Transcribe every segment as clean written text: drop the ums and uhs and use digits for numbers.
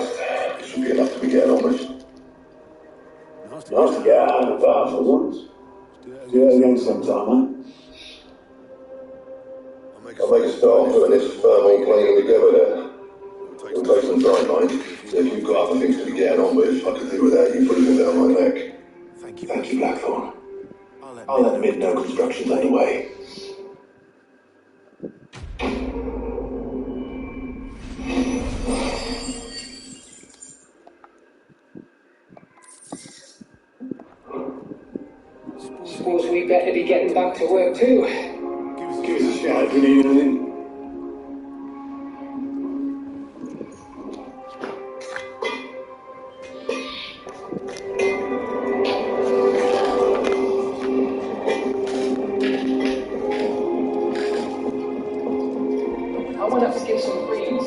dust. It should be enough to be getting on with. Nice to get out and about for once. Do it again sometime, I'll make a start putting this thermal plating together then. It'll take some time, mate. If you've got other things to be getting on with, I can do without you breathing down my neck. Thank you, Blackthorn. I'll let Mid know construction's underway. Suppose we better be getting back to work too. Give us a shout if you need anything. I want us to give some greens.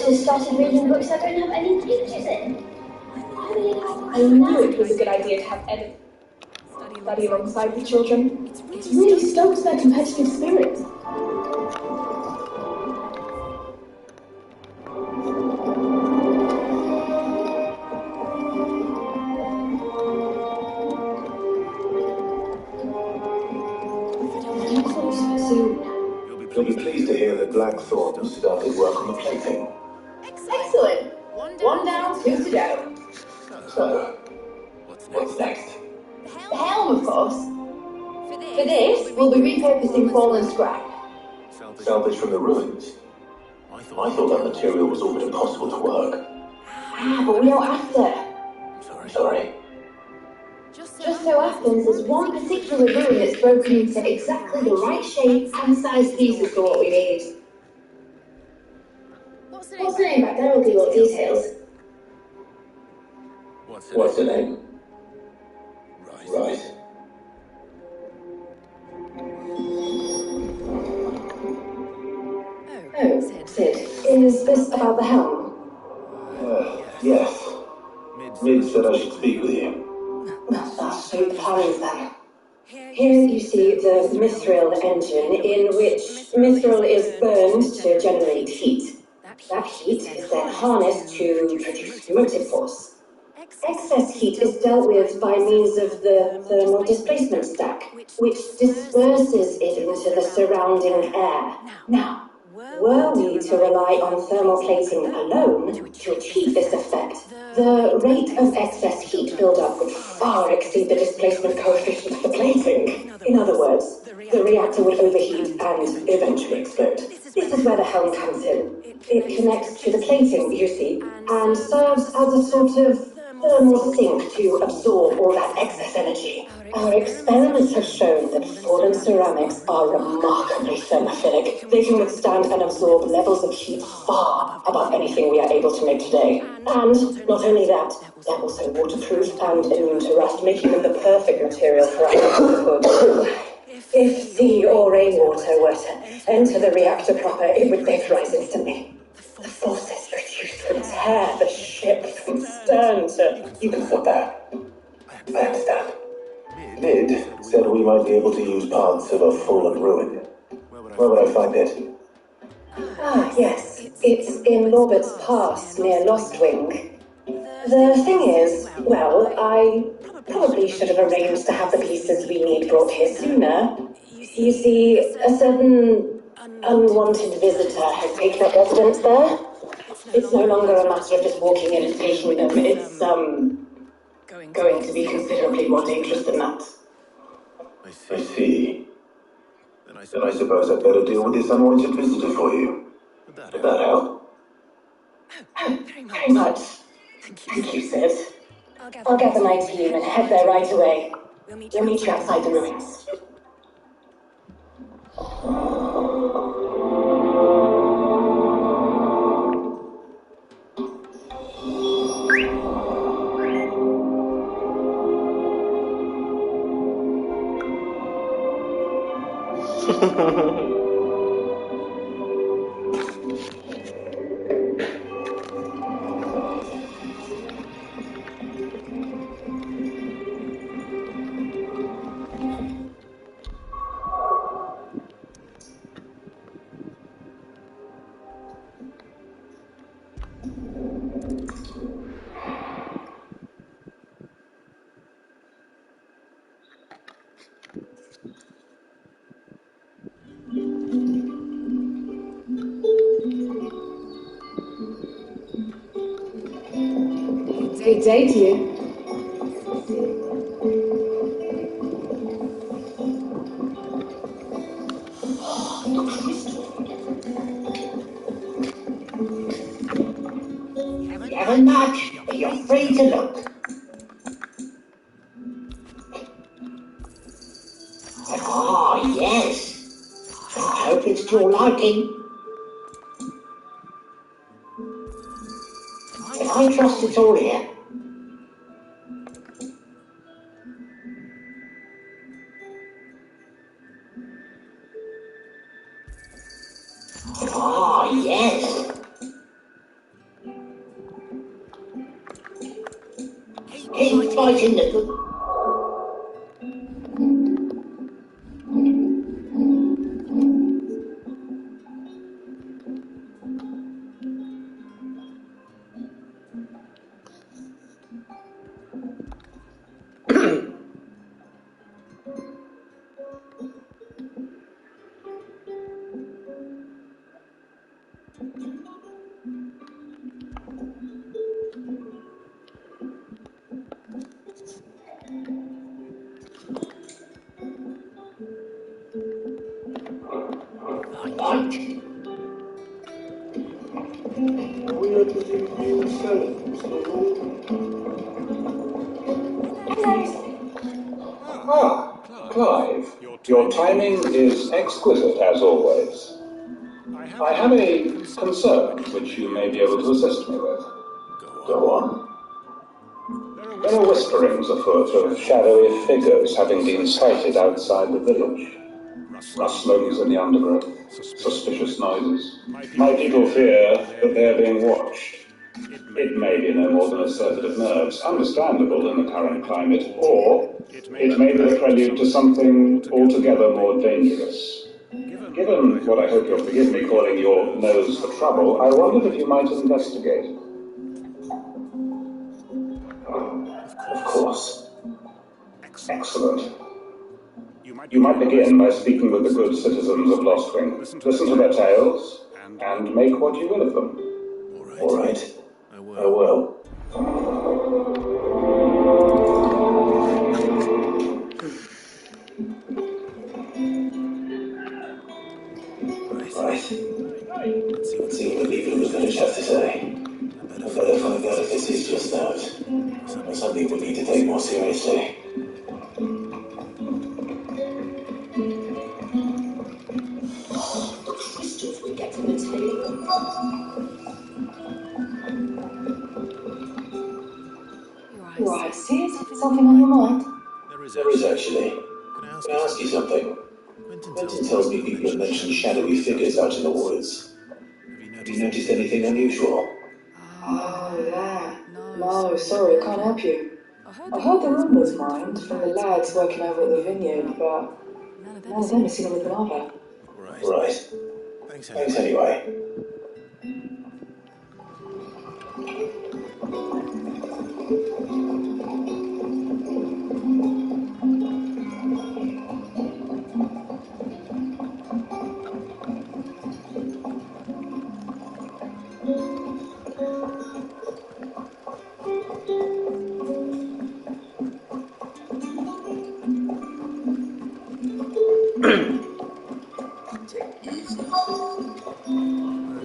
Just started reading books that don't have any pictures in. I knew it was a good idea to have Ed study alongside the children. It really stokes their competitive spirit. You'll be pleased to hear that Blackthorn started work on the plating. Excellent. One down, two to go. So, what's next? The helm, of course. For this, we'll be repurposing fallen scrap. Salvage from the ruins. I thought that material was all but impossible to work. But we don't have to. Sorry. Just so happens there's one particular ruin that's broken into exactly the right shape and size pieces for what we need. What's the name back there? We'll give all details. What's the name? Right. Oh, Sid, is this about the helm? Yes. Mid said I should speak with you. That's straight plans then. Here you see the Mithril engine, in which Mithril is burned to generate heat. That heat is then harnessed to produce motive force. Excess heat is dealt with by means of the thermal displacement stack, which disperses it into the surrounding air. Now, were we to rely on thermal plating alone to achieve this effect, the rate of excess heat buildup would far exceed the displacement coefficient of the plating. In other words, the reactor would overheat and eventually explode. This is where the helm comes in. It connects to the plating, you see, and serves as a sort of thermal sink to absorb all that excess energy. Our experiments have shown that fallen ceramics are remarkably thermophilic. They can withstand and absorb levels of heat far above anything we are able to make today. And not only that, they're also waterproof and immune to rust, making them the perfect material for our hood. If sea or rainwater were to enter the reactor proper, it would vaporize instantly. The forces produced would tear the ship from stern to... You can stop there. I understand. Mid said we might be able to use parts of a fallen ruin. Where would I find it? Ah, yes. It's in Lorbert's Pass, near Lostwing. The thing is, well, I probably should have arranged to have the pieces we need brought here sooner. You see, a certain unwanted visitor has taken up residence there. It's no longer a matter of just walking in and taking them. It's, going to be considerably more dangerous than that. I see. Then I suppose I'd better deal with this unwanted visitor for you. Would that help? Oh, very much. Thank you, Sid. I'll gather my team and head there right away. We'll meet you outside the ruins. Good day to you. Kevin Mudge, you're free to look. Ah, yes. I hope it's to your liking. If I trust it's all here. Ah, yes. Keep fighting the good. Light. Ah, Clive, your timing is exquisite as always. I have a concern which you may be able to assist me with. Go on. There are whisperings afoot of shadowy figures having been sighted outside the village. Rustlings in the undergrowth, suspicious noises. My people fear that they are being watched. It may be no more than a surfeit of nerves, understandable in the current climate, or it may be the prelude to something altogether more dangerous. Given what I hope you'll forgive me calling your nose for trouble, I wondered if you might investigate. Of course. Excellent. You might begin by speaking with the good citizens of Lostwing. Listen to their tales, and make what you will of them. All right. I will. Right. Let's see what the people of the village have to say. I better find out if this is just that, or something we need to take more seriously. Crystals we get from the table. Right, sis? Something on your mind? There is actually. Can I ask you something? Quentin tells me people have mentioned shadowy figures out in the woods. Have you noticed anything unusual? Oh, that. No, sorry, I can't help you. I heard the rumours, mind, from the lads working over at the vineyard, but none of them have seen anything either. Right. Thanks anyway.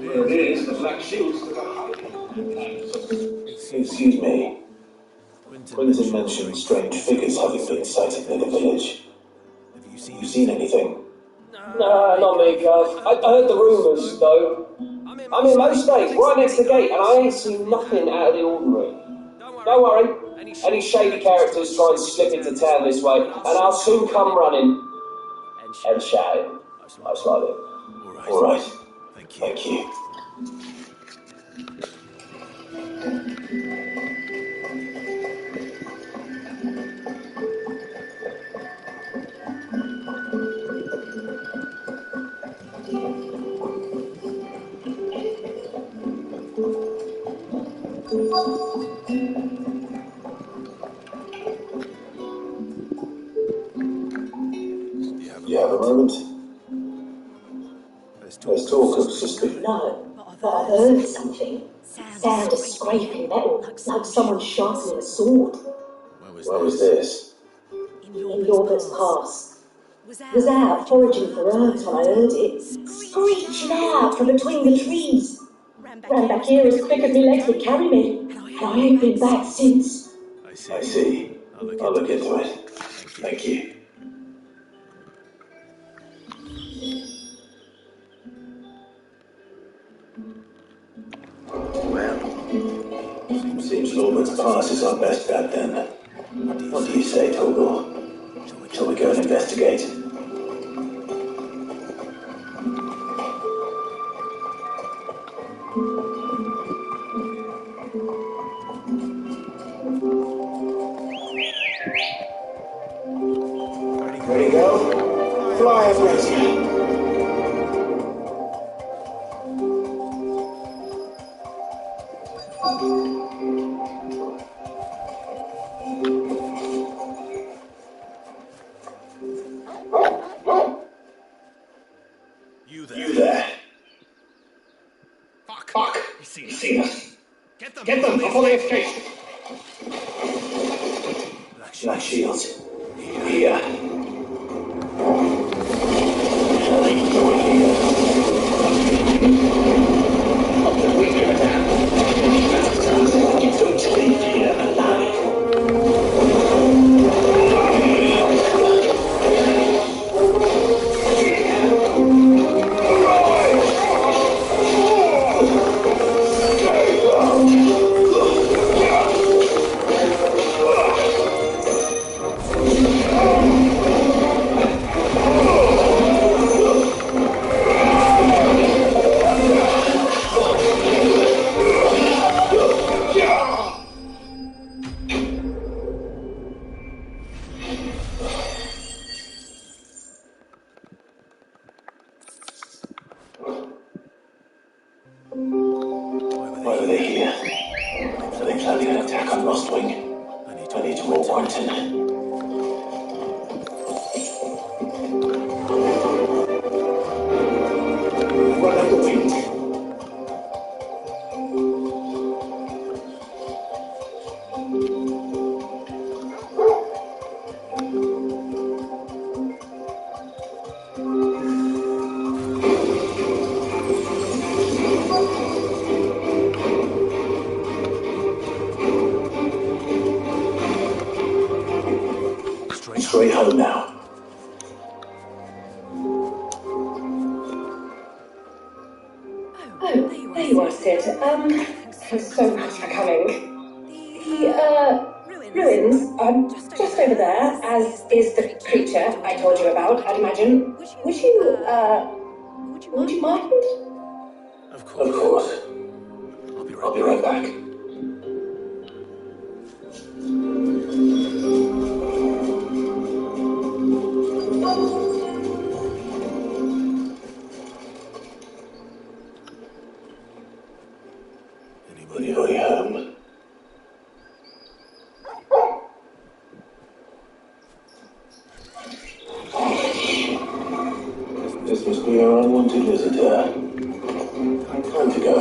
There it is, the black shields that are hiding. Excuse me. Quentin mentioned strange figures having been sighted near the village. Have you seen anything? Nah, not me, Gov. I heard the rumours, though. I'm in most days, right next to the gate, and I ain't seen nothing out of the ordinary. Don't worry. Any shady characters try and slip into town this way, and I'll soon come running and shouting, most likely. All right. Thank you. You have a moment? There's talk of suspicion. No, but I heard something. Sound of scraping metal, like someone sharpening a sword. Where was this? In Norbert's Pass. Was out foraging for herbs when I heard it, screeching out from between the trees. Ran back here as quick as my legs would carry me, and I ain't been back since. I see. I'll look into it. Thank you. Well, seems Norbert's Pass is our best bet then. What do you say, Torgal? Shall we go and investigate? Ready to go? Fly, Abrasia. You there? Fuck! He's seen us. Get them before they escape! Black shields. Here. Shall they do it here? Not that we give a damn. Get them to leave here alive. Why are they here? Are they planning an attack on Lostwing? I need to warn Warrington. Run out the wind. Straight home now. Oh, there you are, Sid. Thanks so much for coming. The, ruins are just over there, as is the creature I told you about, I'd imagine. Would you mind? Of course. I'll be right back. Anybody home? This must be our unwanted visitor. Time to go.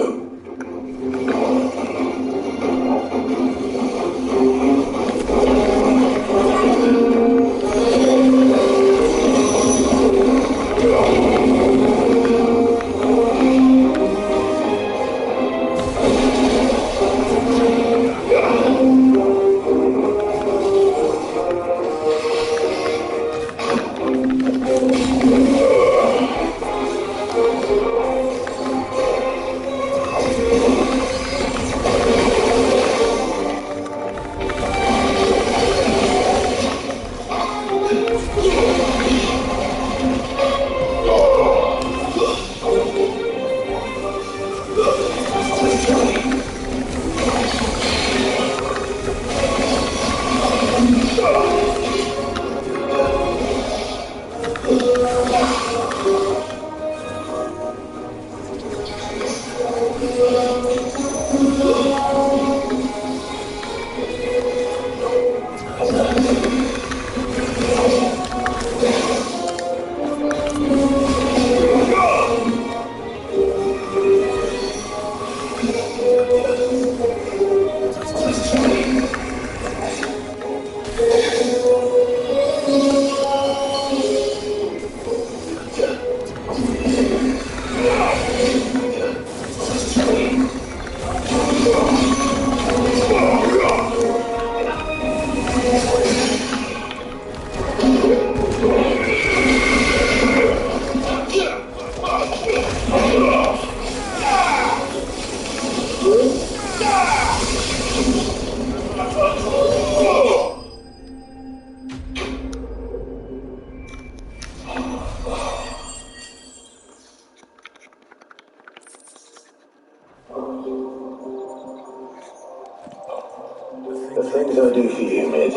The things I do for you, Mid.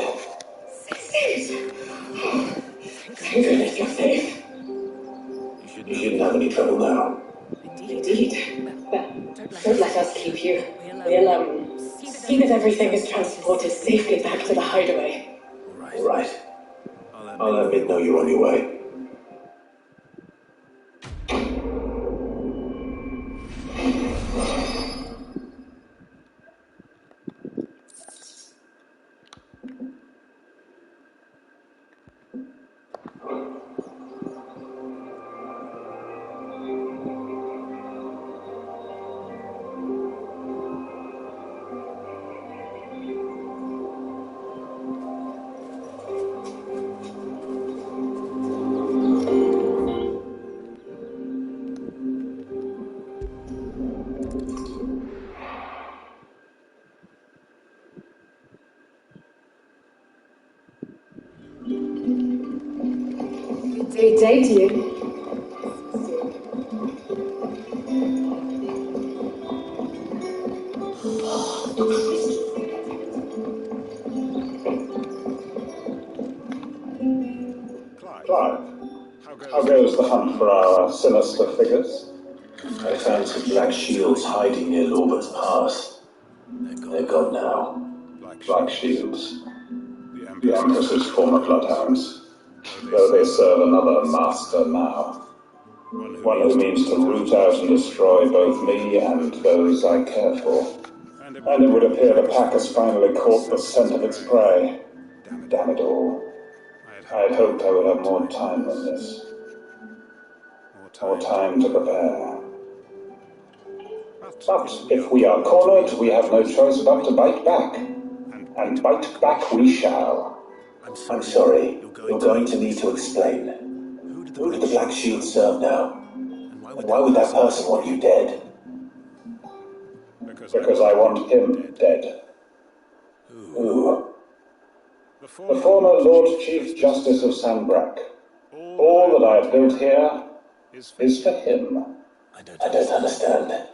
Safe! Oh, thank goodness you're safe. You shouldn't have any trouble now. Indeed. But don't let us keep you. We'll, see that everything is transported safely back to the hideaway. All right. I'll let Mid know you're on your way. Good day to you. Clive, how goes the hunt for our sinister figures? I found some black shields hiding near Lorbert's Pass. They're gone now. Black Shields. The Empress's former bloodhounds. Though they serve another master now. One who means to root out and destroy both me and those I care for. And it would appear the pack has finally caught the scent of its prey. Damn it all. I had hoped I would have more time than this. More time to prepare. But if we are cornered, we have no choice but to bite back. And bite back we shall. I'm sorry. You're going to need to explain. Who do the Black Shields serve now? And why would that person want you dead? Because I want him dead. Who? The former Lord Chief Justice of Sanbreque. All that I have built here is for him. I don't understand.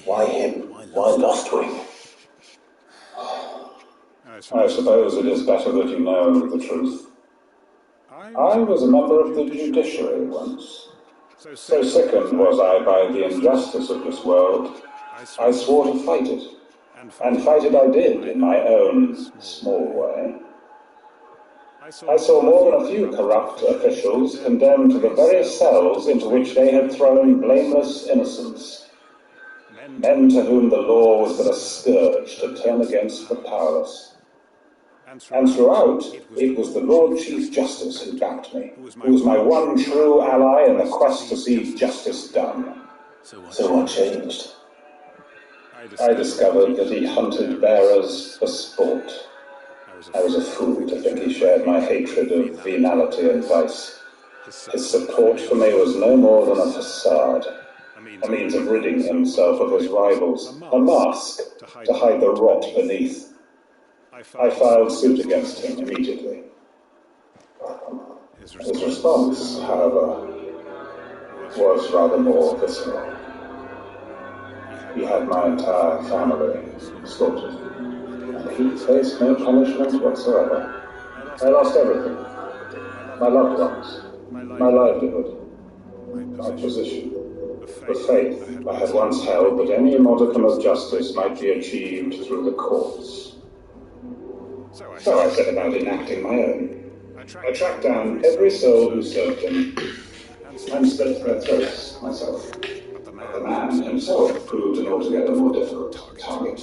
Why him? Why Lostwing? I suppose it is better that you know the truth. I was a member of the judiciary once. So sickened was I by the injustice of this world, I swore to fight it. And fight it I did in my own small way. I saw more than a few corrupt officials condemned to the very cells into which they had thrown blameless innocents. Men to whom the law was but a scourge to turn against the powerless. And throughout, it was the Lord Chief Justice who backed me, who was my one true ally in the quest to see justice done. So what changed? I discovered that he hunted bearers for sport. I was a fool to think he shared my hatred of venality and vice. His support for me was no more than a facade, a means of ridding himself of his rivals, a mask to hide the rot beneath. I filed suit against him immediately. His response, however, was rather more visceral. He had my entire family slaughtered, and he faced no punishment whatsoever. I lost everything. My loved ones, my livelihood, my position, the faith I had once held that any modicum of justice might be achieved through the courts. So I set about enacting my own. I tracked down every soul who served him, and slit their throats myself. But the man himself proved an altogether more difficult target.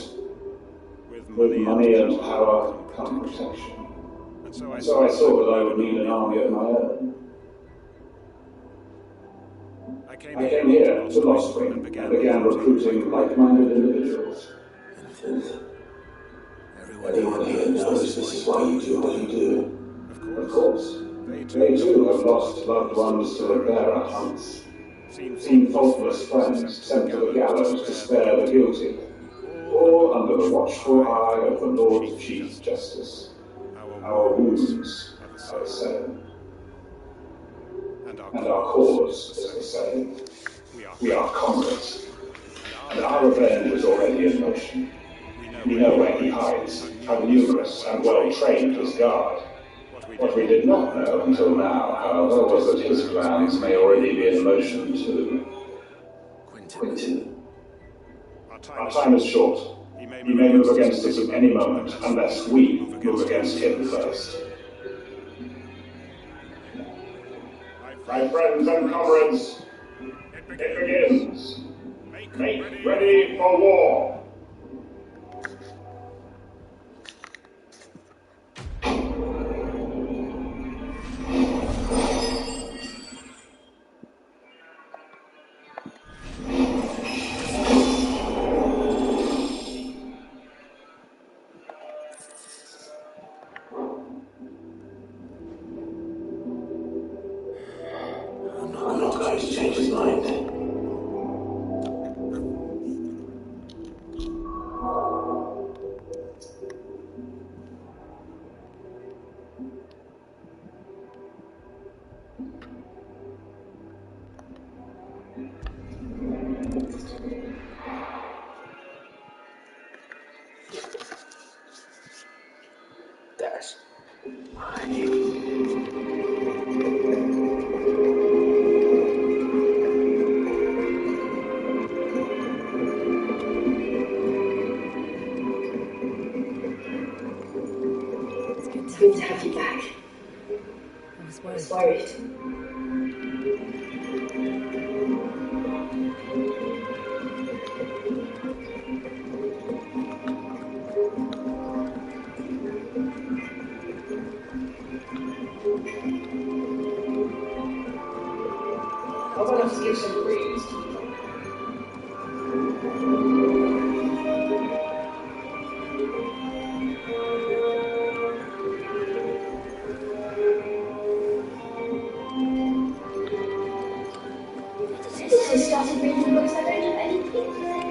With money and power come protection. And so I saw that I would need an army of my own. I came here to Lostwing and began recruiting like-minded individuals. Anyone here knows this is why you do what you do. Of course. They too have lost loved ones to the bearer hunts. Seen faultless friends sent to the gallows to spare the guilty. All under the watchful eye of the Lord Chief Justice. Our wounds are the same. And our cause is the same. We are comrades. And our revenge is already in motion. We know where he hides, how numerous and well-trained his guard. What we did not know until now, however, was that his plans may already be in motion too. Quentin. Our time is short. He may move against us at any moment, unless we move against him first. My friends and comrades, it begins. Make ready for war. I'm not going to change his mind. That's It's good to have you back. I was worried. How about us give some praise? Since I started reading books, I don't have any kids yet.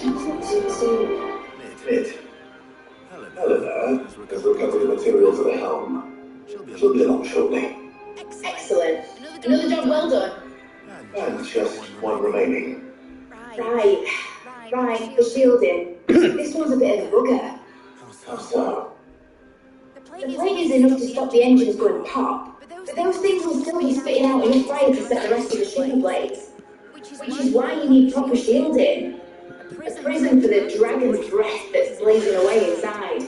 Not too soon. it. Helena has recovered the material for the helm. She'll be along shortly. Excellent. Another job well done. And just one remaining. Right, the shielding. This one's a bit of a bugger. How so? The plate is enough to stop the engines going pop, but those things will still be spitting out enough fire to set the rest of the shipper blades. Which is why you need proper shielding. A prism for the dragon's breath that's blazing away inside.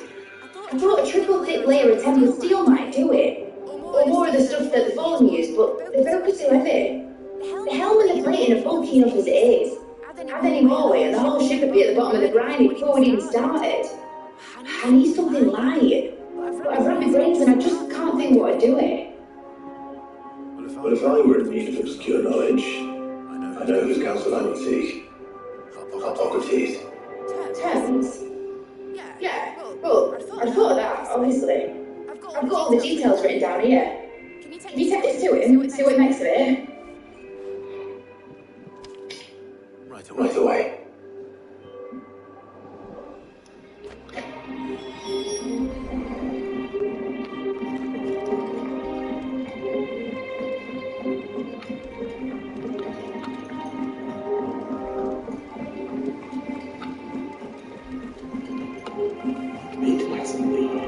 I thought a triple thick layer of tempered steel might do it. Or more of the stuff that the Fallen used, but they're both too heavy. The helm and the plating are bulky enough as it is. Add any more and the whole ship would be at the bottom of the grind before we'd even started. I need something light. But I've racked my brains and I just can't think what I'd do it. Well, if I were in need of obscure knowledge, I know whose counsel I would seek. Hippocrates. Terms? Yeah, well, I'd thought of that, obviously. I've got all the details written down here. Can you take this to him, see what he makes of it? Right away. It hasn't been.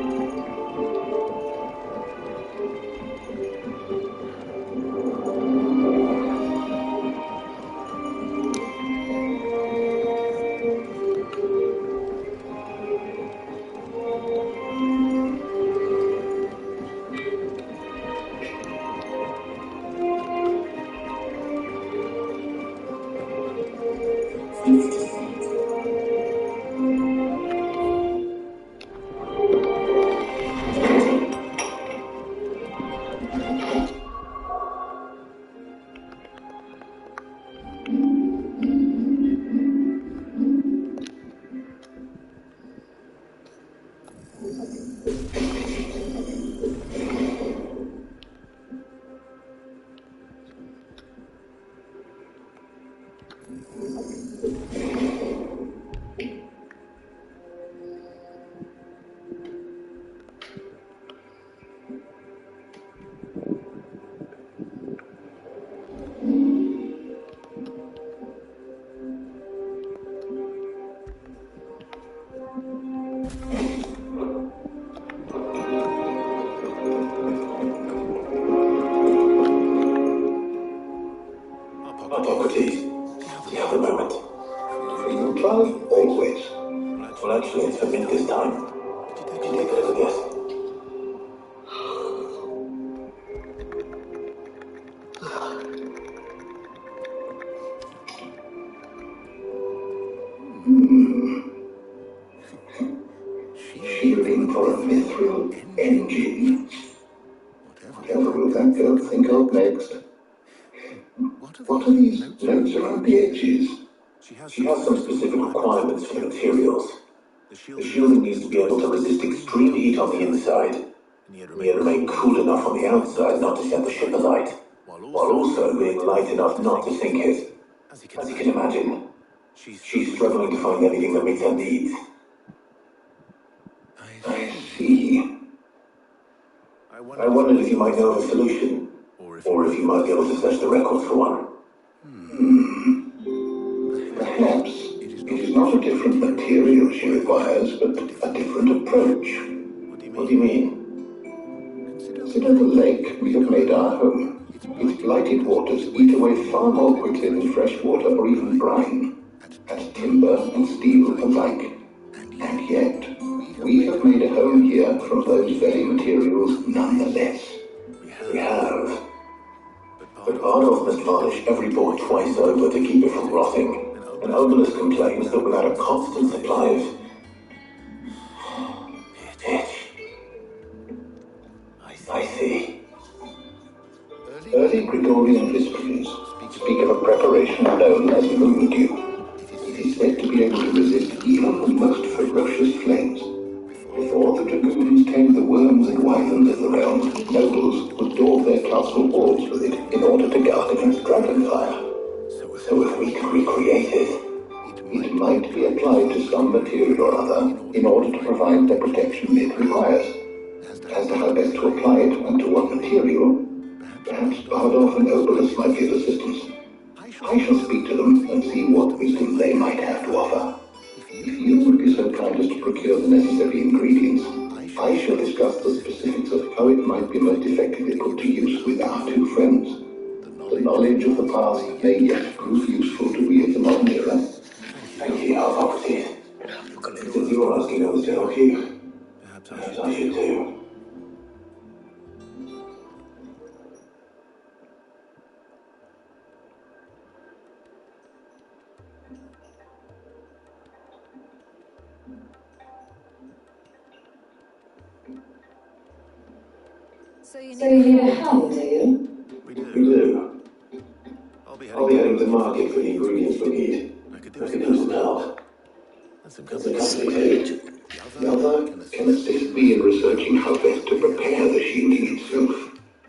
Hippocrates, do you have a moment? For you, Clive, always. Well, actually, it's for me this time. Could you take a little guess? Shielding for a mithril engine. Whatever will that girl think of next? What are these notes around the edges? She has some specific requirements for the materials. The shielding needs to be able to resist extreme heat on the inside, and yet remain cool enough on the outside not to set the ship alight, while also being light enough not to sink it. As you can imagine, she's struggling to find anything that meets her needs. I see. I wondered if you might know of a solution, or if you might be able to search the records for one. Perhaps it is not a different material she requires, but a different approach. What do you mean? Consider the lake we have made our home. Its blighted waters eat away far more quickly than fresh water or even brine, at timber and steel alike. And yet, we have made a home here from those very materials nonetheless. We have. But Bardolph must varnish every board twice over to keep it from rotting. And Obolus complains that without a constant supply of pitch. I see. Early Gregorian historians speak of a preparation known as moon dew. It is said to be able to resist even the most ferocious flames. Before the dragoons tamed the worms and wyverns of the realm, nobles would daub their castle walls with it in order to guard against dragonfire. So if we could recreate it might be applied to some material or other in order to provide the protection it requires. As to how best to apply it and to what material, perhaps Bardolph and Obolus might give assistance. I shall speak to them and see what wisdom they might have to offer. If you would be so kind as to procure the necessary ingredients, I shall discuss the specifics of how it might be most effectively put to use with our two friends. The knowledge of the past may yet prove useful to we of the modern era. Thank you, Hippocrates. Since you are asking us to help you, perhaps I should too. So you need a hand, do you? We do. I'll be heading to the market for the ingredients we need. I could use some help. That's a company too. The other can assist me in researching how best to prepare the shielding itself.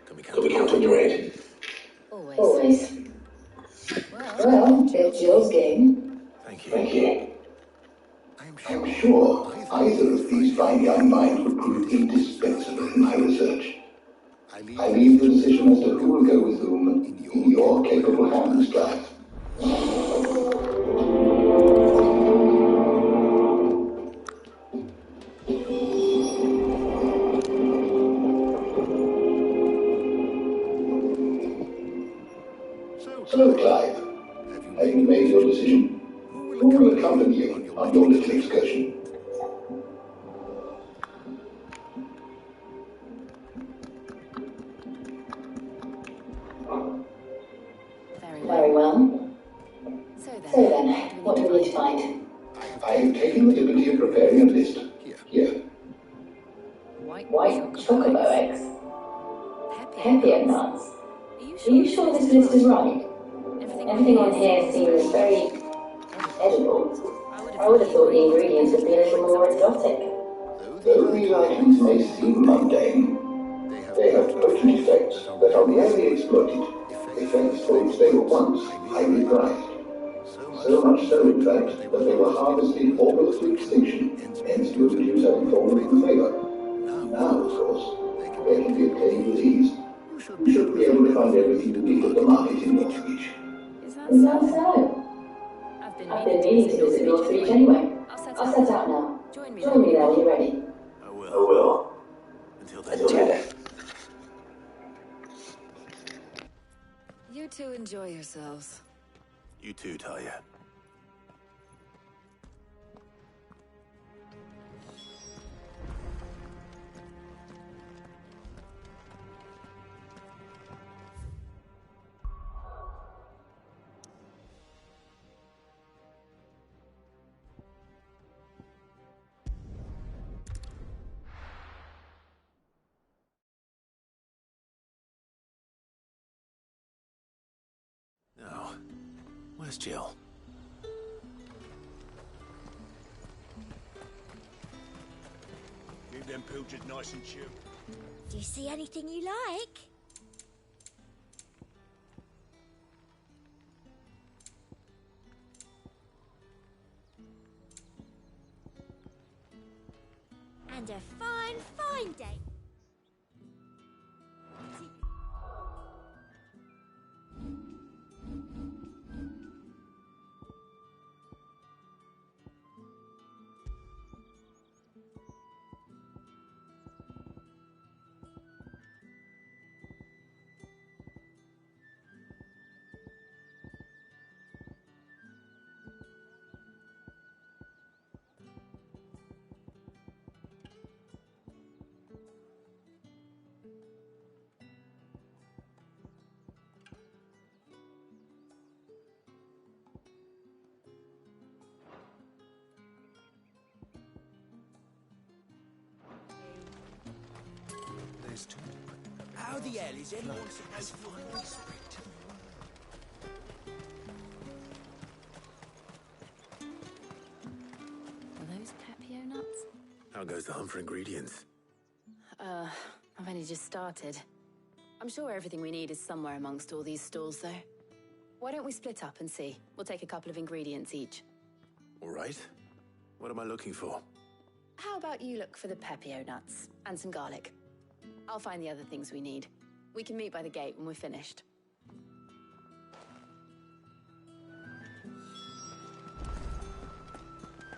Can we count on your aid? Always. Well, it's Jill's game. Thank you. I'm sure either of these fine young minds would prove indispensable in my research. I leave the decision as to who will go with whom in your capable hands, Clive. So, Clive, have you made your decision? Who will accompany you on your little excursion? Very well. So then, what do we need to find? I have taken the liberty of preparing a list. Here. White chocobo eggs. Pepia nuts. Are you sure this list is right? Everything on here seems very edible. I would have thought the ingredients would be a little more exotic. Though these items may seem mundane, they have potent effects that are rarely exploited, effects for which they were once highly prized. So much so, in fact, that they were harvested almost to extinction, hence the use having fallen from favour. Now, of course, they can be obtained with ease. You should be able to find everything you need at the market in Northreach. Is that so? I've been meaning to visit Northreach anyway. I'll set out now. Join me there when you're ready. I will. Until then. You two enjoy yourselves. You too, Talia. Now, where's Jill? Keep them pilchards nice and chill. Do you see anything you like? And a fine, fine day. There's two. How the hell is anyone supposed to finally speak to them? Are those Pepio nuts? How goes the hunt for ingredients? I've only just started. I'm sure everything we need is somewhere amongst all these stalls, though. Why don't we split up and see? We'll take a couple of ingredients each. All right. What am I looking for? How about you look for the Pepio nuts and some garlic? I'll find the other things we need. We can meet by the gate when we're finished.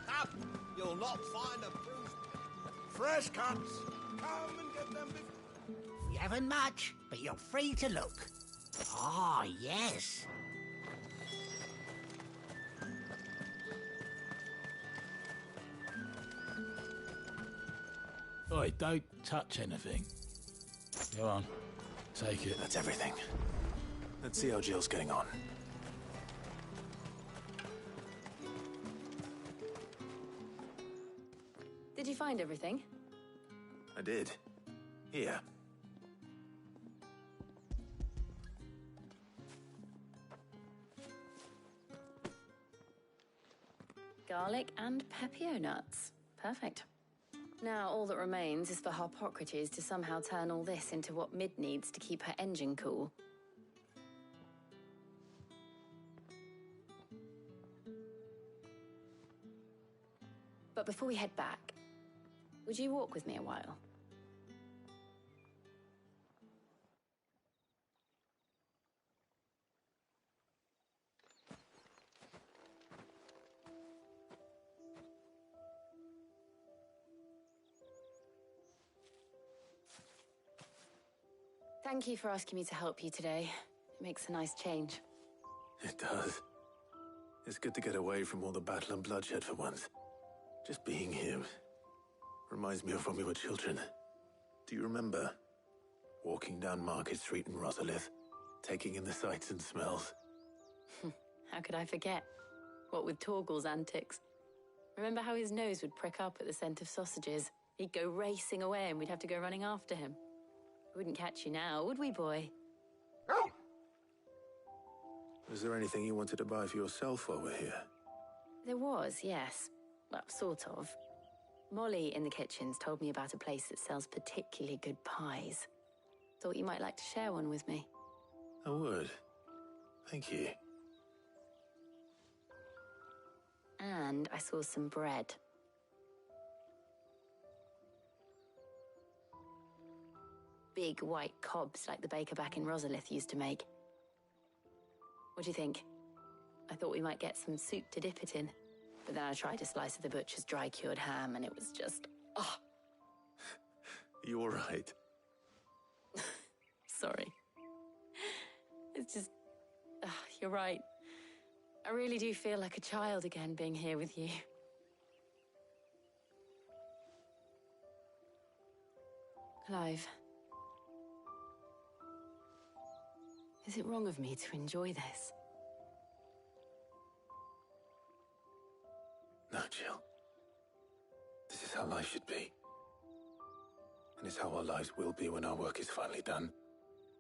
Up! You'll not find a bruised... Fresh cuts! Come and get them before... We haven't much, but you're free to look. Ah, yes. Oi, don't touch anything. Go on, take it. That's everything. Let's see how Jill's getting on. Did you find everything? I did. Here. Garlic and Pepio nuts. Perfect. Now, all that remains is for Harpocrates to somehow turn all this into what Mid needs to keep her engine cool. But before we head back, would you walk with me a while? Thank you for asking me to help you today. It makes a nice change. It does. It's good to get away from all the battle and bloodshed for once. Just being here reminds me of when we were children. Do you remember? Walking down Market Street in Rosalith, taking in the sights and smells. How could I forget? What with Torgal's antics. Remember how his nose would prick up at the scent of sausages? He'd go racing away and we'd have to go running after him. We wouldn't catch you now, would we, boy? Was there anything you wanted to buy for yourself while we're here? There was, yes. Well, sort of. Molly in the kitchens told me about a place that sells particularly good pies. Thought you might like to share one with me. I would. Thank you. And I saw some bread. Big white cobs like the baker back in Rosalith used to make. What do you think? I thought we might get some soup to dip it in. But then I tried a slice of the butcher's dry-cured ham and it was just... ah! You all right? Sorry. It's just... you're right. I really do feel like a child again being here with you. Clive. Is it wrong of me to enjoy this? No, Jill. This is how life should be. And it's how our lives will be when our work is finally done.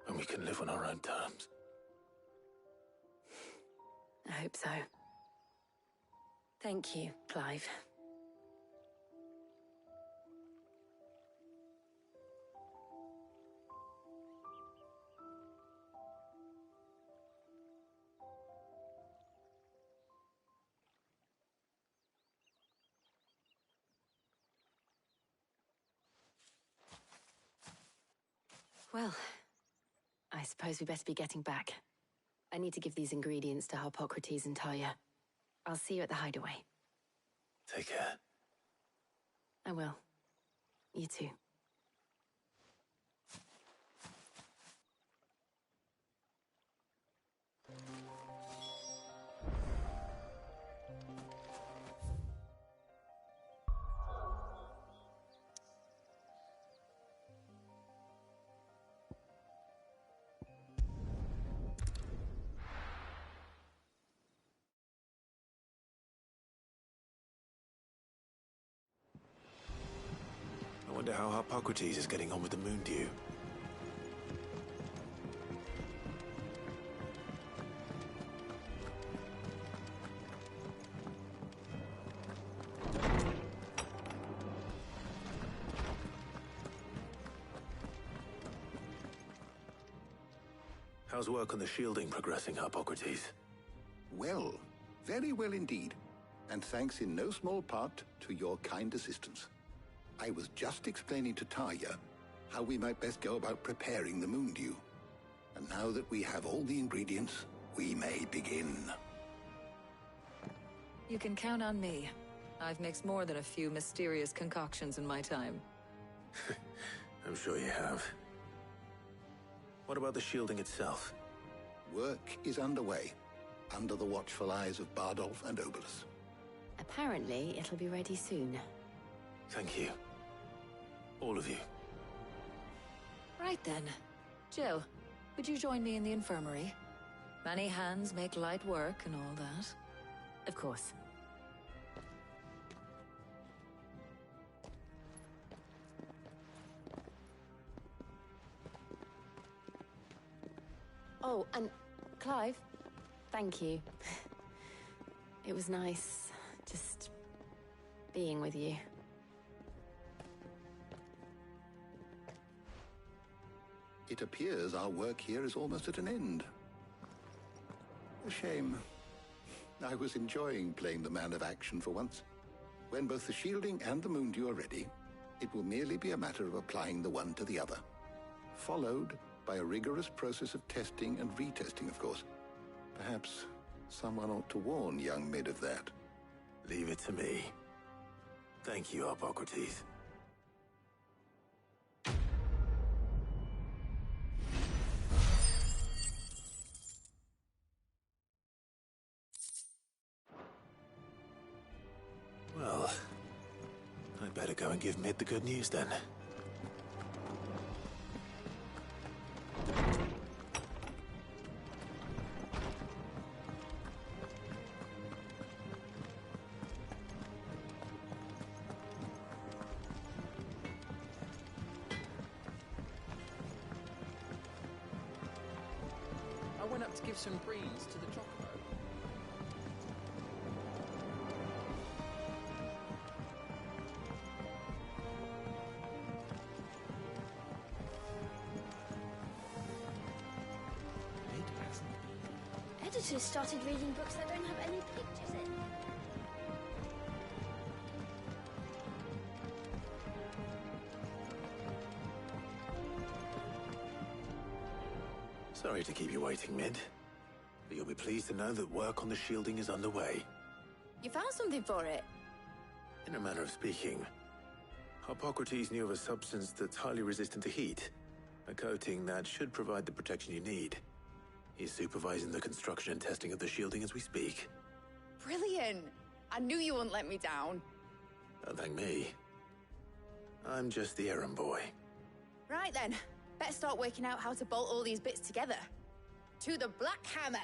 When we can live on our own terms. I hope so. Thank you, Clive. Well, I suppose we better be getting back. I need to give these ingredients to Harpocrates and Talia. I'll see you at the hideaway. Take care. I will. You too. I wonder how Harpocrates is getting on with the Moondew. How's work on the shielding progressing, Harpocrates? Well, very well indeed. And thanks in no small part to your kind assistance. I was just explaining to Talia how we might best go about preparing the Moondew. And now that we have all the ingredients, we may begin. You can count on me. I've mixed more than a few mysterious concoctions in my time. I'm sure you have. What about the shielding itself? Work is underway, under the watchful eyes of Bardolph and Obolus. Apparently, it'll be ready soon. Thank you. All of you. Right then. Jill, would you join me in the infirmary? Many hands make light work and all that. Of course. Oh, and Clive, thank you. It was nice, just being with you. It appears our work here is almost at an end. A shame. I was enjoying playing the man of action for once. When both the shielding and the Moondew are ready, it will merely be a matter of applying the one to the other. Followed by a rigorous process of testing and retesting, of course. Perhaps someone ought to warn young Mid of that. Leave it to me. Thank you, Harpocrates. Well, I'd better go and give Mid the good news then. I went up to give some breeze to the chocobo. Editors started reading books that don't have any pictures in. Sorry to keep you waiting, Mid. But you'll be pleased to know that work on the shielding is underway. You found something for it? In a manner of speaking, Harpocrates knew of a substance that's highly resistant to heat. A coating that should provide the protection you need. He's supervising the construction and testing of the shielding as we speak. Brilliant! I knew you wouldn't let me down. Don't thank me. I'm just the errand boy. Right then, better start working out how to bolt all these bits together. To the Black Hammer!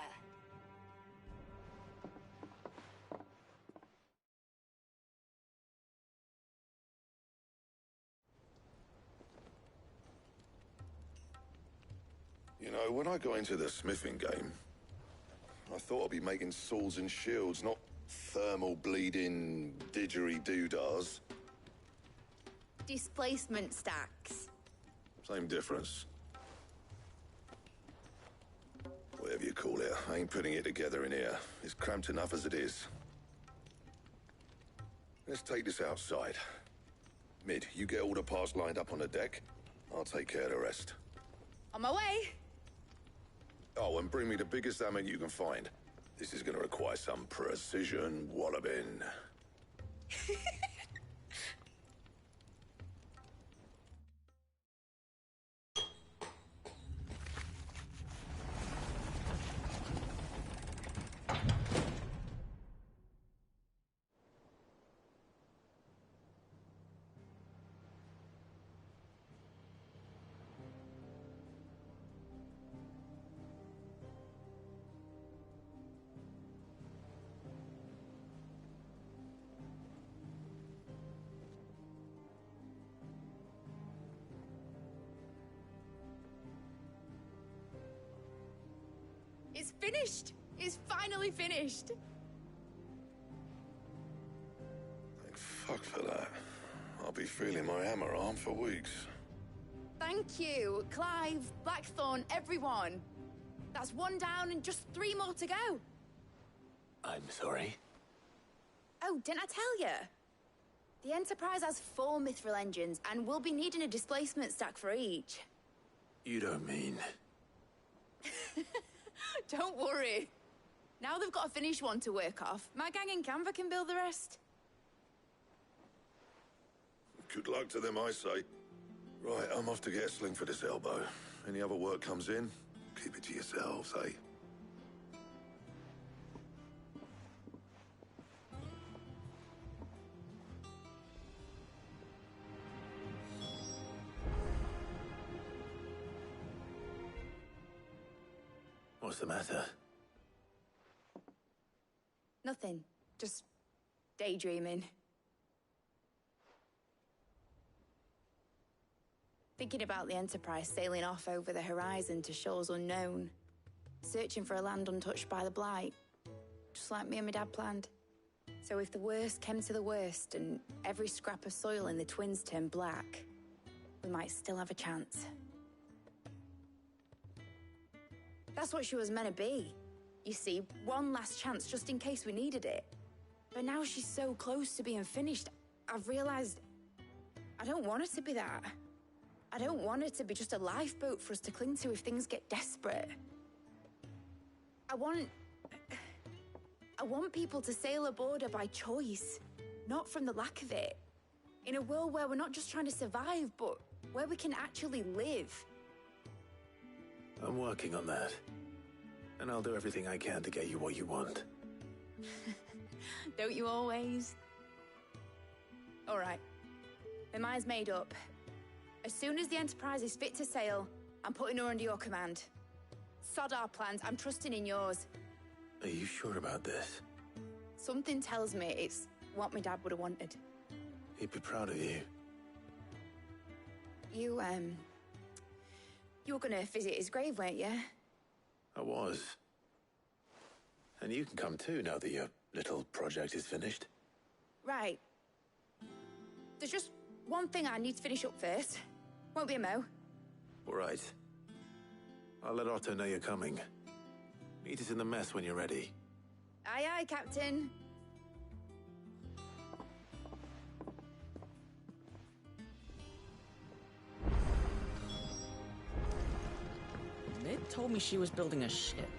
You know, when I got into the smithing game, I thought I'd be making swords and shields, not thermal bleeding didgeridoo-dahs. Displacement stacks. Same difference. Whatever you call it, I ain't putting it together in here. It's cramped enough as it is. Let's take this outside. Mid, you get all the parts lined up on the deck. I'll take care of the rest. On my way! Oh, and bring me the biggest hammer you can find. This is gonna require some precision walloping. It's finished! It's finally finished! Thank fuck for that. I'll be feeling my hammer arm for weeks. Thank you, Clive, Blackthorn, everyone. That's one down and just 3 more to go. I'm sorry. Oh, didn't I tell you? The Enterprise has 4 mithril engines, and we'll be needing a displacement stack for each. You don't mean... Don't worry. Now they've got a finished one to work off. My gang in Canva can build the rest. Good luck to them, I say. Right, I'm off to get a sling for this elbow. Any other work comes in, keep it to yourselves, eh? What's the matter? Nothing. Just daydreaming. Thinking about the Enterprise sailing off over the horizon to shores unknown. Searching for a land untouched by the Blight. Just like me and my dad planned. So if the worst came to the worst and every scrap of soil in the Twins turned black, we might still have a chance. That's what she was meant to be. You see, one last chance just in case we needed it. But now she's so close to being finished, I've realized I don't want her to be that. I don't want her to be just a lifeboat for us to cling to if things get desperate. I want people to sail aboard her by choice, not from the lack of it. In a world where we're not just trying to survive, but where we can actually live. I'm working on that. And I'll do everything I can to get you what you want. Don't you always? All right. My mind's made up. As soon as the Enterprise is fit to sail, I'm putting her under your command. Sod our plans, I'm trusting in yours. Are you sure about this? Something tells me it's what my dad would have wanted. He'd be proud of you. You were gonna visit his grave, weren't you? I was. And you can come too now that your little project is finished. Right. There's just one thing I need to finish up first. Won't be a mo. All right. I'll let Otto know you're coming. Meet us in the mess when you're ready. Aye, aye, Captain. Mid told me she was building a ship.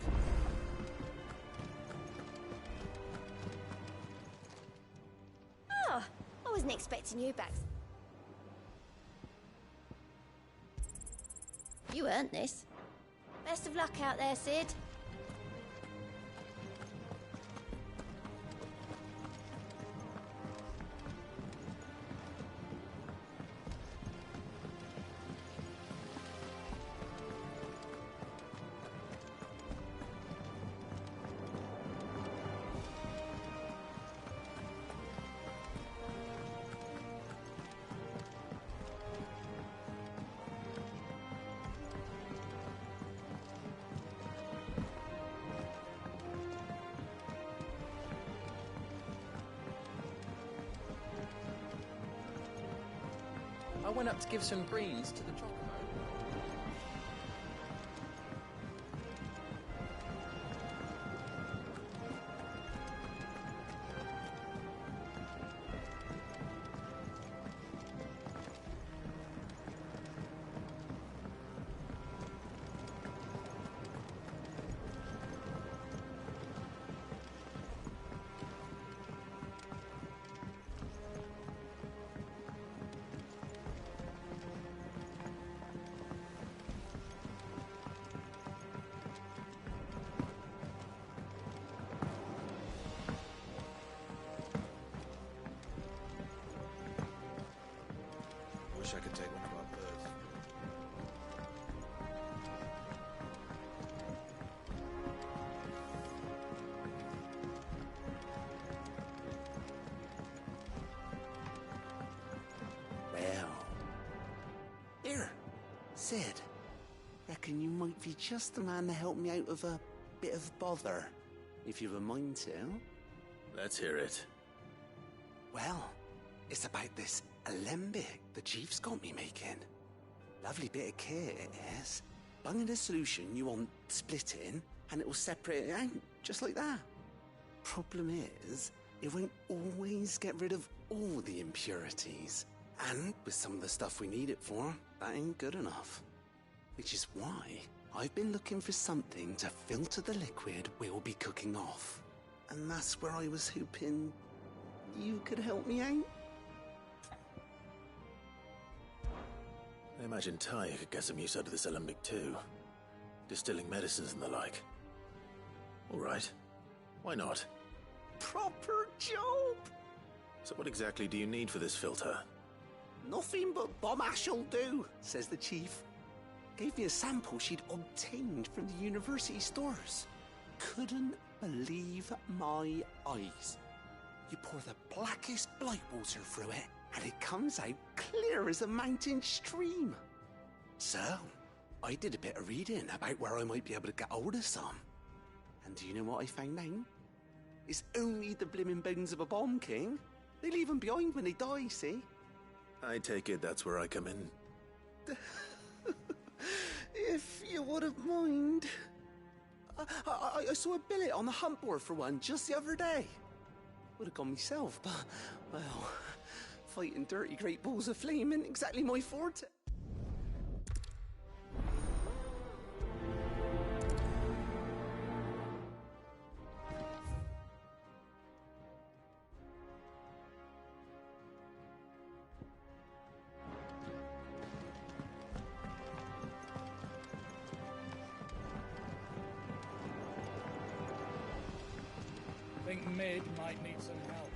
Oh, I wasn't expecting you back. You earned this. Best of luck out there, Sid. I went up to give some greens to the chocobo. Wish I could take one of our birds. Well. Here, Sid. Reckon you might be just the man to help me out of a bit of bother, if you've a mind to. Let's hear it. Well, it's about this alembic the chief's got me making. Lovely bit of kit it is. Bung in a solution you want splitting, and it will separate it out, just like that. Problem is, it won't always get rid of all the impurities. And with some of the stuff we need it for, that ain't good enough. Which is why I've been looking for something to filter the liquid we'll be cooking off. And that's where I was hoping you could help me out. I imagine Talia could get some use out of this alembic too. Distilling medicines and the like. All right. Why not? Proper job! So what exactly do you need for this filter? Nothing but bomb ash'll do, says the chief. Gave me a sample she'd obtained from the university stores. Couldn't believe my eyes. You pour the blackest blight water through it, and it comes out clear as a mountain stream. So, I did a bit of reading about where I might be able to get hold of some. And do you know what I found out? It's only the blimmin' bones of a bomb king. They leave them behind when they die, see? I take it that's where I come in. If you wouldn't mind. I saw a billet on the hunt board for one just the other day. Would have gone myself, but, well, fighting dirty great balls of flame isn't exactly my forte. I think Mid might need some help.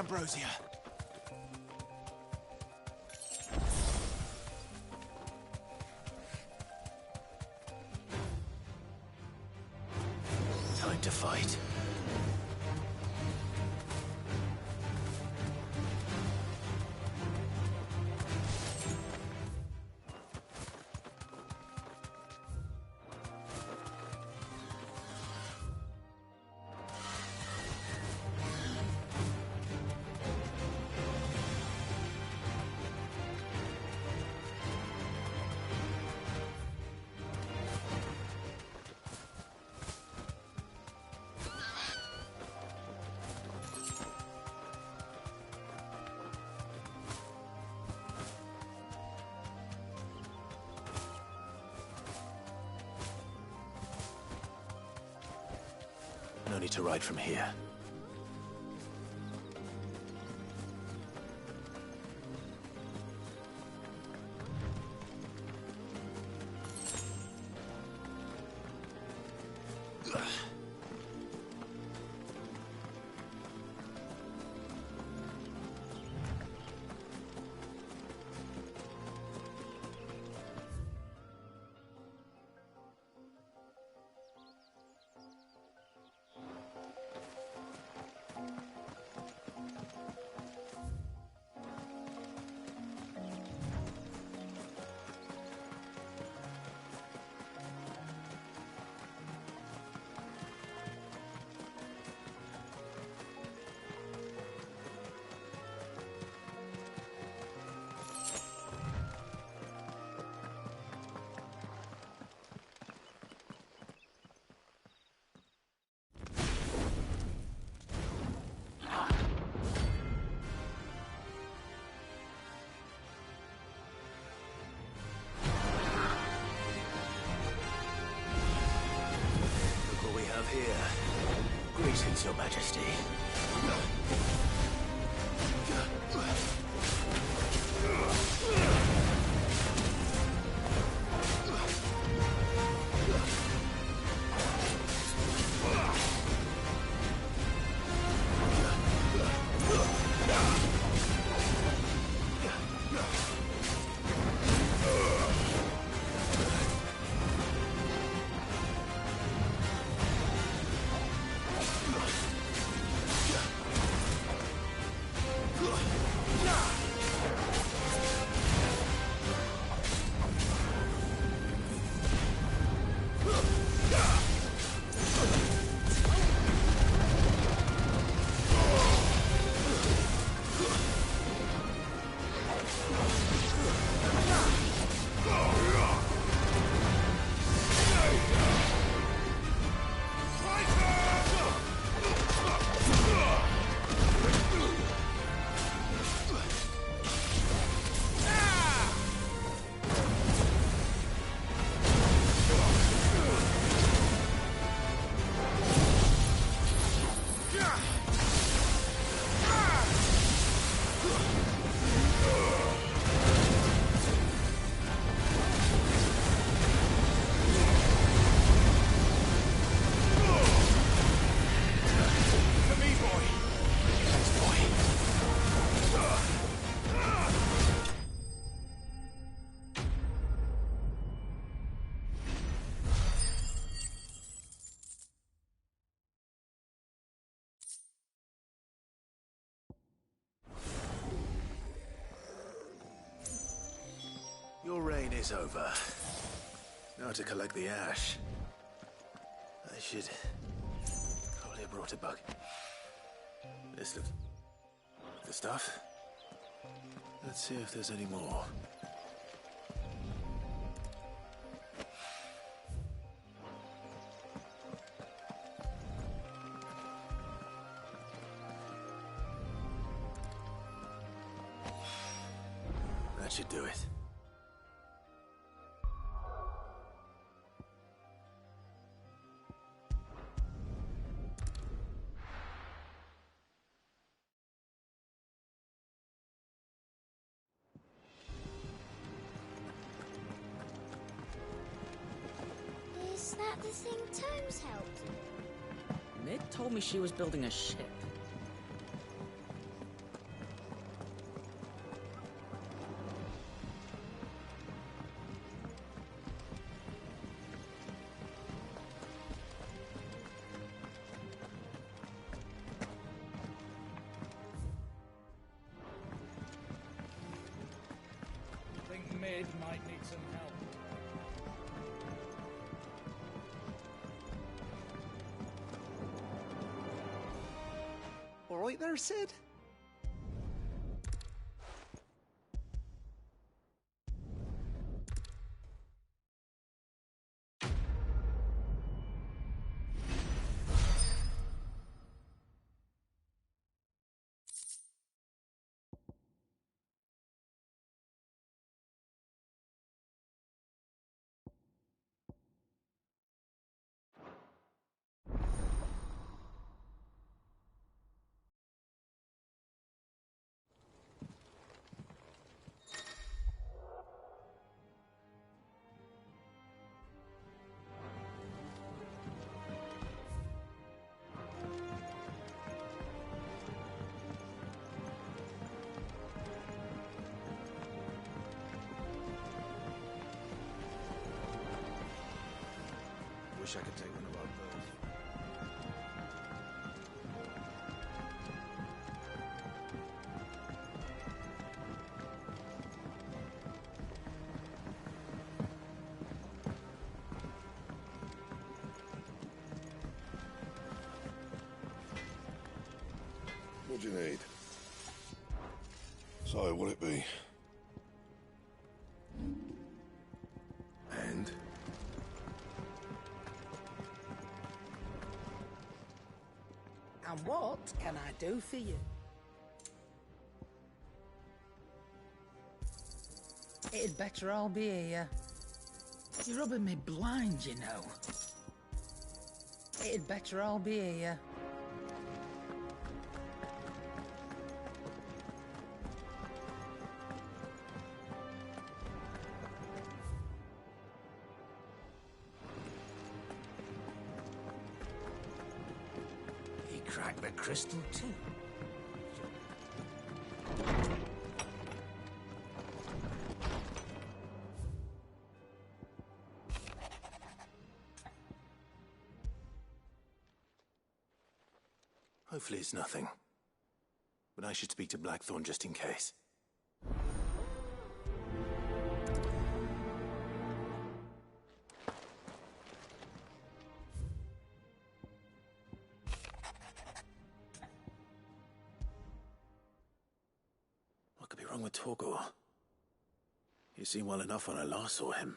Ambrosia. Time to fight. No need to ride from here. Here. Greetings, Your Majesty. Your reign is over. Now to collect the ash. I should probably have brought a bug. This looks... the stuff? Let's see if there's any more. That should do it. Is that the thing Tomes helped? Mid told me she was building a ship. Sid might need some help. All right there, Sid? Wish I could take one of our boats. What do you need? So, what'll it be? And? And what can I do for you? It'd better all be here. You're rubbing me blind, you know. It'd better all be here. He cracked the crystal too. Hopefully it's nothing. But I should speak to Blackthorn just in case. What could be wrong with Torgor? He seemed well enough when I last saw him.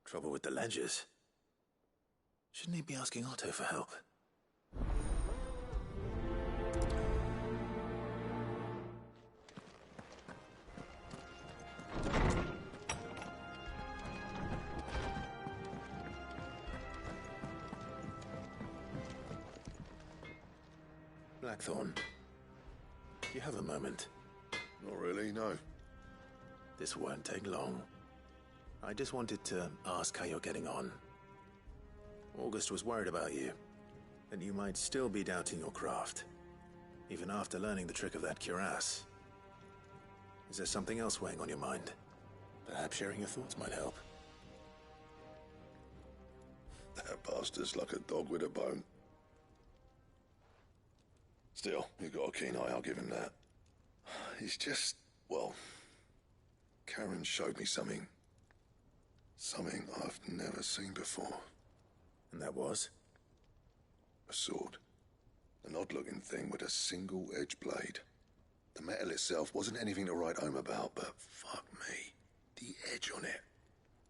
Trouble with the ledgers. Shouldn't he be asking Otto for help? Blackthorn, do you have a moment? Not really, no. This won't take long. I just wanted to ask how you're getting on. August was worried about you, that you might still be doubting your craft, even after learning the trick of that cuirass. Is there something else weighing on your mind? Perhaps sharing your thoughts might help. That bastard's like a dog with a bone. Still, you've got a keen eye, I'll give him that. He's just, well, Karen showed me something. Something I've never seen before. And that was? A sword. An odd-looking thing with a single-edged blade. The metal itself wasn't anything to write home about, but fuck me. The edge on it.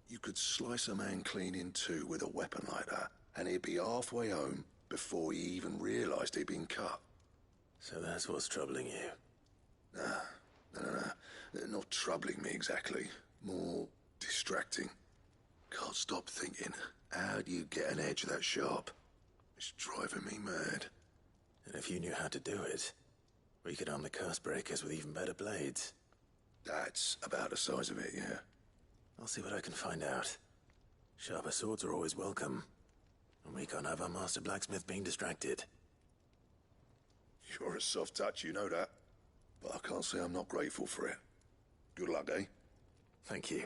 You could slice a man clean in two with a weapon like that, and he'd be halfway home before he even realised he'd been cut. So that's what's troubling you? Nah. Not troubling me exactly. More distracting. Can't stop thinking, how do you get an edge that sharp? It's driving me mad. And if you knew how to do it, we could arm the curse breakers with even better blades. That's about the size of it, yeah. I'll see what I can find out. Sharper swords are always welcome. And we can't have our master blacksmith being distracted. You're a soft touch, you know that. But I can't say I'm not grateful for it. Good luck, eh? Thank you.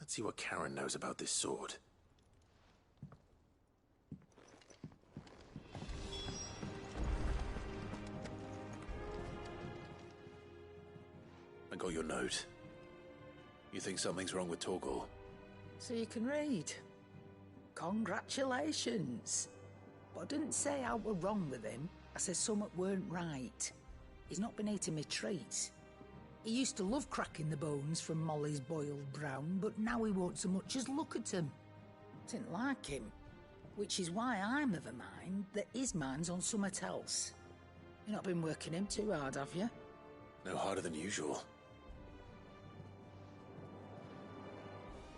Let's see what Karen knows about this sword. I got your note. You think something's wrong with Torgal? So you can read. Congratulations. But I didn't say I were wrong with him. I said something weren't right. He's not been eating me treats. He used to love cracking the bones from Molly's boiled brown, but now he won't so much as look at them. Didn't like him. Which is why I'm of a mind that his mind's on something else. You've not been working him too hard, have you? No harder than usual.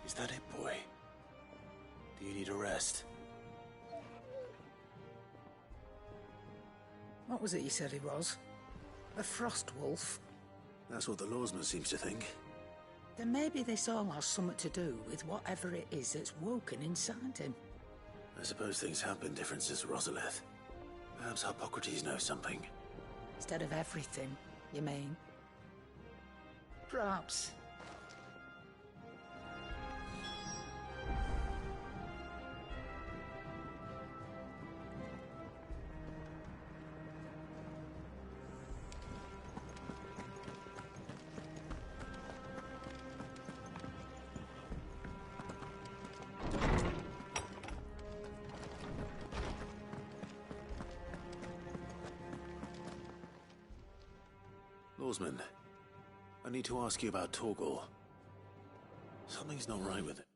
Is that it, boy? Do you need a rest? What was it you said he was? A frost wolf? That's what the lawsman seems to think. Then maybe this all has something to do with whatever it is that's woken inside him. I suppose things have been different since Rosalith. Perhaps Hippocrates knows something. Instead of everything, you mean? Perhaps. Lawsman, I need to ask you about Torgal. Something's not right with it.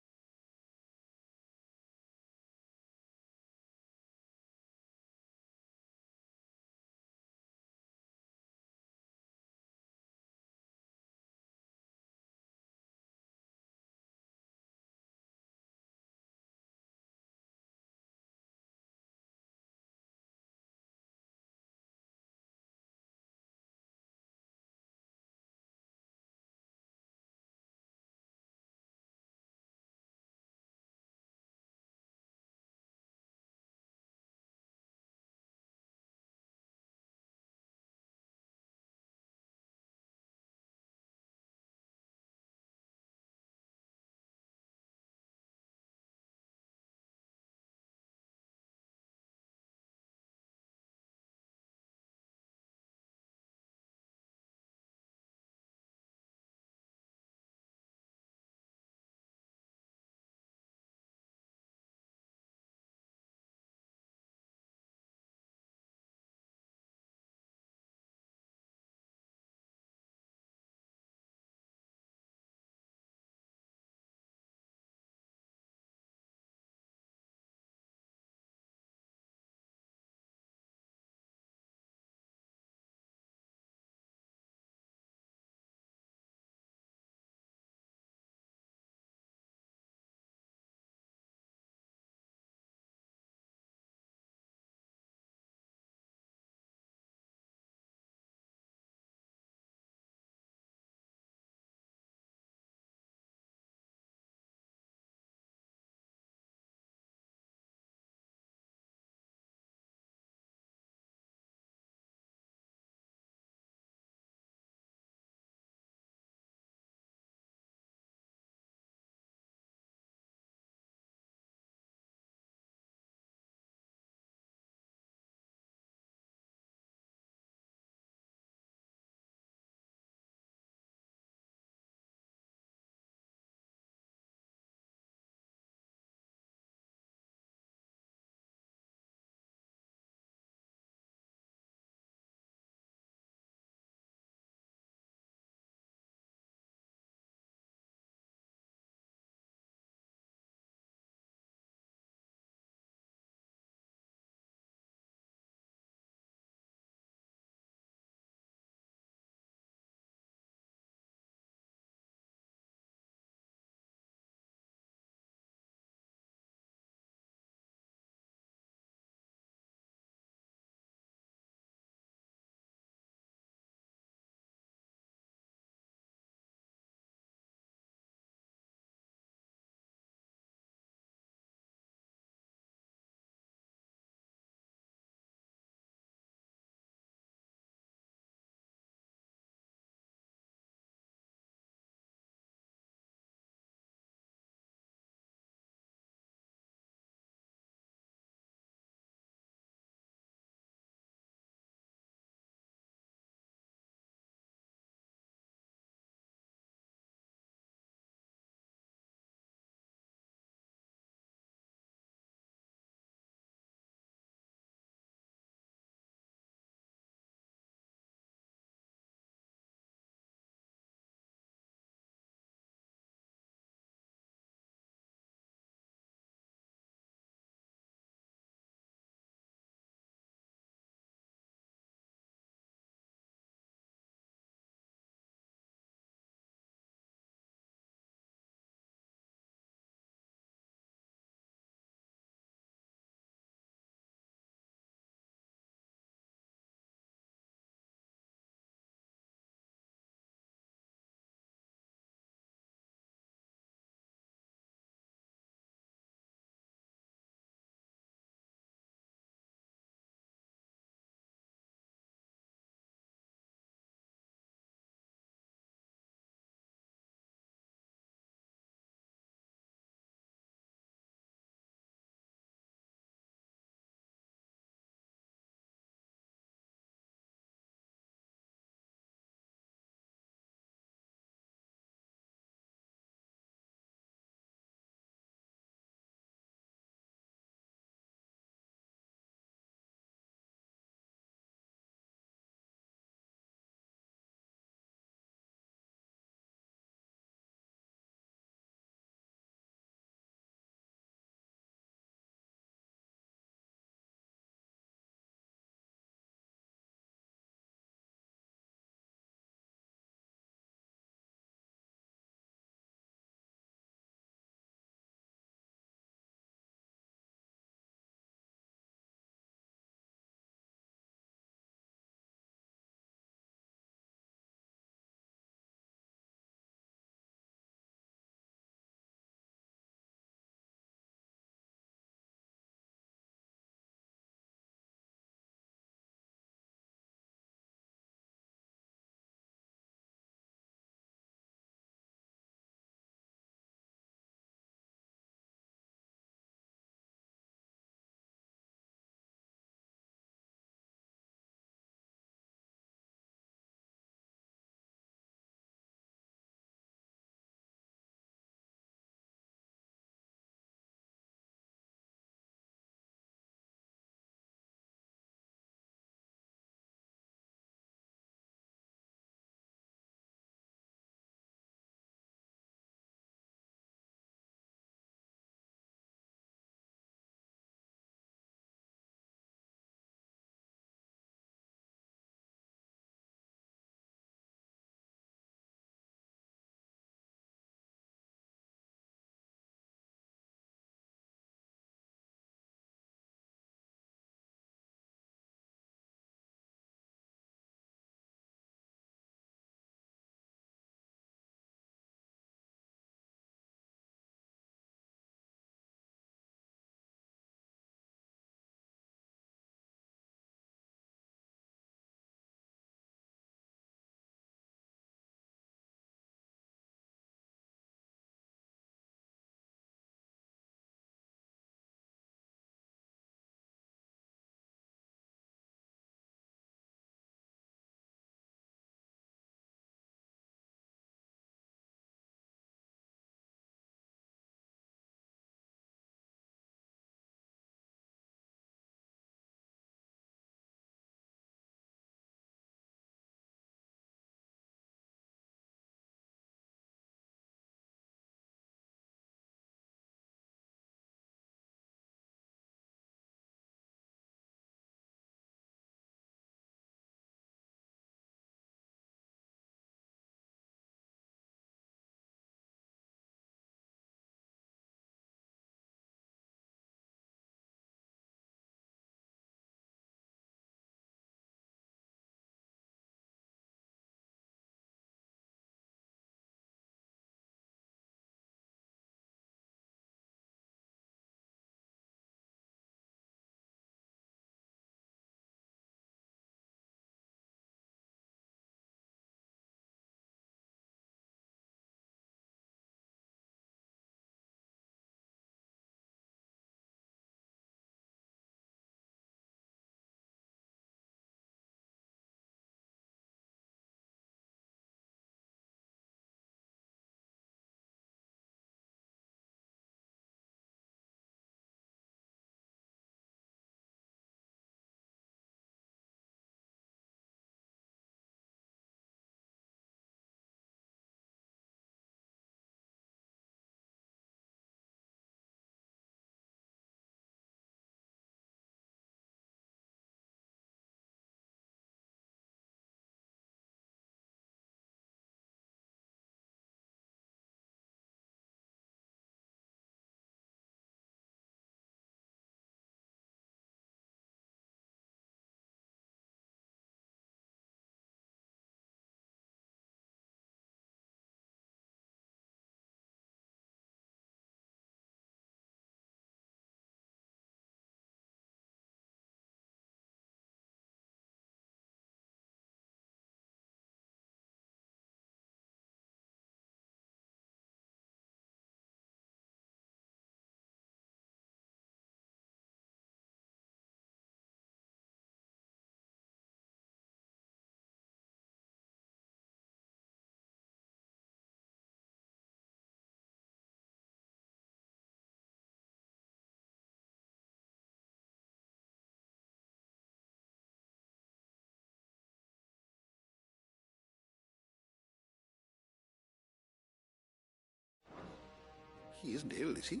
He isn't ill, is he?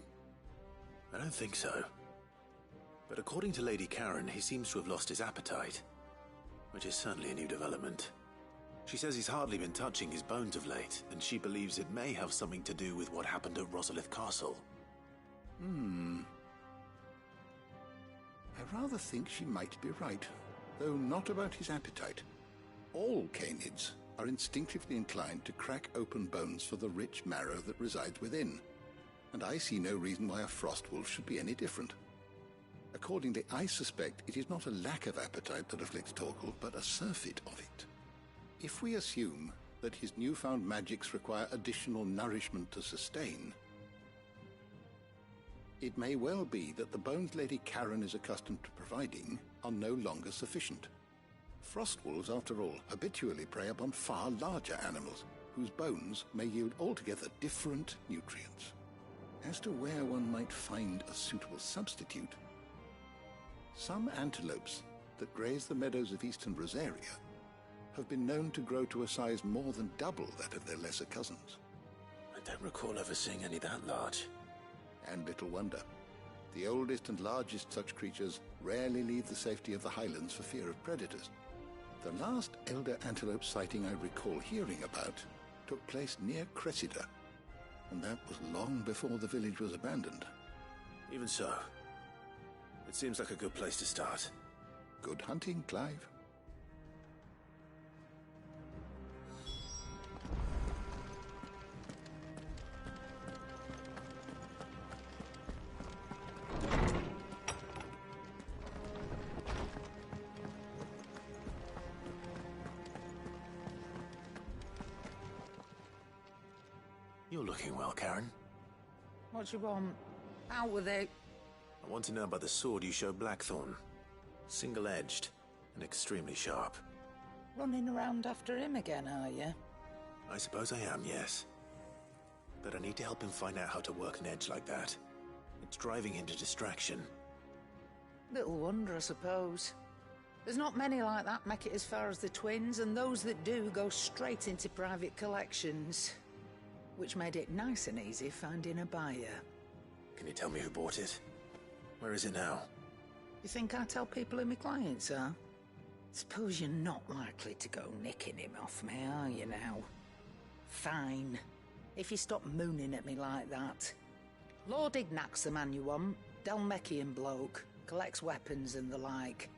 I don't think so. But according to Lady Karen, he seems to have lost his appetite, which is certainly a new development. She says he's hardly been touching his bones of late, and she believes it may have something to do with what happened at Rosalith Castle. I rather think she might be right, though not about his appetite. All canids are instinctively inclined to crack open bones for the rich marrow that resides within, and I see no reason why a frostwolf should be any different. Accordingly, I suspect it is not a lack of appetite that afflicts Torkel, but a surfeit of it. If we assume that his newfound magics require additional nourishment to sustain, it may well be that the bones Lady Karen is accustomed to providing are no longer sufficient. Frostwolves, after all, habitually prey upon far larger animals, whose bones may yield altogether different nutrients. As to where one might find a suitable substitute, some antelopes that graze the meadows of eastern Rosaria have been known to grow to a size more than double that of their lesser cousins. I don't recall ever seeing any that large. And little wonder. The oldest and largest such creatures rarely leave the safety of the highlands for fear of predators. The last elder antelope sighting I recall hearing about took place near Cressida, and that was long before the village was abandoned. Even so, it seems like a good place to start. Good hunting, Clive. You're looking well, Karen. What do you want? Out with it. I want to know about the sword you showed Blackthorn. Single-edged and extremely sharp. Running around after him again, are you? I suppose I am, yes. But I need to help him find out how to work an edge like that. It's driving him to distraction. Little wonder, I suppose. There's not many like that make it as far as the twins, and those that do go straight into private collections. Which made it nice and easy finding a buyer. Can you tell me who bought it? Where is it now? You think I tell people who my clients are? Suppose you're not likely to go nicking him off me, are you now? Fine. If you stop mooning at me like that. Lord Ignac's the man you want. Delmechian bloke. Collects weapons and the like.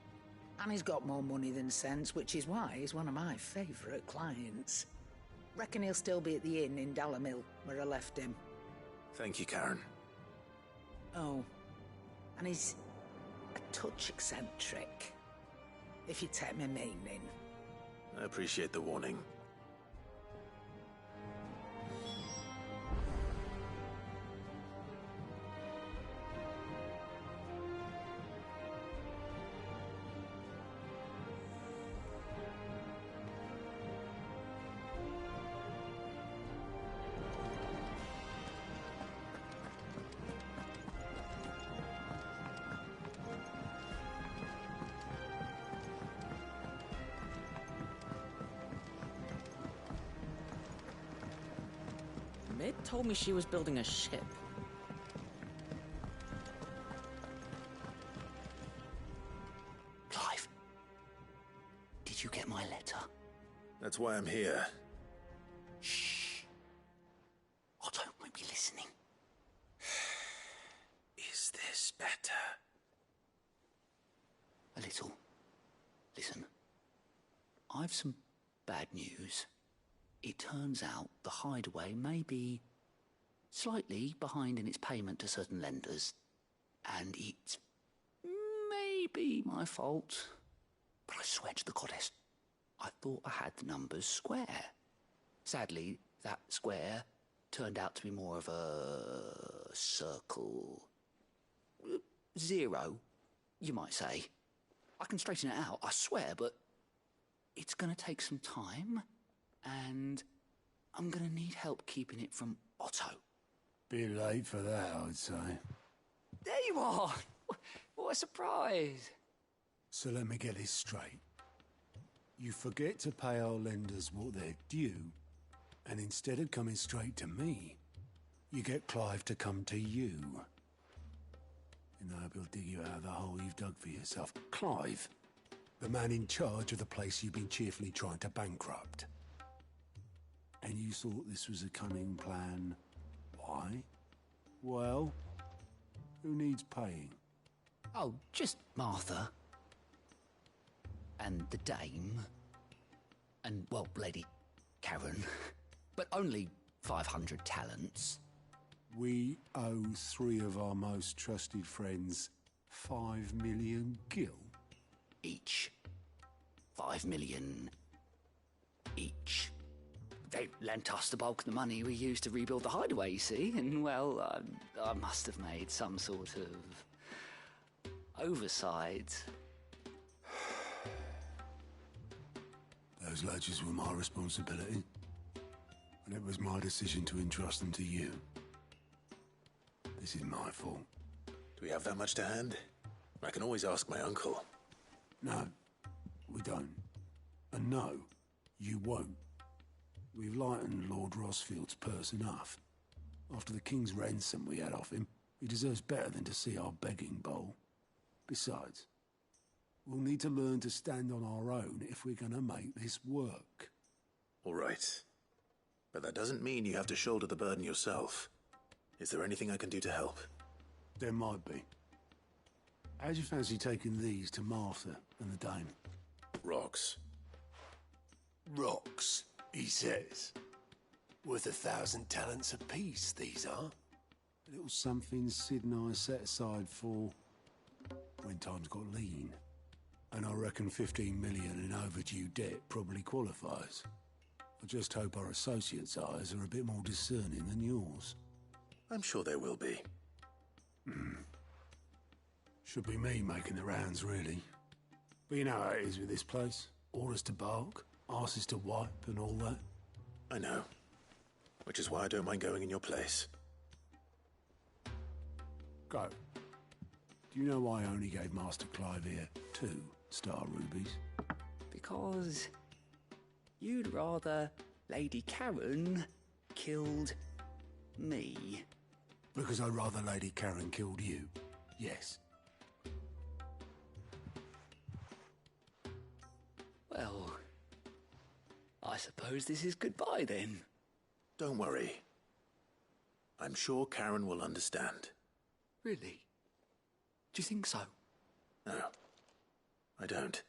And he's got more money than sense, which is why he's one of my favourite clients. Reckon he'll still be at the inn in Dalamil, where I left him. Thank you, Karen. Oh, and he's a touch eccentric, if you take my meaning. I appreciate the warning. Mid told me she was building a ship. Clive, did you get my letter? That's why I'm here. Shh. Otto won't be listening. Is this better? A little. Listen, I've some bad news. It turns out the Hideaway may be slightly behind in its payment to certain lenders, and it may be my fault, but I swear to the goddess, I thought I had the numbers square. Sadly, that square turned out to be more of a circle. 0, you might say. I can straighten it out, I swear, but it's going to take some time. And I'm gonna need help keeping it from Otto. Bit late for that, I'd say. There you are! What a surprise! So let me get this straight. You forget to pay our lenders what they're due, and instead of coming straight to me, You get Clive to come to you. And I hope he'll dig you out of the hole you've dug for yourself. Clive, the man in charge of the place you've been cheerfully trying to bankrupt. And you thought this was a cunning plan. Why? Well, who needs paying? Oh, just Martha. And the dame. And, well, Lady Karen. But only 500 talents. We owe 3 of our most trusted friends 5 million gil. Each. 5 million each. They lent us the bulk of the money we used to rebuild the hideaway, you see, and, well, I must have made some sort of oversight. Those ledgers were my responsibility, and it was my decision to entrust them to you. This is my fault. Do we have that much to hand? I can always ask my uncle. No, we don't. And no, you won't. We've lightened Lord Rosfield's purse enough. After the king's ransom we had off him, he deserves better than to see our begging bowl. Besides, we'll need to learn to stand on our own if we're gonna make this work. All right. But that doesn't mean you have to shoulder the burden yourself. Is there anything I can do to help? There might be. How'd you fancy taking these to Martha and the dame? Rocks. Rocks, he says. Worth 1,000 talents apiece, these are. A little something Sid and I set aside for when times got lean. And I reckon 15 million in overdue debt probably qualifies. I just hope our associates' eyes are a bit more discerning than yours. I'm sure there will be. Should be me making the rounds, really. But you know how it is with this place. Orders to bark, arses to wipe, and all that. I know. Which is why I don't mind going in your place. Go. Do you know why I only gave Master Clive here 2 star rubies? Because you'd rather Lady Karen killed me. Because I'd rather Lady Karen killed you. Yes. Well, I suppose this is goodbye then. Don't worry. I'm sure Karen will understand. Really? Do you think so? No, I don't.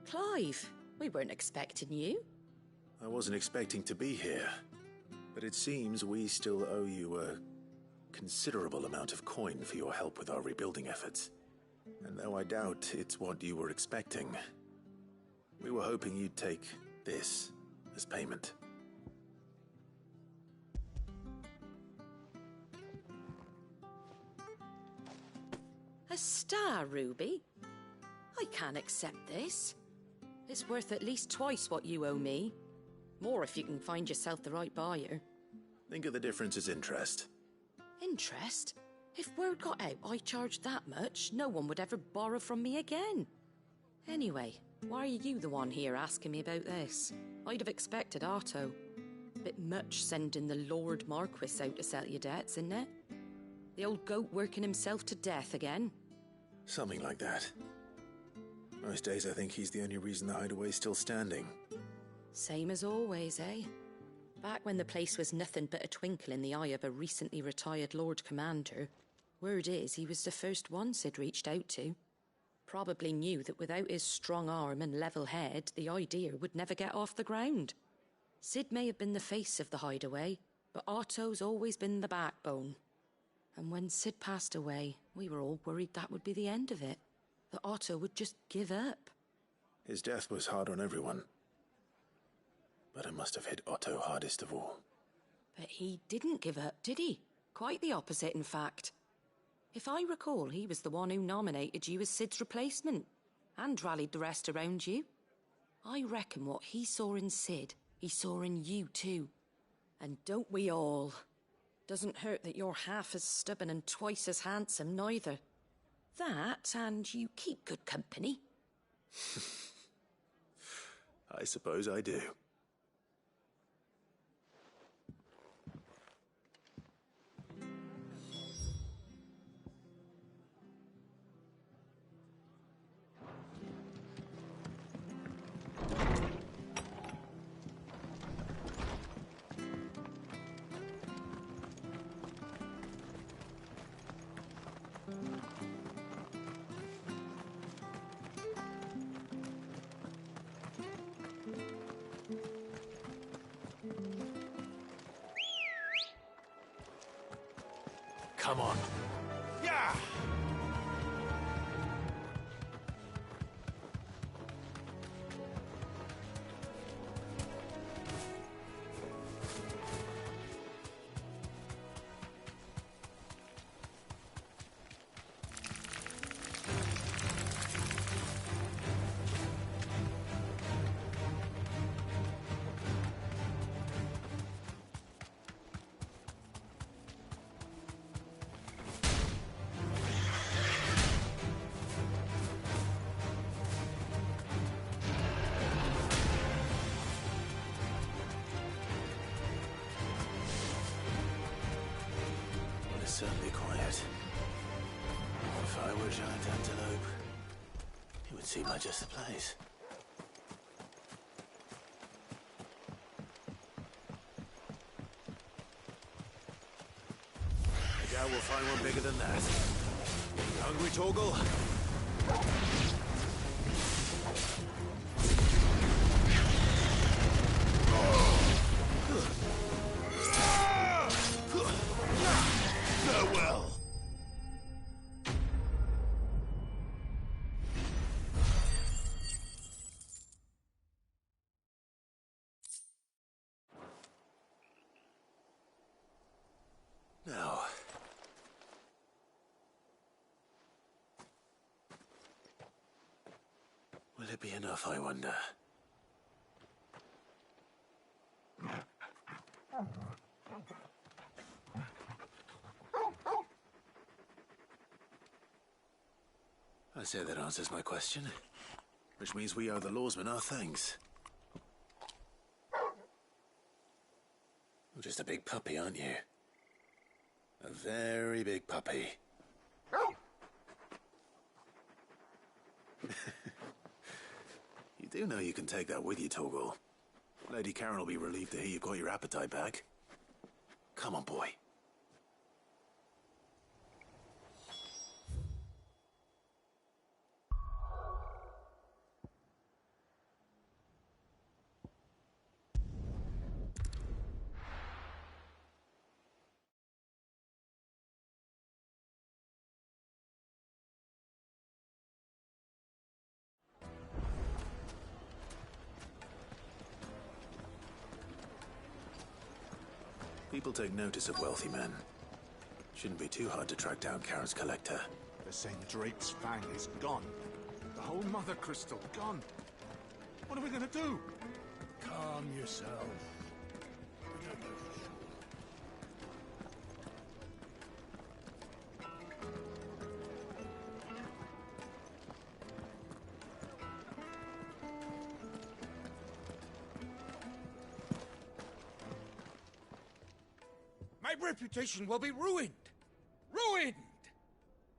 Clive, we weren't expecting you. I wasn't expecting to be here, but it seems we still owe you a considerable amount of coin for your help with our rebuilding efforts. And though I doubt it's what you were expecting, we were hoping you'd take this as payment. A star ruby? I can't accept this. It's worth at least twice what you owe me. More if you can find yourself the right buyer. Think of the difference as interest. Interest? If word got out I charged that much, no one would ever borrow from me again. Anyway, why are you the one here asking me about this? I'd have expected Otto. Bit much sending the Lord Marquis out to settle your debts, isn't it? The old goat working himself to death again. Something like that. Most days I think he's the only reason the hideaway's still standing. Same as always, eh? Back when the place was nothing but a twinkle in the eye of a recently retired Lord Commander, word is he was the first one Sid reached out to. Probably knew that without his strong arm and level head, the idea would never get off the ground. Sid may have been the face of the hideaway, but Otto's always been the backbone. And when Sid passed away, we were all worried that would be the end of it. that Otto would just give up. His death was hard on everyone. But it must have hit Otto hardest of all. But he didn't give up, did he? Quite the opposite, in fact. If I recall, he was the one who nominated you as Sid's replacement, and rallied the rest around you. I reckon what he saw in Sid, he saw in you too. And don't we all? Doesn't hurt that you're half as stubborn and twice as handsome, neither. That, and you keep good company. I suppose I do. Come on. Yeah! Certainly quiet. If I were Giant Antelope, it would seem like just the place. I doubt we'll find one bigger than that. Hungry, Torgal? Farewell. Now. Will it be enough, I wonder? I say that answers my question. Which means we owe the lawsmen our thanks. You're just a big puppy, aren't you? A very big puppy. You do know you can take that with you, Torgal. Lady Karen will be relieved to hear you've got your appetite back. Come on, boy. People take notice of wealthy men. Shouldn't be too hard to track down Karen's collector. They're saying Drake's Fang is gone. The whole Mother Crystal gone. What are we gonna do? Calm yourself. My reputation will be ruined! Ruined!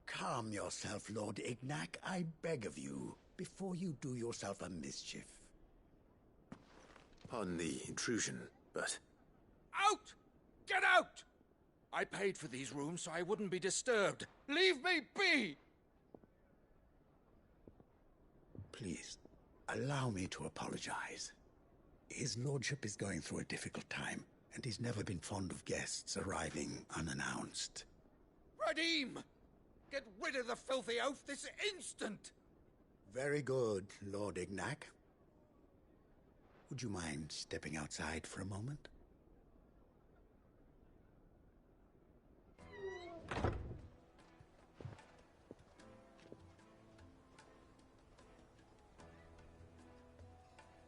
Calm yourself, Lord Ignac, I beg of you, before you do yourself a mischief. Pardon the intrusion, but... Out! Get out! I paid for these rooms so I wouldn't be disturbed. Leave me be! Please, allow me to apologize. His lordship is going through a difficult time, and he's never been fond of guests arriving unannounced. Radim! Get rid of the filthy oaf this instant! Very good, Lord Ignac. Would you mind stepping outside for a moment?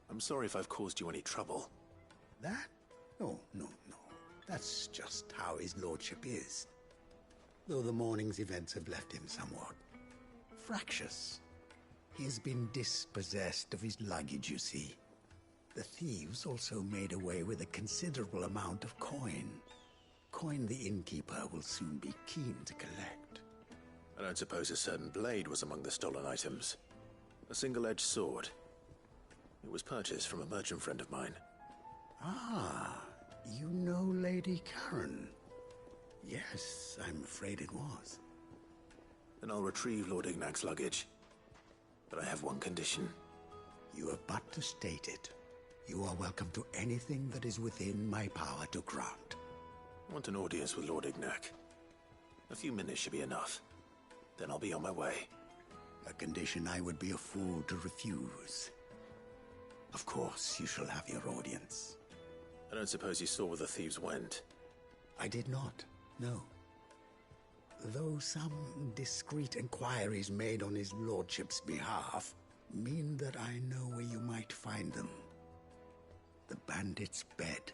I'm sorry if I've caused you any trouble. That? No. That's just how his lordship is. Though the morning's events have left him somewhat fractious. He has been dispossessed of his luggage, you see. The thieves also made away with a considerable amount of coin. Coin the innkeeper will soon be keen to collect. I don't suppose a certain blade was among the stolen items. A single-edged sword. It was purchased from a merchant friend of mine. Ah, you know Lady Karen. Yes, I'm afraid it was. Then I'll retrieve Lord Ignac's luggage. But I have one condition. You have but to state it. You are welcome to anything that is within my power to grant. I want an audience with Lord Ignac. A few minutes should be enough. Then I'll be on my way. A condition I would be a fool to refuse. Of course, you shall have your audience. I don't suppose you saw where the thieves went? I did not, no. Though some discreet inquiries made on his lordship's behalf mean that I know where you might find them. The bandit's bed.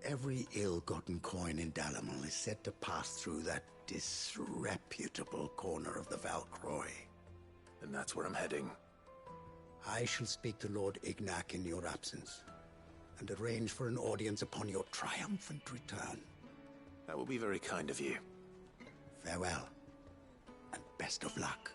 Every ill-gotten coin in Dalimil is said to pass through that disreputable corner of the Val Croix. And that's where I'm heading. I shall speak to Lord Ignac in your absence, and arrange for an audience upon your triumphant return. That will be very kind of you. Farewell, and best of luck.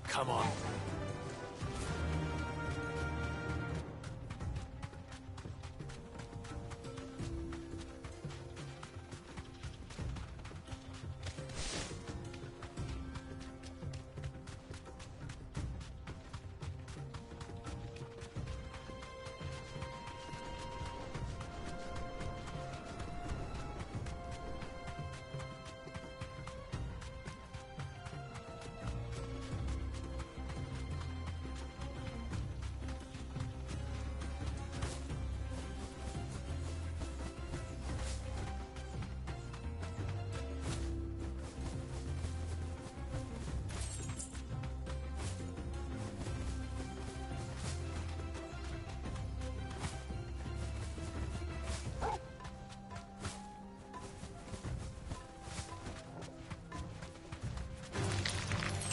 Come on.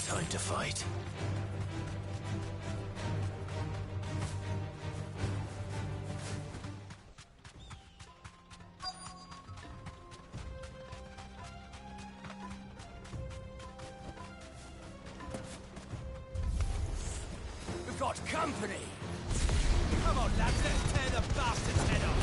Time to fight. We've got company! Come on, lads, let's tear the bastard's head off!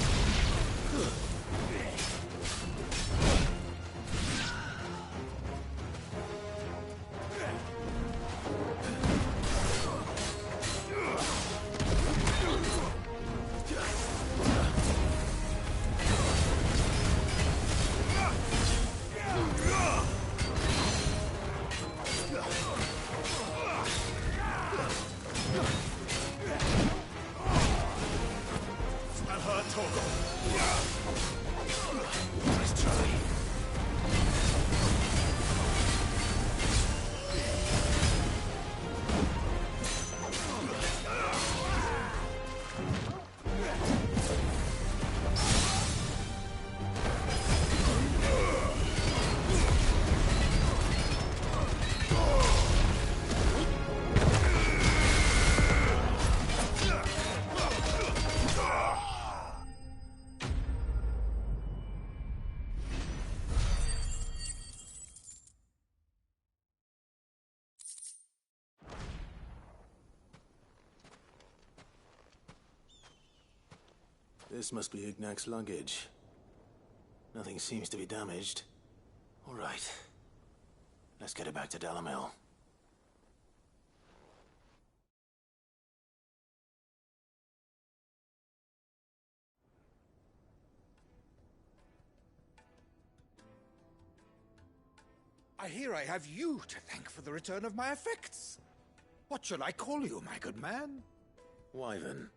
This must be Ignac's luggage. Nothing seems to be damaged. All right. Let's get it back to Dalamil. I hear I have you to thank for the return of my effects. What shall I call you, my good man? Wyvern.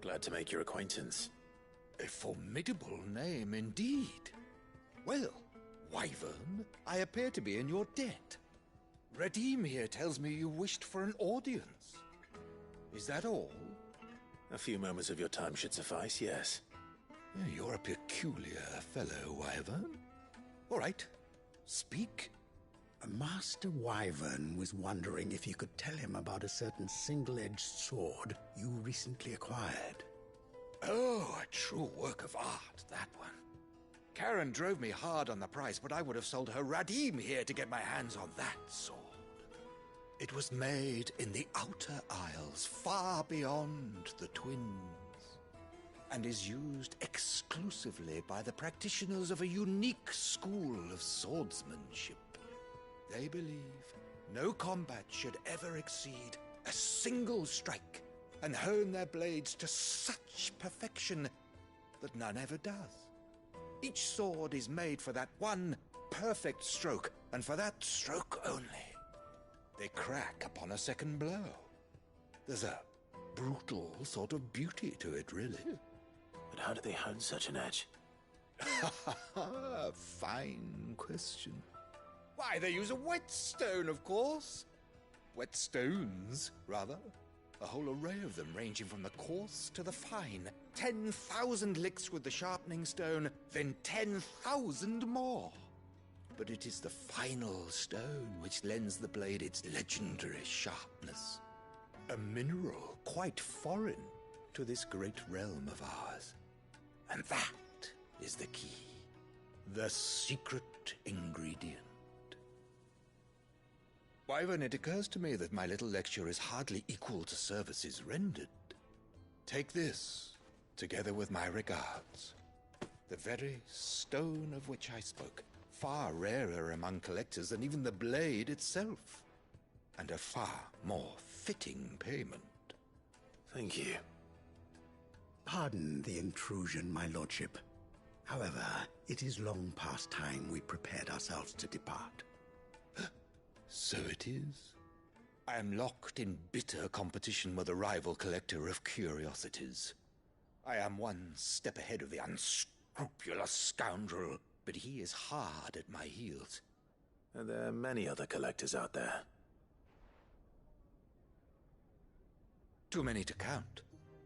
Glad to make your acquaintance. A formidable name indeed. Well, Wyvern, I appear to be in your debt. Redeem here tells me you wished for an audience. Is that all? A few moments of your time should suffice, yes. You're a peculiar fellow, Wyvern. All right. Speak. Master Wyvern was wondering if you could tell him about a certain single-edged sword you recently acquired. Oh, a true work of art, that one. Karen drove me hard on the price, but I would have sold her Radim here to get my hands on that sword. It was made in the Outer Isles, far beyond the Twins, and is used exclusively by the practitioners of a unique school of swordsmanship. They believe no combat should ever exceed a single strike, and hone their blades to such perfection that none ever does. Each sword is made for that one perfect stroke, and for that stroke only. They crack upon a second blow. There's a brutal sort of beauty to it, really. But how do they hone such an edge? Fine question. Why, they use a whetstone, of course. Whetstones, rather. A whole array of them, ranging from the coarse to the fine. 10,000 licks with the sharpening stone, then 10,000 more. But it is the final stone which lends the blade its legendary sharpness. A mineral quite foreign to this great realm of ours. And that is the key. The secret ingredient. Wyvern, it occurs to me that my little lecture is hardly equal to services rendered. Take this, together with my regards. The very stone of which I spoke, far rarer among collectors than even the blade itself, and a far more fitting payment. Thank you. Pardon the intrusion, my lordship. However, it is long past time we prepared ourselves to depart. So it is. I am locked in bitter competition with a rival collector of curiosities. I am one step ahead of the unscrupulous scoundrel, but he is hard at my heels. And there are many other collectors out there. Too many to count,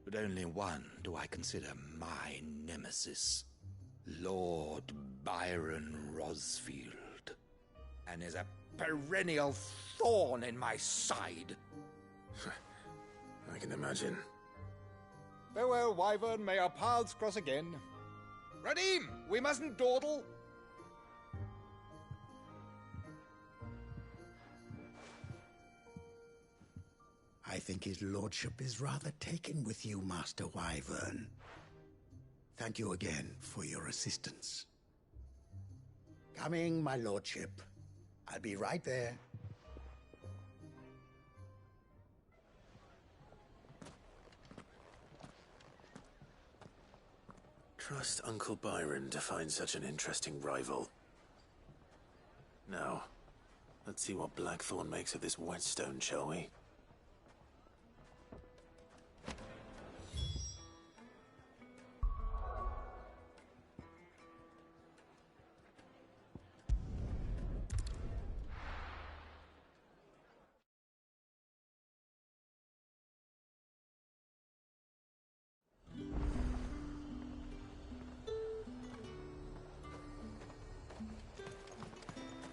but only one do I consider my nemesis. Lord Byron Rosfield. And is a perennial thorn in my side. I can imagine. Farewell, Wyvern. May our paths cross again. Radim, we mustn't dawdle. I think his lordship is rather taken with you, Master Wyvern. Thank you again for your assistance. Coming, my lordship. I'll be right there. Trust Uncle Byron to find such an interesting rival. Now, let's see what Blackthorn makes of this whetstone, shall we?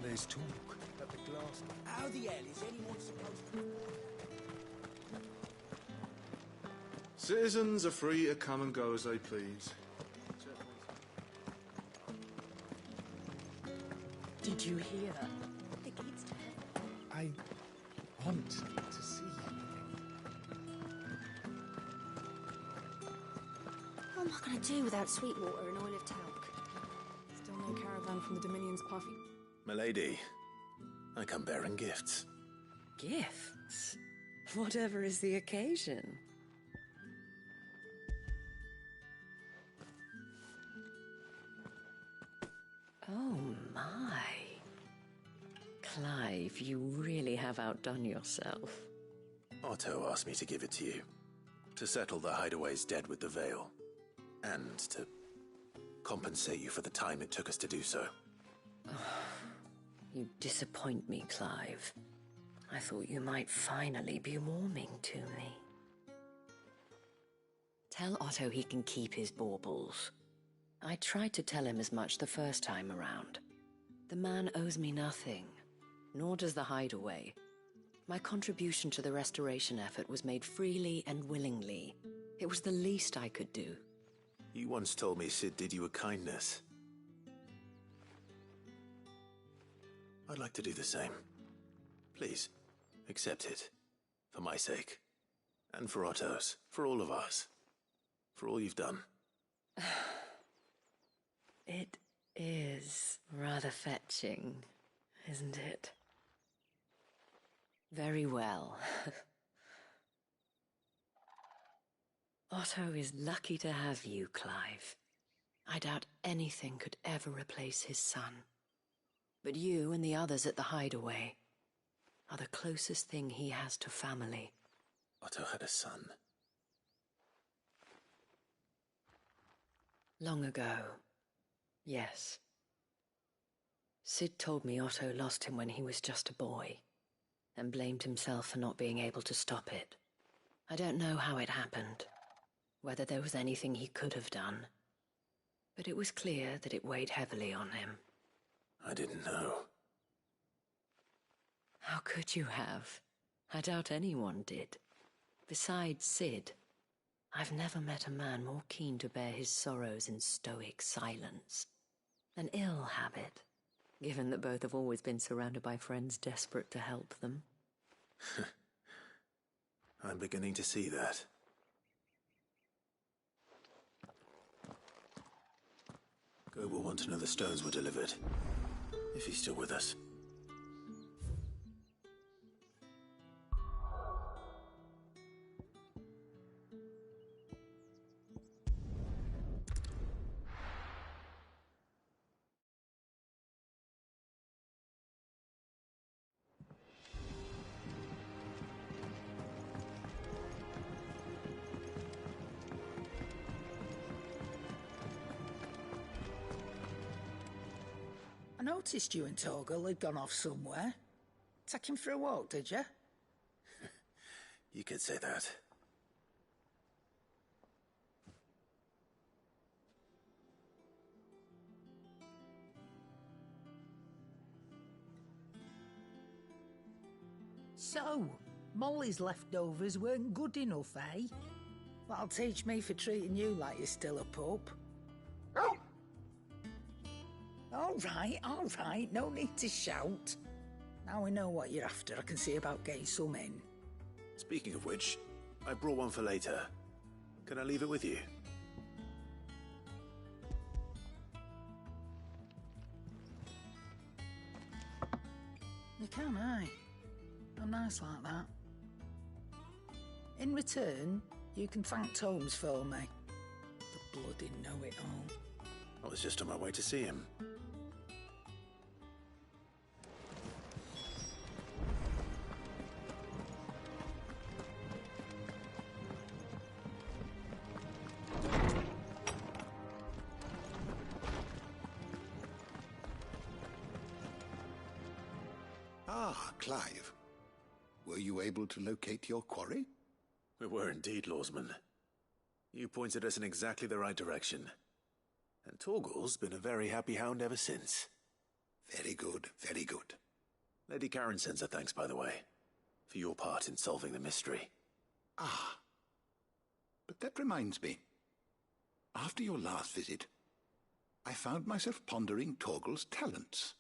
There's talk at the glass. How the hell is anyone supposed to... Citizens are free to come and go as they please. Did you hear? The gates to heaven. I want to see. What am I going to do without Sweetwater and Oil of Talc? down from the Dominion's parfum. Milady, I come bearing gifts. Gifts? Whatever is the occasion. Oh my. Clive, you really have outdone yourself. Otto asked me to give it to you. To settle the Hideaway's debt with the Veil. And to compensate you for the time it took us to do so. You disappoint me, Clive. I thought you might finally be warming to me. Tell Otto he can keep his baubles. I tried to tell him as much the first time around. The man owes me nothing, nor does the Hideaway. My contribution to the restoration effort was made freely and willingly. It was the least I could do. You once told me Sid did you a kindness. I'd like to do the same. Please, accept it. For my sake. And for Otto's. For all of us. For all you've done. It is rather fetching, isn't it? Very well. Otto is lucky to have you, Clive. I doubt anything could ever replace his son. But you and the others at the Hideaway are the closest thing he has to family. Otto had a son. Long ago, yes. Sid told me Otto lost him when he was just a boy, and blamed himself for not being able to stop it. I don't know how it happened, whether there was anything he could have done, but it was clear that it weighed heavily on him. I didn't know. How could you have? I doubt anyone did. Besides Sid, I've never met a man more keen to bear his sorrows in stoic silence. An ill habit, given that both have always been surrounded by friends desperate to help them. I'm beginning to see that. Go will want to know the stones were delivered. If he's still with us. I noticed you and Torgal had gone off somewhere. Take him for a walk, did you? You could say that. So, Molly's leftovers weren't good enough, eh? That'll teach me for treating you like you're still a pup. All right, no need to shout. Now we know what you're after, I can see about getting some in. Speaking of which, I brought one for later. Can I leave it with you? You can, aye. I'm nice like that. In return, you can thank Tomes for me. The bloody know-it-all. I was just on my way to see him. Ah, Clive. Were you able to locate your quarry? We were indeed, Lawsman. You pointed us in exactly the right direction. And Torgal's been a very happy hound ever since. Very good, very good. Lady Karen sends her thanks, by the way, for your part in solving the mystery. Ah. But that reminds me. After your last visit, I found myself pondering Torgal's talents.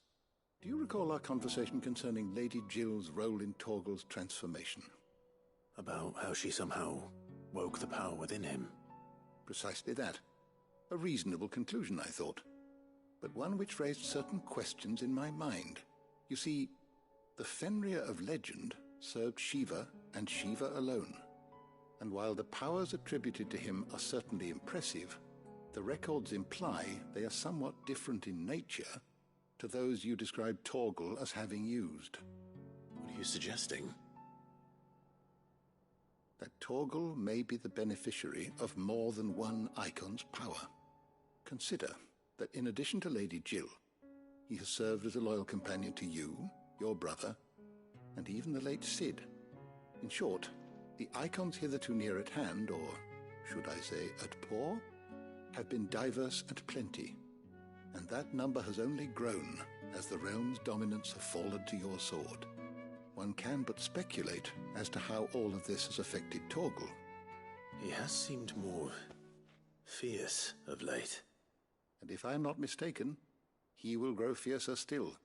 Do you recall our conversation concerning Lady Jill's role in Torgal's transformation? About how she somehow woke the power within him. Precisely that. A reasonable conclusion, I thought. but one which raised certain questions in my mind. You see, the Fenrir of legend served Shiva and Shiva alone. And while the powers attributed to him are certainly impressive, the records imply they are somewhat different in nature to those you described Torgal as having used. What are you suggesting? That Torgal may be the beneficiary of more than one icon's power. Consider that in addition to Lady Jill, he has served as a loyal companion to you, your brother, and even the late Cid. In short, the icons hitherto near at hand, or should I say at paw, have been diverse and plenty, and that number has only grown as the realm's dominance have fallen to your sword. One can but speculate as to how all of this has affected Torgal. He has seemed more fierce of late. And if I am not mistaken, he will grow fiercer still.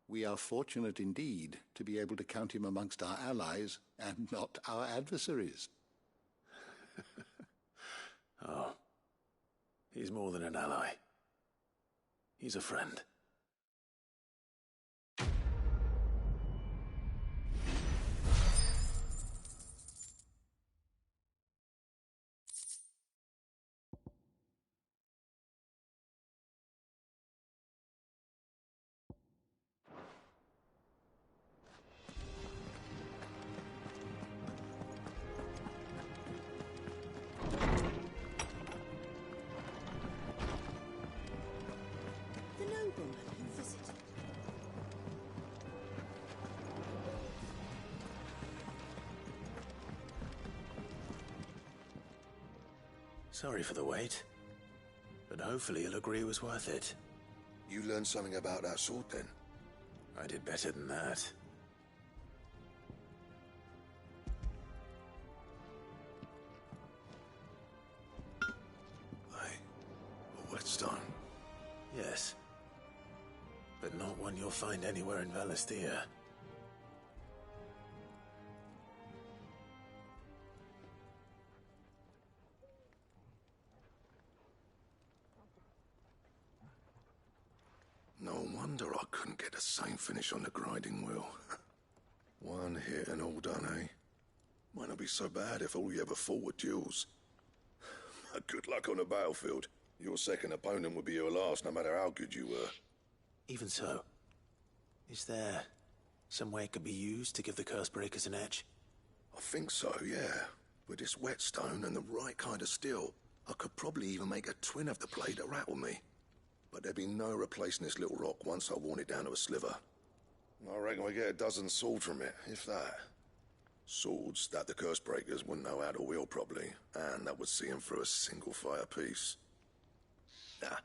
We are fortunate indeed to be able to count him amongst our allies and not our adversaries. Oh, he's more than an ally. He's a friend. Sorry for the wait, but hopefully he'll agree it was worth it. You learned something about that sword, then? I did better than that. A whetstone? Yes, but not one you'll find anywhere in Valisthea. No wonder I couldn't get the same finish on the grinding wheel. One hit and all done, eh? Might not be so bad if all you ever fought were duels. Good luck on the battlefield. Your second opponent would be your last, no matter how good you were. Even so, is there some way it could be used to give the Cursebreakers an edge? I think so, yeah. With this whetstone and the right kind of steel, I could probably even make a twin of the blade that rattled me. But there'd be no replacing this little rock once I worn it down to a sliver. I reckon we get a dozen swords from it, if that. Swords that the Cursebreakers wouldn't know how to wield properly, and that would see them through a single fire piece. Nah,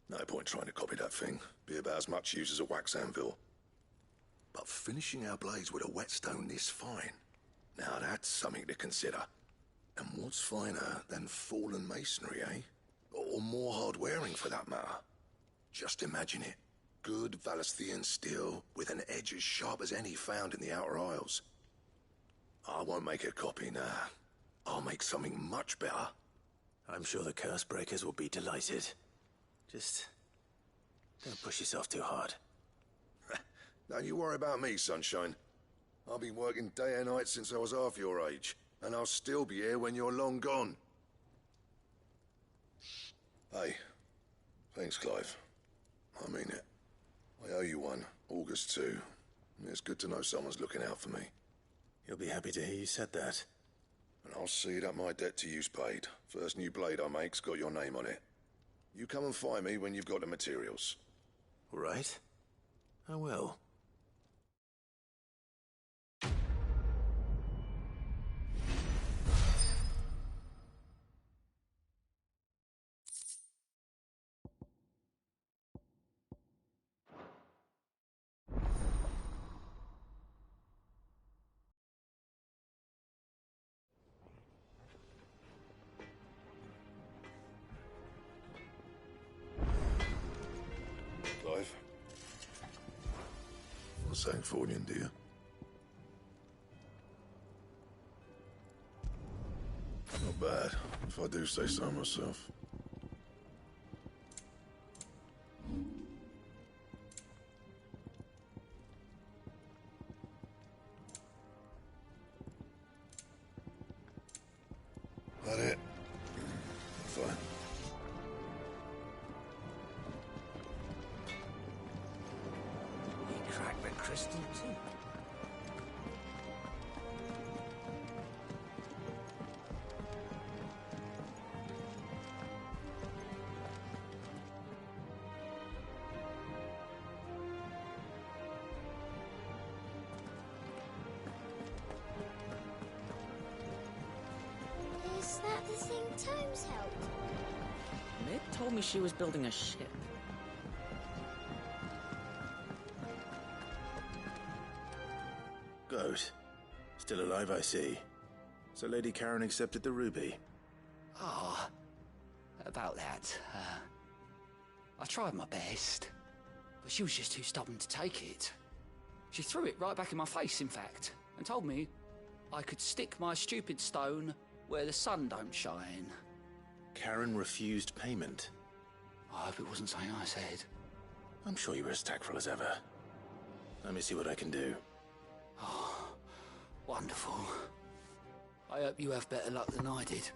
no point trying to copy that thing. Be about as much use as a wax anvil. But finishing our blades with a whetstone this fine, now that's something to consider. And what's finer than fallen masonry, eh? Or more hard-wearing, for that matter. Just imagine it. Good Valisthean steel with an edge as sharp as any found in the Outer Isles. I won't make a copy, nah. I'll make something much better. I'm sure the Cursebreakers will be delighted. Just don't push yourself too hard. Don't you worry about me, Sunshine. I've been working day and night since I was half your age, and I'll still be here when you're long gone. Hey, thanks, Clive. I mean it. I owe you one, August too. It's good to know someone's looking out for me. He'll be happy to hear you said that. And I'll see that my debt to you's paid. First new blade I make's got your name on it. You come and find me when you've got the materials. All right. I will. Clive? What's that for you, dear? Not bad, if I do say so myself. That it? Fine. He cracked the crystal too. Is that the thing Tomes helped? Mick told me she was building a ship. Goat. Still alive, I see. So Lady Karen accepted the ruby. Ah, about that. I tried my best, but she was just too stubborn to take it. She threw it right back in my face, in fact, and told me I could stick my stupid stone where the sun don't shine. Karen refused payment. I hope it wasn't something I said. I'm sure you were as tactful as ever. Let me see what I can do. Oh, wonderful. I hope you have better luck than I did.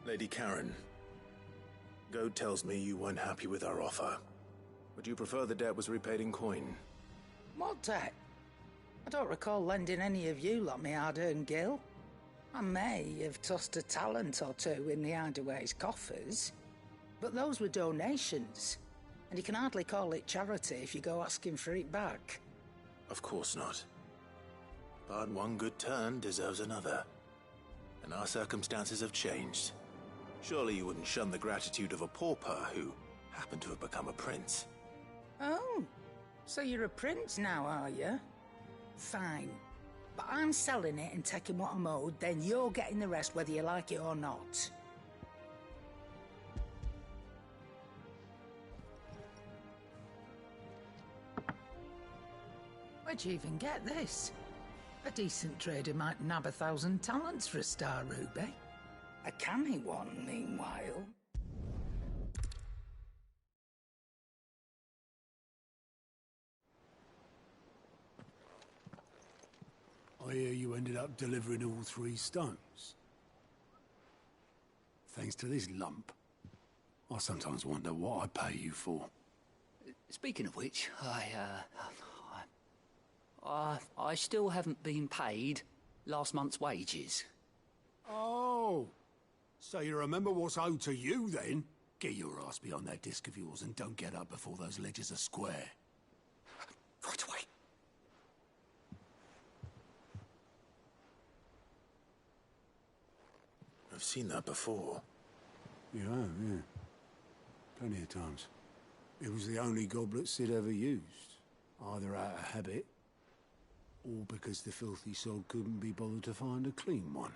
Lady Karen, Goad tells me you weren't happy with our offer. Would you prefer the debt was repaid in coin? What debt? I don't recall lending any of you lot me hard-earned gil. I may have tossed a talent or two in the Hideaway's coffers, but those were donations, and you can hardly call it charity if you go asking for it back. Of course not. But one good turn deserves another. And our circumstances have changed. Surely you wouldn't shun the gratitude of a pauper who happened to have become a prince. Oh, so you're a prince now, are you? Fine. But I'm selling it and taking what I'm owed, then you're getting the rest whether you like it or not. Where'd you even get this? A decent trader might nab 1,000 talents for a star ruby. A canny one, meanwhile. I hear you ended up delivering all 3 stones. Thanks to this lump. I sometimes wonder what I pay you for. Speaking of which, I still haven't been paid last month's wages. Oh! So you remember what's owed to you, then? Get your ass behind that disc of yours and don't get up before those ledgers are square. Right away. I've seen that before. You have, yeah. Plenty of times. It was the only goblet Sid ever used. Either out of habit, or because the filthy sod couldn't be bothered to find a clean one.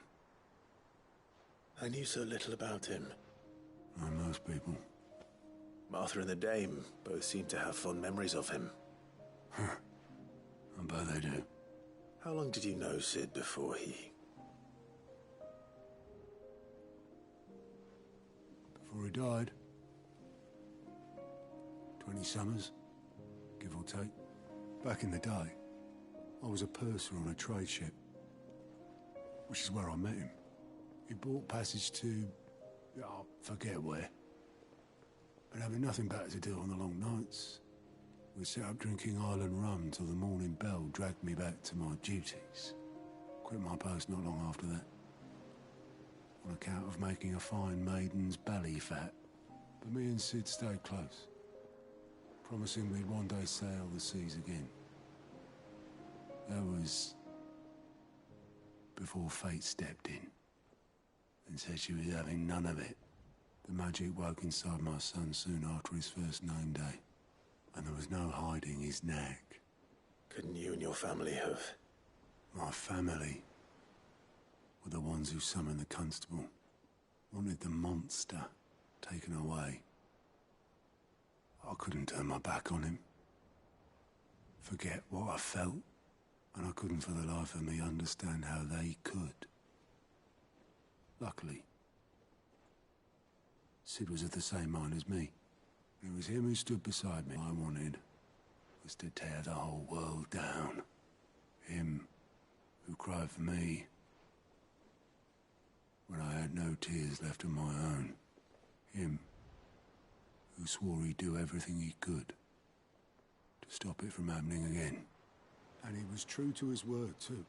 I knew so little about him. Like most people. Martha and the Dame both seem to have fond memories of him. I bet they do. How long did you know Sid before he... Before he died. 20 summers, give or take. Back in the day, I was a purser on a trade ship, which is where I met him. He bought passage to... I forget where. But having nothing better to do on the long nights, we set up drinking island rum till the morning bell dragged me back to my duties. Quit my post not long after that. On account of making a fine maiden's belly fat. But me and Sid stayed close, promising we'd one day sail the seas again. That was before fate stepped in and said she was having none of it. The magic woke inside my son soon after his first name day, and there was no hiding his knack. Couldn't you and your family have... My family were the ones who summoned the constable, wanted the monster taken away. I couldn't turn my back on him. Forget what I felt, and I couldn't for the life of me understand how they could. Luckily, Sid was of the same mind as me. It was him who stood beside me. All I wanted was to tear the whole world down. Him who cried for me when I had no tears left of my own. Him who swore he'd do everything he could to stop it from happening again. And he was true to his word, too.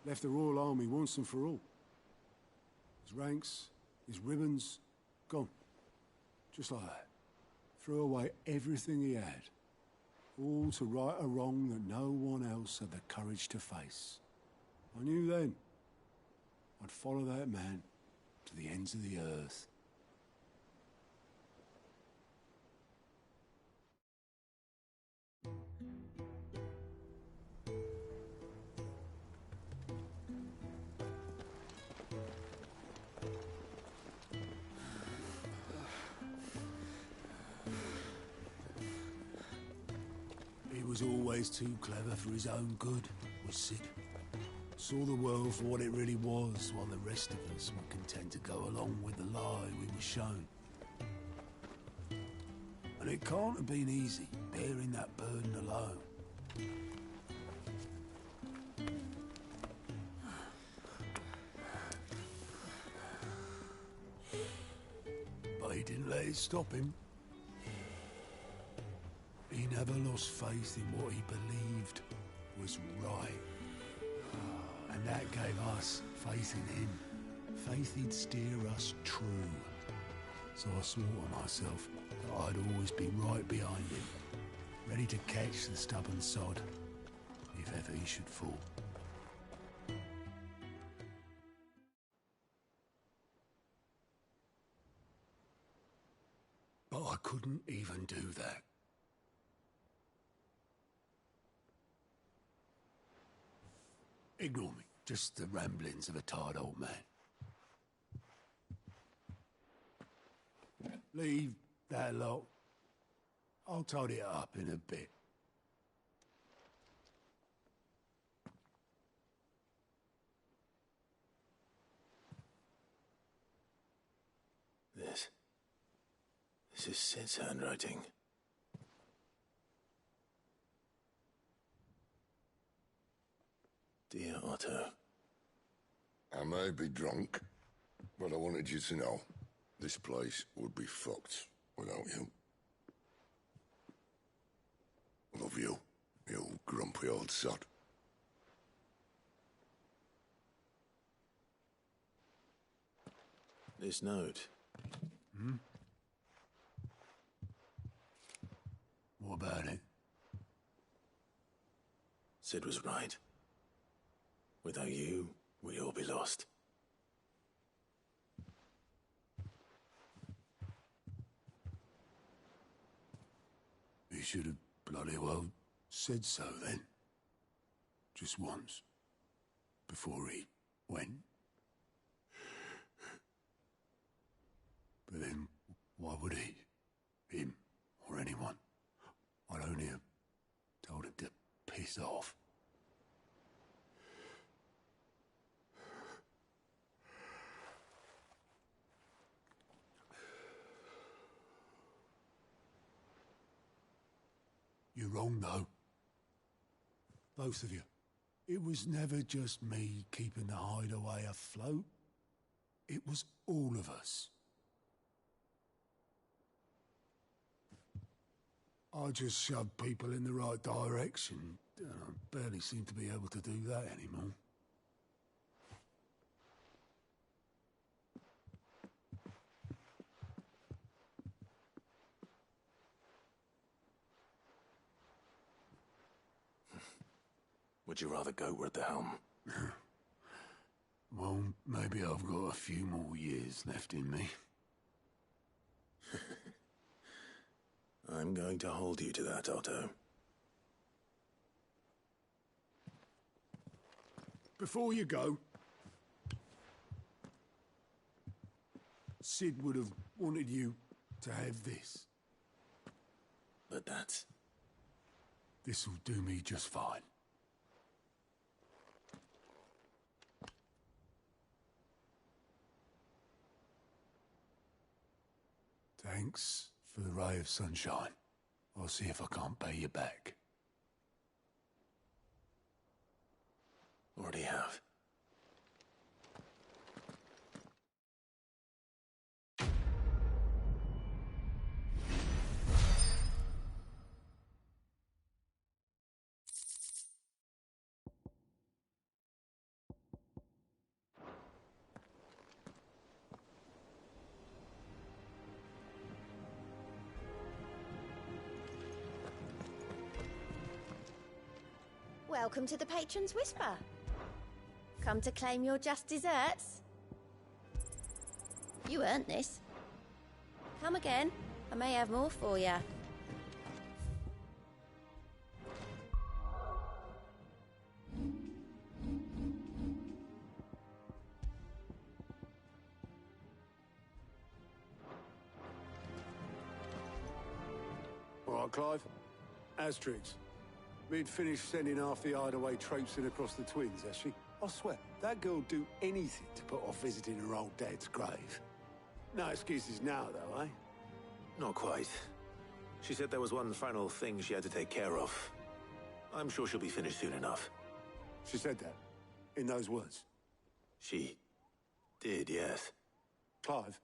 Left the Royal Army once and for all. His ranks, his ribbons, gone. Just like that. Threw away everything he had. All to right a wrong that no one else had the courage to face. I knew then I'd follow that man to the ends of the earth. He was always too clever for his own good, was Sid. Saw the world for what it really was, while the rest of us were content to go along with the lie we were shown. And it can't have been easy, bearing that burden alone. But he didn't let it stop him. He never lost faith in what he believed was right. And that gave us faith in him. Faith he'd steer us true. So I swore to myself that I'd always be right behind him, ready to catch the stubborn sod, if ever he should fall. But I couldn't even do that. Ignore me. Just the ramblings of a tired old man. Leave that lot. I'll tidy it up in a bit. This is Sid's handwriting. Dear Otto. I may be drunk, but I wanted you to know this place would be fucked without you. Love you, you grumpy old sod. This note. Hmm? What about it? Sid was right. Without you, we'd all be lost. He should have bloody well said so then. Just once. Before he went. But then, why would he? Him, or anyone? I'd only have told him to piss off. You're wrong, though. Both of you. It was never just me keeping the hideaway afloat. It was all of us. I just shoved people in the right direction. I barely seem to be able to do that anymore. Would you rather go at the helm? Well, maybe I've got a few more years left in me. I'm going to hold you to that, Otto. Before you go, Sid would have wanted you to have this. but that's... This'll do me just fine. Thanks for the ray of sunshine. I'll see if I can't pay you back. Already have. Welcome to the Patron's Whisper. Come to claim your just desserts? You earned this. Come again. I may have more for you. All right, Clive. Astrix. We'd finished sending half the hideaway traipsing across the twins, has she? I swear, that girl'd do anything to put off visiting her old dad's grave. No excuses now, though, eh? Not quite. She said there was one final thing she had to take care of. I'm sure she'll be finished soon enough. She said that? In those words? She did, yes. Clive?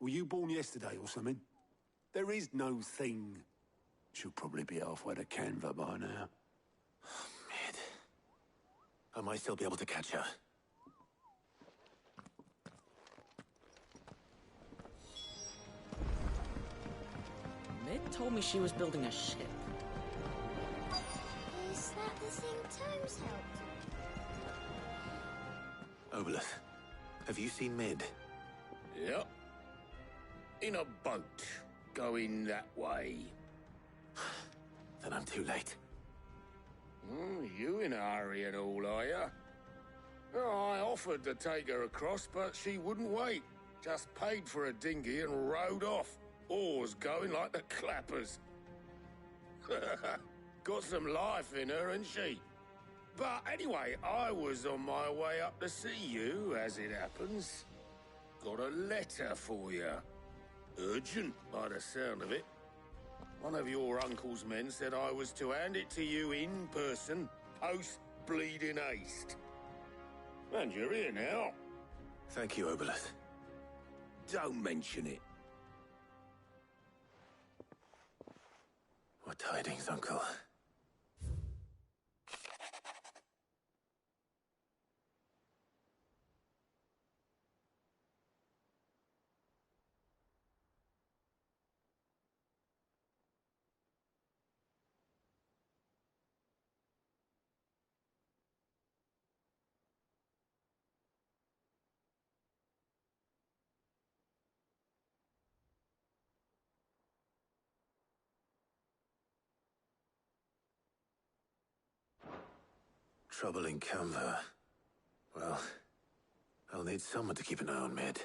Were you born yesterday or something? There is no thing. She'll probably be halfway to Canva by now. Mid. I might still be able to catch her. Mid told me she was building a ship. Is that the thing Tomes helped? Obolus, have you seen Mid? Yep. In a boat, going that way. Then I'm too late. You in a hurry and all, are you? Oh, I offered to take her across, but she wouldn't wait. Just paid for a dinghy and rowed off. Oars going like the clappers. Got some life in her, ain't she? But anyway, I was on my way up to see you, as it happens. Got a letter for you. Urgent, by the sound of it. One of your uncle's men said I was to hand it to you in person, post-bleeding haste. And you're here now. Thank you, Obolus. Don't mention it. What tidings, Uncle? Trouble in Canva. Well, I'll need someone to keep an eye on Mid.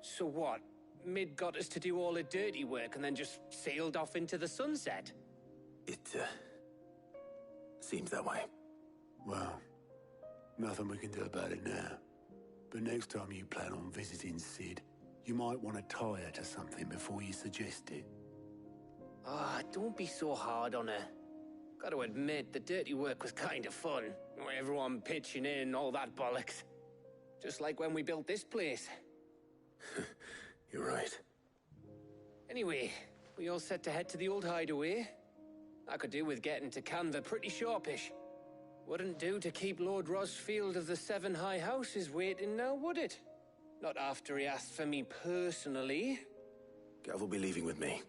So what? Mid got us to do all the dirty work and then just sailed off into the sunset? It, seems that way. Well, nothing we can do about it now. But next time you plan on visiting Sid, you might want to tie her to something before you suggest it. Ah, don't be so hard on her. Gotta admit, the dirty work was kind of fun. Everyone pitching in, all that bollocks. Just like when we built this place. You're right. Anyway, we all set to head to the old hideaway. I could do with getting to Canva pretty sharpish. Wouldn't do to keep Lord Rosfield of the Seven High Houses waiting now, would it? Not after he asked for me personally. Gav will be leaving with me.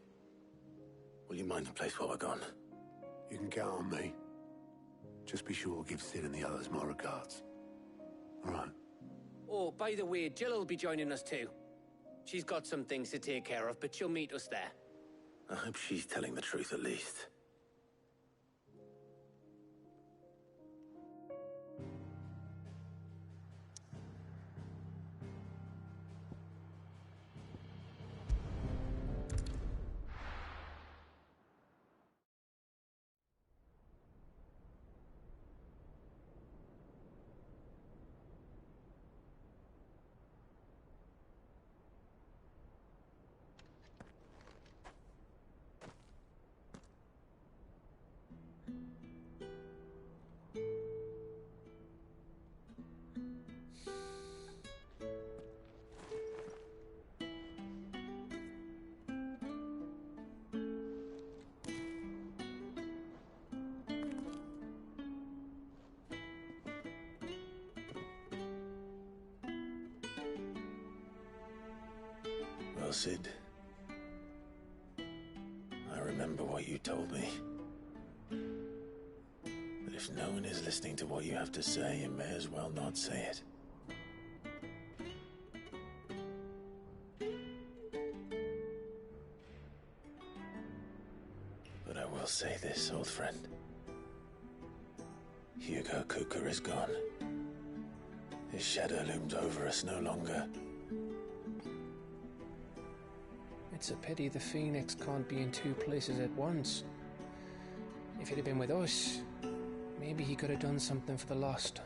Will you mind the place while we're gone? You can count on me. Just be sure to give Sid and the others my regards. All right. Oh, by the way, Jill will be joining us too. She's got some things to take care of, but she'll meet us there. I hope she's telling the truth at least. Cid. I remember what you told me. That if no one is listening to what you have to say, you may as well not say it. But I will say this, old friend. Hugo Kuka is gone. His shadow looms over us no longer. It's a pity the Phoenix can't be in two places at once. If he'd have been with us, maybe he could have done something for the lost.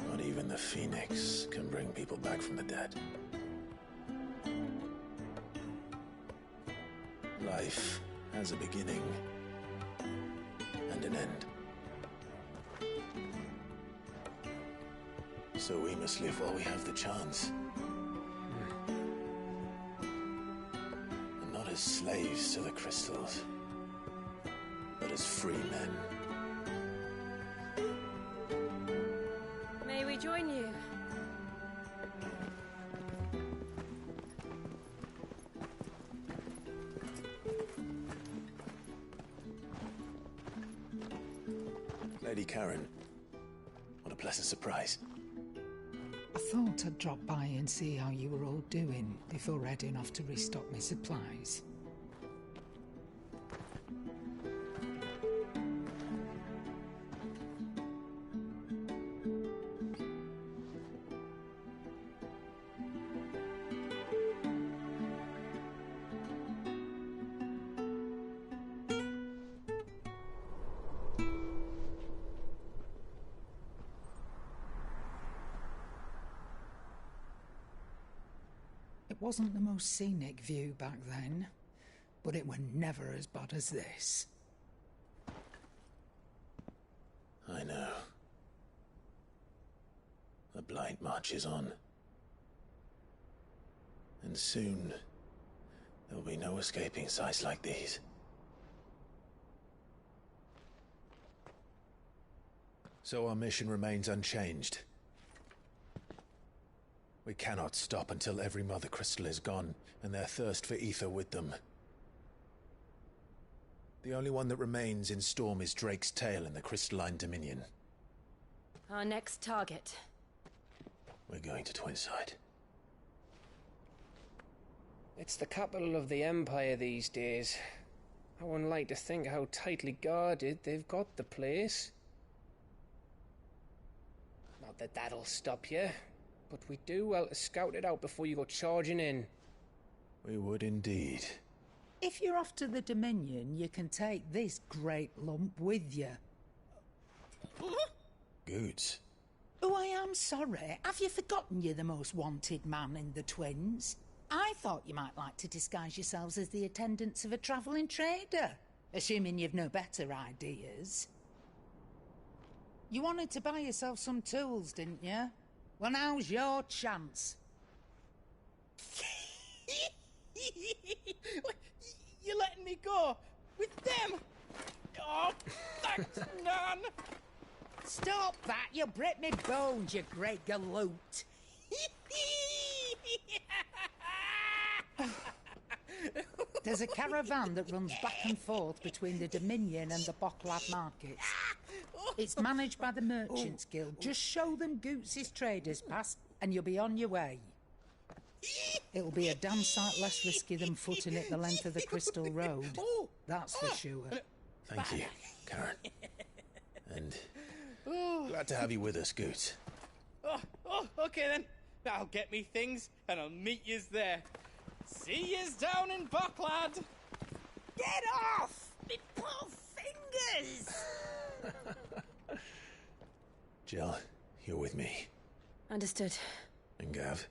Not even the Phoenix can bring people back from the dead. Life has a beginning and an end. So we must live while we have the chance. And not as slaves to the crystals, but as free men. May we join you? Lady Karen, what a pleasant surprise. I thought I'd drop by and see how you were all doing before heading off to restock my supplies. It wasn't the most scenic view back then, but it were never as bad as this. I know. The Blight marches on. And soon, there'll be no escaping sights like these. So our mission remains unchanged. We cannot stop until every Mother Crystal is gone, and their thirst for ether with them. The only one that remains in Storm is Drake's Tail in the Crystalline Dominion. Our next target. We're going to Twinside. It's the capital of the Empire these days. I wouldn't like to think how tightly guarded they've got the place. Not that that'll stop you. But we do well to scout it out before you go charging in. We would indeed. If you're off to the Dominion, you can take this great lump with you. Goods. Oh, I am sorry. Have you forgotten you're the most wanted man in the Twins? I thought you might like to disguise yourselves as the attendants of a travelling trader, assuming you've no better ideas. You wanted to buy yourself some tools, didn't you? Well, now's your chance. You're letting me go with them? Oh, thanks, Nan. Stop that! You'll break me bones, you great galoot. There's a caravan that runs back and forth between the Dominion and the Bocklad markets. It's managed by the Merchants Guild. Just show them Goots' traders pass and you'll be on your way. It'll be a damn sight less risky than footing it the length of the Crystal Road. That's for sure. Thank you, Karen. And glad to have you with us, Goots. Okay then. I'll get me things and I'll meet yous there. See yous down in Bocklad. Get off! Me poor fingers! Jill, you're with me. Understood. And Gav?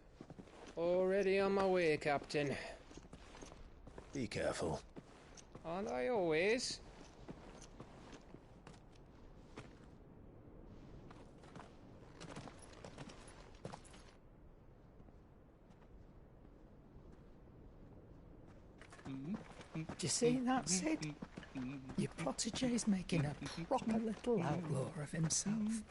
Already on my way, Captain. Be careful. Aren't I always? Do you see that, Sid? Your protege's making a proper little outlaw of himself.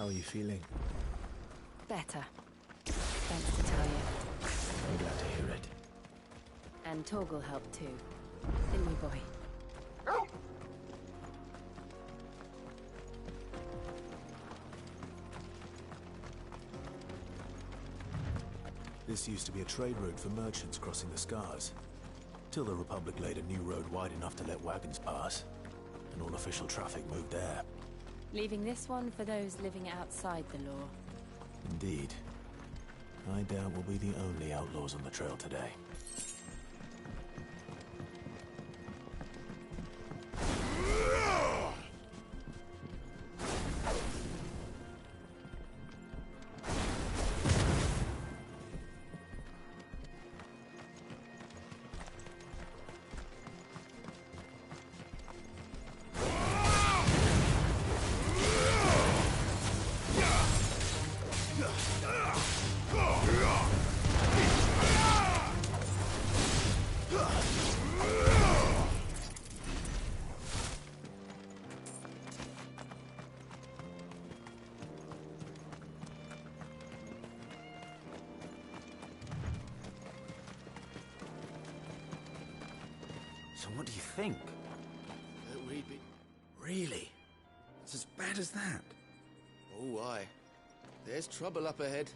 How are you feeling? Better. Thanks to Talia. I'm glad to hear it. And Torgal helped too. Didn't we, boy? This used to be a trade route for merchants crossing the Scars, till the Republic laid a new road wide enough to let wagons pass, and all official traffic moved there. Leaving this one for those living outside the law. Indeed. I doubt we'll be the only outlaws on the trail today. So what do you think? That we'd be... Really? It's as bad as that? Oh, aye. There's trouble up ahead.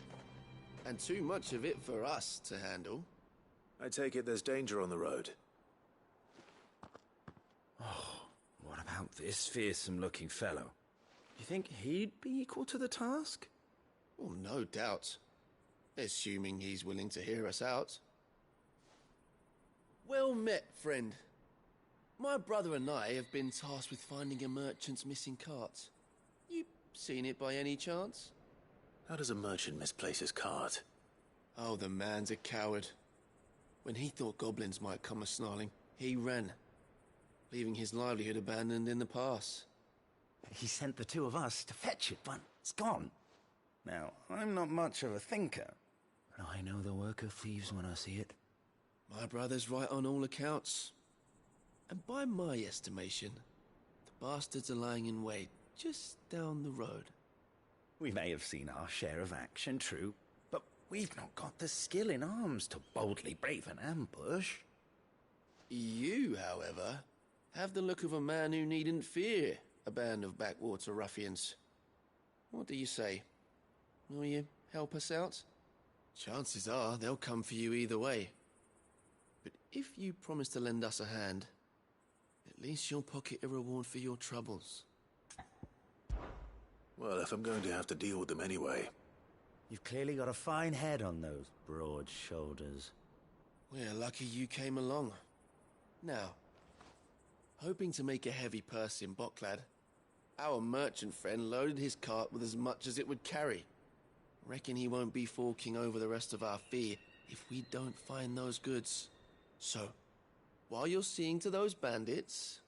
And too much of it for us to handle. I take it there's danger on the road. Oh, what about this fearsome-looking fellow? Do you think he'd be equal to the task? Well, no doubt. Assuming he's willing to hear us out. Well met, friend. My brother and I have been tasked with finding a merchant's missing cart. You seen it by any chance? How does a merchant misplace his cart? Oh, the man's a coward. When he thought goblins might come a-snarling, he ran, leaving his livelihood abandoned in the pass. He sent the two of us to fetch it, but it's gone. Now, I'm not much of a thinker, but I know the work of thieves when I see it. My brother's right on all accounts. And by my estimation, the bastards are lying in wait just down the road. We may have seen our share of action, true, but we've not got the skill in arms to boldly brave an ambush. You, however, have the look of a man who needn't fear a band of backwater ruffians. What do you say? Will you help us out? Chances are they'll come for you either way. But if you promise to lend us a hand, at least you'll pocket a reward for your troubles. Well, if I'm going to have to deal with them anyway. You've clearly got a fine head on those broad shoulders. We're lucky you came along. Now, hoping to make a heavy purse in Boklad, our merchant friend loaded his cart with as much as it would carry. Reckon he won't be forking over the rest of our fee if we don't find those goods. So, while you're seeing to those bandits,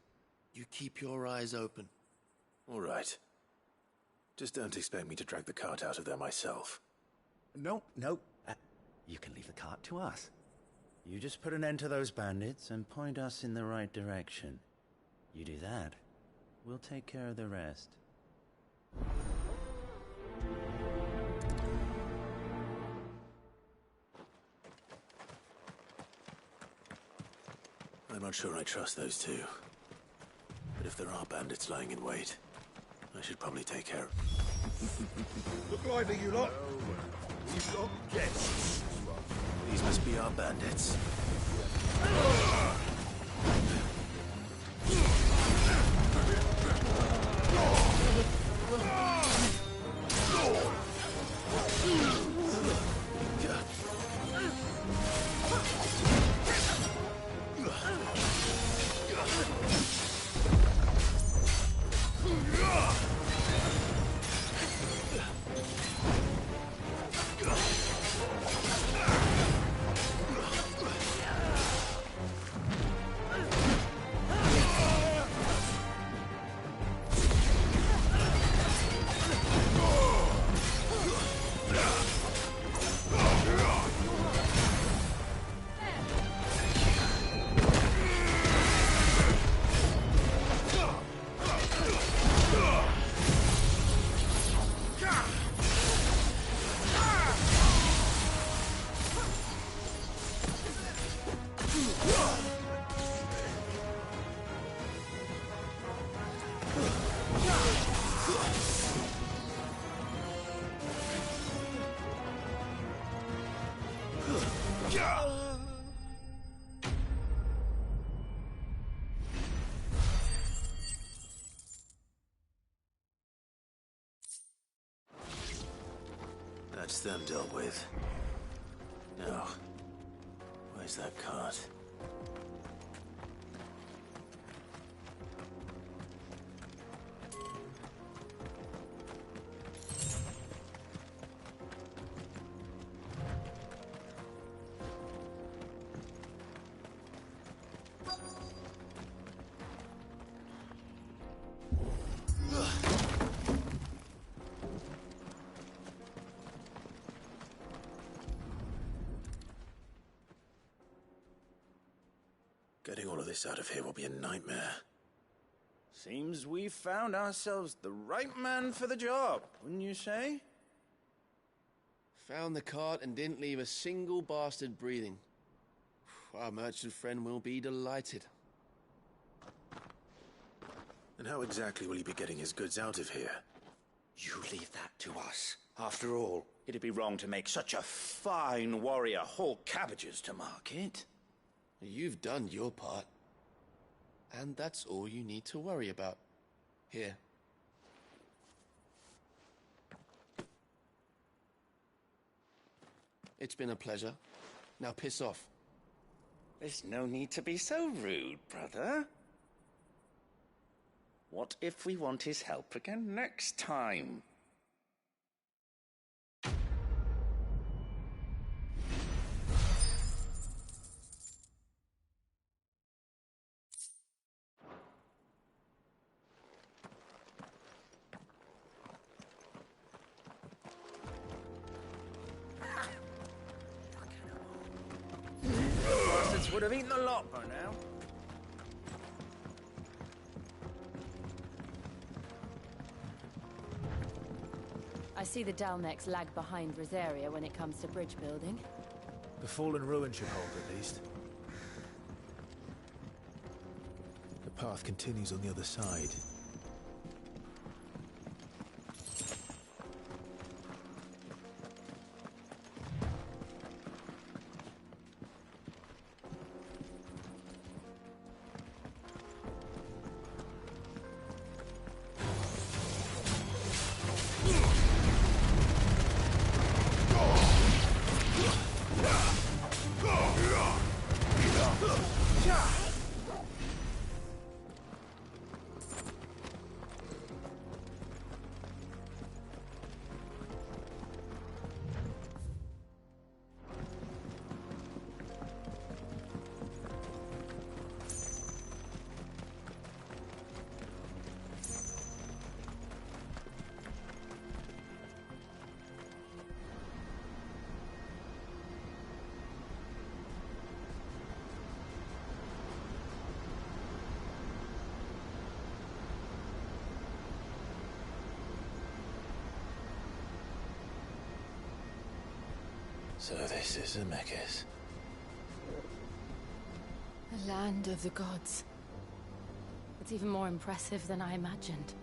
you keep your eyes open. All right. Just don't expect me to drag the cart out of there myself. No. You can leave the cart to us. You just put an end to those bandits and point us in the right direction. You do that, we'll take care of the rest. I'm not sure I trust those two. But if there are bandits lying in wait, I should probably take care. Look lively, you lot. We've got guests. These must be our bandits. That's them dealt with. Now, where's that cart? Getting all of this out of here will be a nightmare. Seems we've found ourselves the right man for the job, wouldn't you say? Found the cart and didn't leave a single bastard breathing. Our merchant friend will be delighted. And how exactly will he be getting his goods out of here? You leave that to us. After all, it'd be wrong to make such a fine warrior haul cabbages to market. You've done your part. And that's all you need to worry about. Here. It's been a pleasure. Now piss off. There's no need to be so rude, brother. What if we want his help again next time? Bastards would have eaten the lot by now. I see the Dalnecs lag behind Rosaria when it comes to bridge building. The fallen ruin should hold, at least. The path continues on the other side. So this is Zemeckis. The land of the gods. It's even more impressive than I imagined.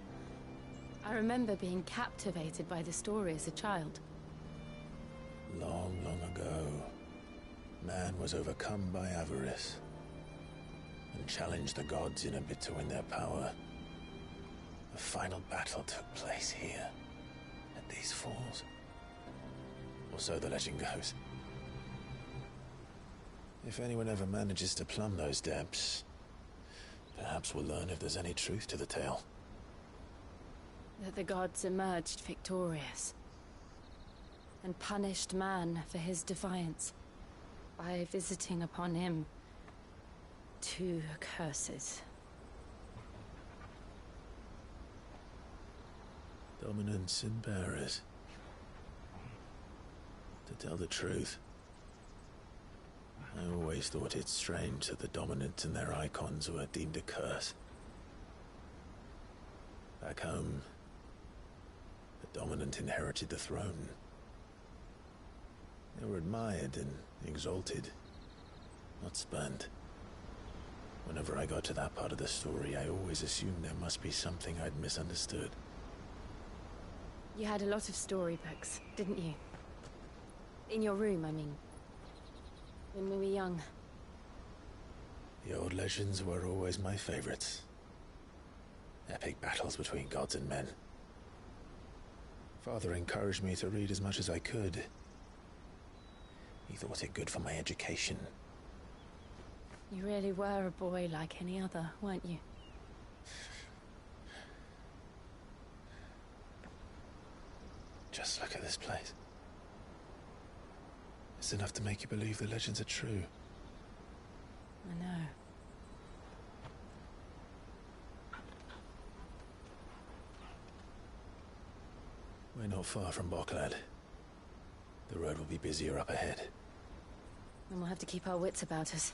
I remember being captivated by the story as a child. Long, long ago, man was overcome by avarice and challenged the gods in a bid to win their power. The final battle took place here, at these falls. Or so the legend goes. If anyone ever manages to plumb those depths, perhaps we'll learn if there's any truth to the tale. That the gods emerged victorious and punished man for his defiance by visiting upon him 2 curses. Dominants and bearers. To tell the truth, I always thought it strange that the dominants and their icons were deemed a curse. Back home, the dominant inherited the throne. They were admired and exalted, not spurned. Whenever I got to that part of the story, I always assumed there must be something I'd misunderstood. You had a lot of storybooks, didn't you? In your room, I mean. When we were young. The old legends were always my favorites. Epic battles between gods and men. Father encouraged me to read as much as I could. He thought it good for my education. You really were a boy like any other, weren't you? Just look at this place. It's enough to make you believe the legends are true. I know. We're not far from Boklad. The road will be busier up ahead. Then we'll have to keep our wits about us.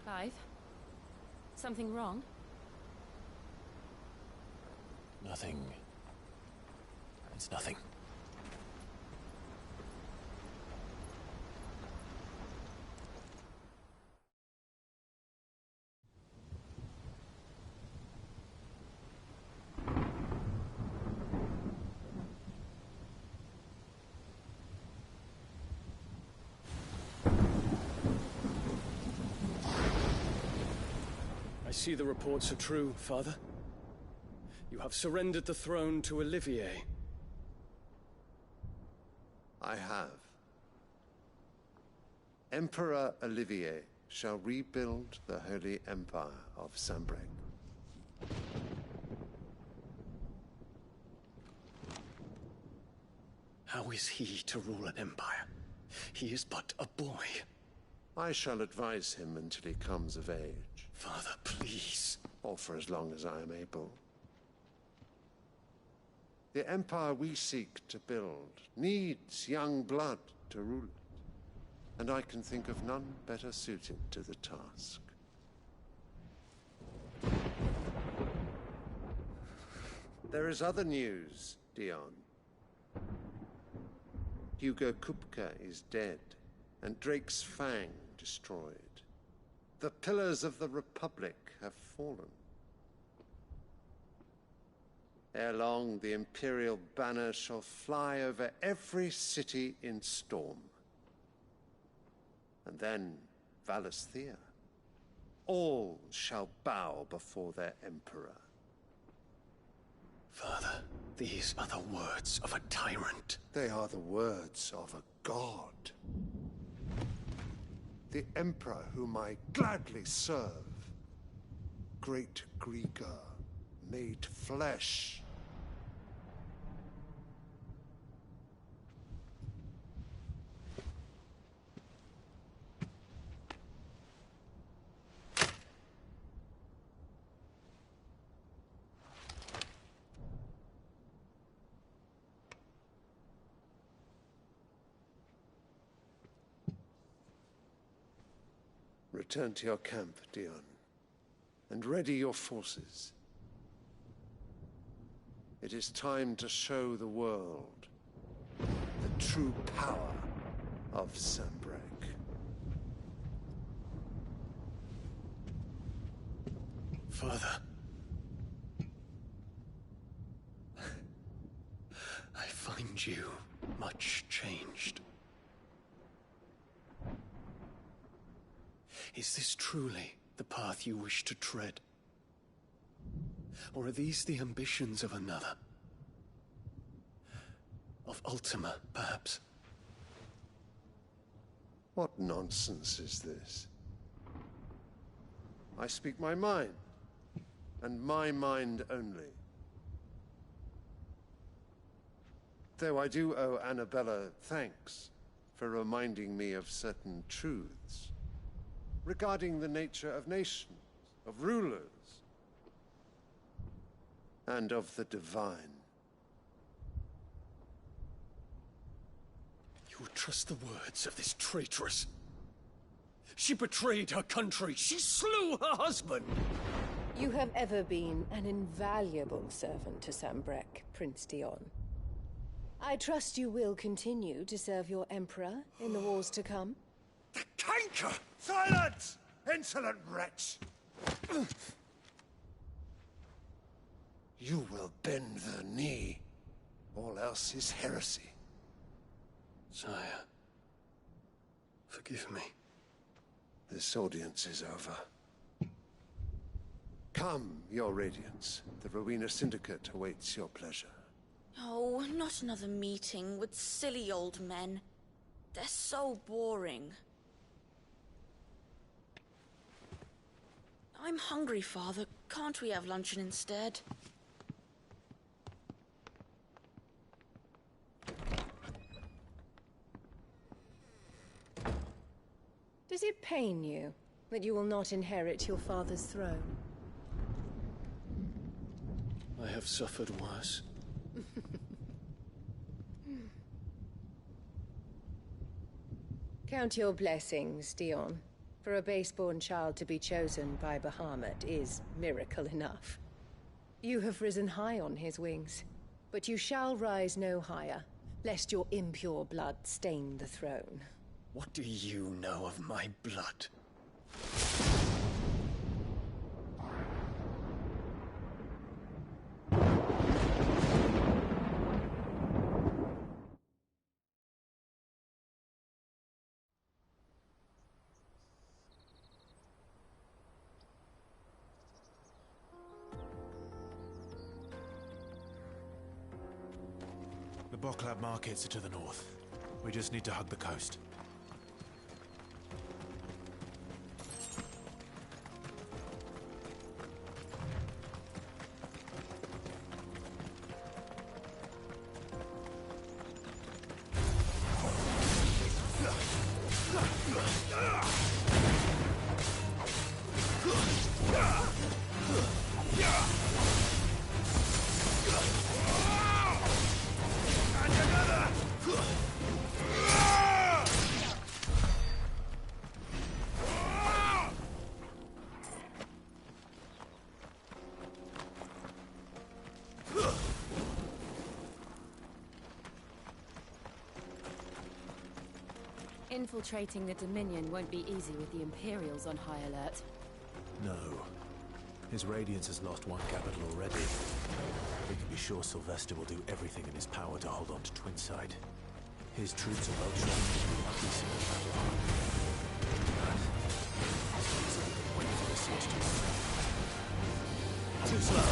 Clive? Something wrong? Nothing. It's nothing. I see the reports are true, Father. You have surrendered the throne to Olivier. I have. Emperor Olivier shall rebuild the Holy Empire of Sanbreque. How is he to rule an empire? He is but a boy. I shall advise him until he comes of age. Father, please. Or for as long as I am able. The empire we seek to build needs young blood to rule it, and I can think of none better suited to the task. There is other news, Dion. Hugo Kupka is dead, and Drake's Fang destroyed. The pillars of the Republic have fallen. Ere long, the Imperial banner shall fly over every city in Storm. And then Valisthea. All shall bow before their Emperor. Father, these are the words of a tyrant. They are the words of a god. The Emperor whom I gladly serve. Great Grieger, made flesh. Return to your camp, Dion, and ready your forces. It is time to show the world the true power of Sanbreque. Father. I find you much changed. Is this truly the path you wish to tread? Or are these the ambitions of another? Of Ultima, perhaps? What nonsense is this? I speak my mind, and my mind only. Though I do owe Annabella thanks for reminding me of certain truths regarding the nature of nations, of rulers, and of the divine. You would trust the words of this traitress? She betrayed her country. She slew her husband. You have ever been an invaluable servant to Sanbreque, Prince Dion. I trust you will continue to serve your Emperor in the wars to come. The canker! Silence! Insolent wretch! You will bend the knee. All else is heresy. Sire, Forgive me. This audience is over. Come, Your Radiance. The Rowena Syndicate awaits your pleasure. Oh, not another meeting with silly old men. They're so boring. I'm hungry, Father. Can't we have luncheon instead? Does it pain you that you will not inherit your father's throne? I have suffered worse. Count your blessings, Dion. For a base-born child to be chosen by Bahamut is miracle enough. You have risen high on his wings, but you shall rise no higher, lest your impure blood stain the throne. What do you know of my blood? The Boklab markets are to the north. We just need to hug the coast. Infiltrating the Dominion won't be easy with the Imperials on high alert. No. His Radiance has lost one capital already. We can be sure Sylvester will do everything in his power to hold on to Twinside. His troops are well trained to do a decent battle. But he's only been waiting for the siege to too slow.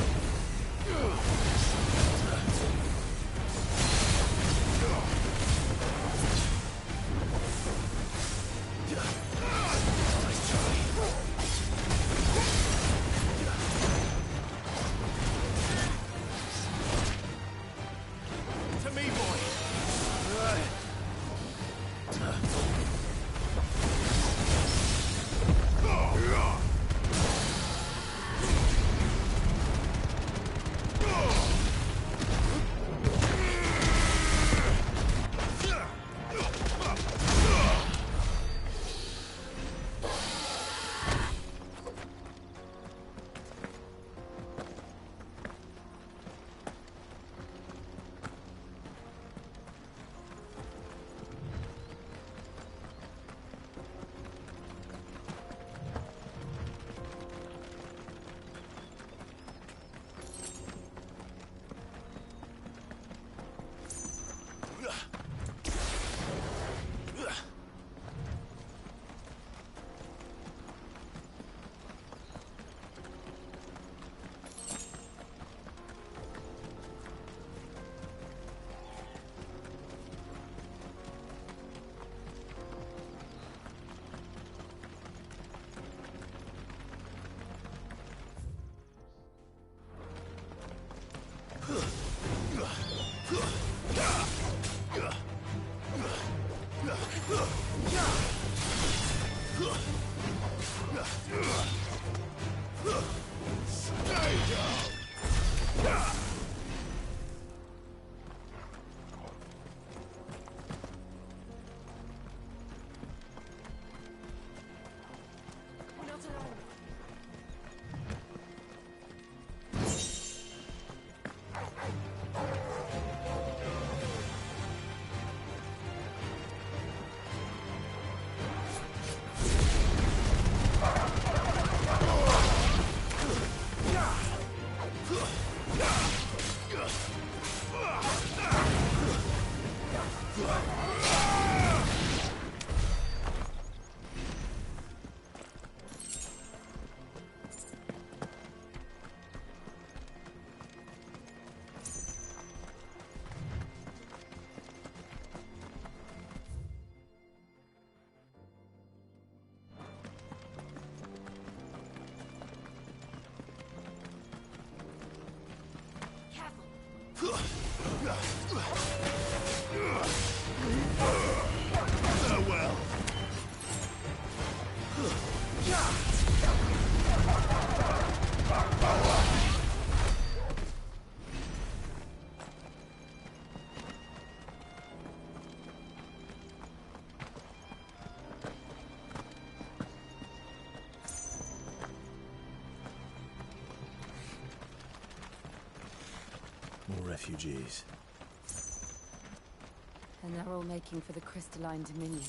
More refugees. And they're all making for the Crystalline Dominion.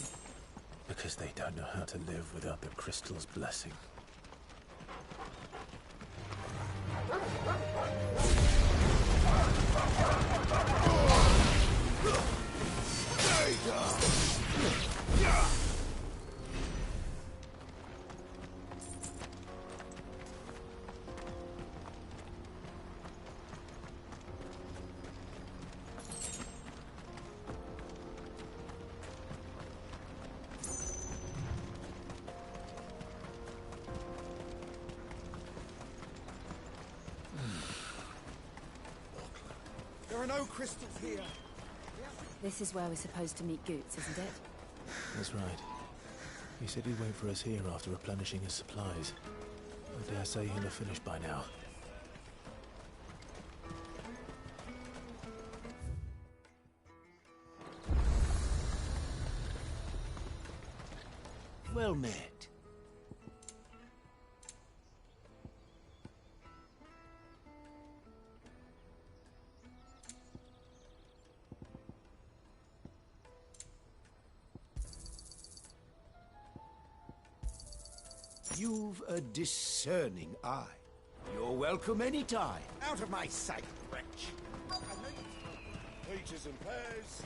Because they don't know how to live without the crystal's blessing. There are no crystals here. This is where we're supposed to meet Goots, isn't it? That's right. He said he'd wait for us here after replenishing his supplies. I dare say he'll have finished by now. Well met. You've a discerning eye. You're welcome anytime. Out of my sight, wretch. Peaches and pears.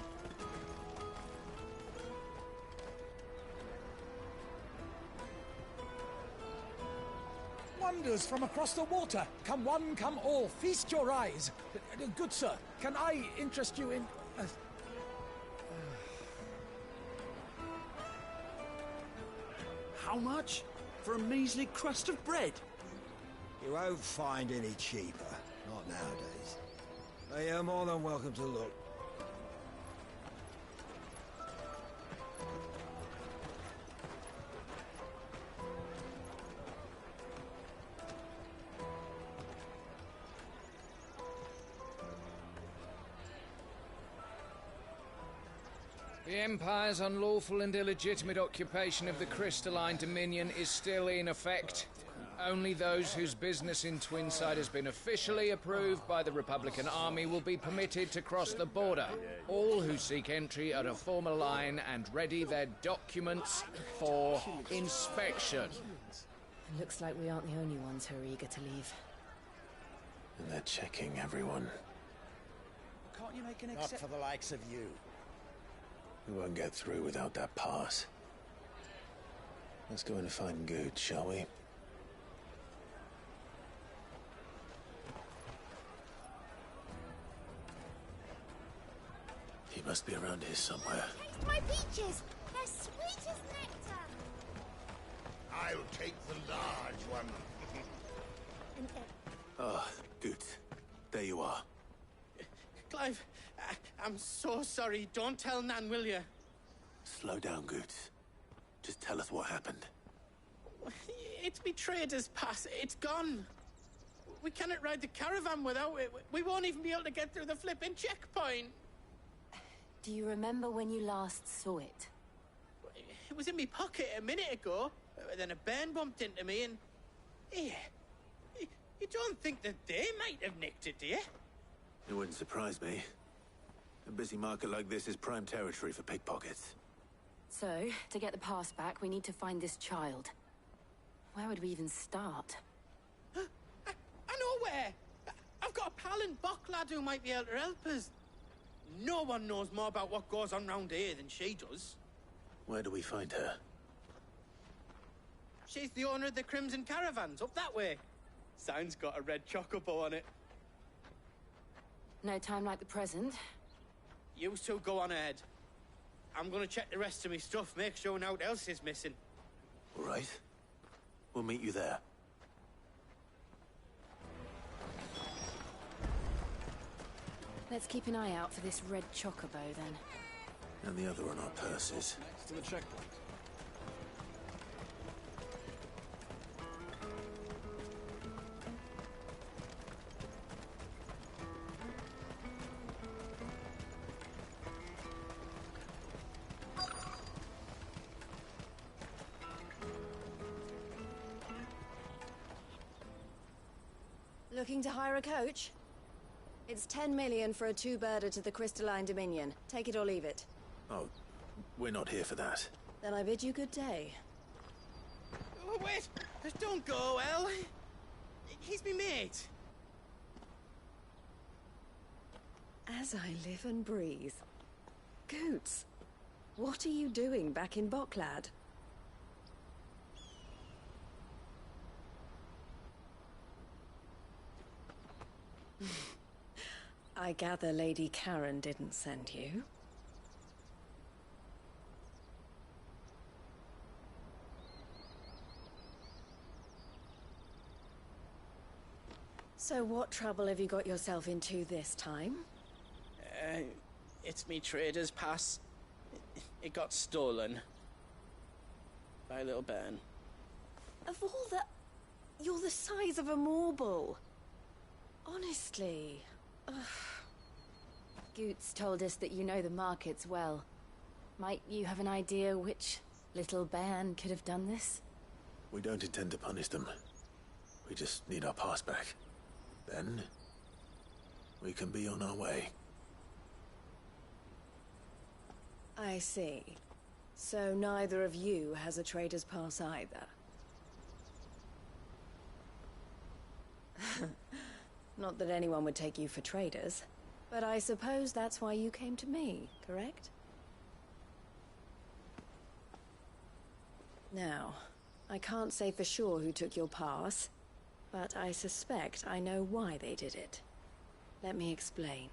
Wonders from across the water. Come one, come all. Feast your eyes. Good sir, can I interest you in... How much? For a measly crust of bread? You won't find any cheaper. Not nowadays. But you're more than welcome to look. The Empire's unlawful and illegitimate occupation of the Crystalline Dominion is still in effect. Only those whose business in Twinside has been officially approved by the Republican Army will be permitted to cross the border. All who seek entry are to form a line and ready their documents for inspection. Looks like we aren't the only ones who are eager to leave. And they're checking everyone. Can't you make an exception? Not for the likes of you. We won't get through without that pass. Let's go in and find Good, shall we? He must be around here somewhere. Taste my peaches! They're sweet as nectar! I'll take the large one. Ah, Good. There you are. Clive, I'm so sorry. Don't tell Nan, will you? Slow down, Good. Just tell us what happened. It's betrayed us, pass. It's gone. We cannot ride the caravan without it. We won't even be able to get through the flipping checkpoint. Do you remember when you last saw it? It was in my pocket a minute ago. Then a bairn bumped into me and... Yeah. You don't think that they might have nicked it, do you? It wouldn't surprise me. A busy market like this is prime territory for pickpockets. So, to get the pass back, we need to find this child. Where would we even start? I know where! I've got a pal in Bocklad who might be able to help us. No one knows more about what goes on round here than she does. Where do we find her? She's the owner of the Crimson Caravans, up that way. Sign's got a red chocobo on it. No time like the present. You two go on ahead. I'm gonna check the rest of my stuff, make sure naught else is missing. All right. We'll meet you there. Let's keep an eye out for this red chocobo, then. And the other on our purses. To the checkpoint. Looking to hire a coach? It's 10 million for a two-birder to the Crystalline Dominion. Take it or leave it. Oh, we're not here for that. Then I bid you good day. Oh, wait! Don't go, El! He's me mate! As I live and breathe. Goots, what are you doing back in Boklad? I gather Lady Karen didn't send you. So what trouble have you got yourself into this time? It's me trader's pass. It got stolen. By little Ben. Of all the... You're the size of a marble. Honestly. Ugh. Goots told us that you know the markets well. Might you have an idea which little bairn could have done this? We don't intend to punish them. We just need our pass back. Then, we can be on our way. I see. So neither of you has a trader's pass either. Not that anyone would take you for traders, but I suppose that's why you came to me, correct? Now, I can't say for sure who took your pass, but I suspect I know why they did it. Let me explain.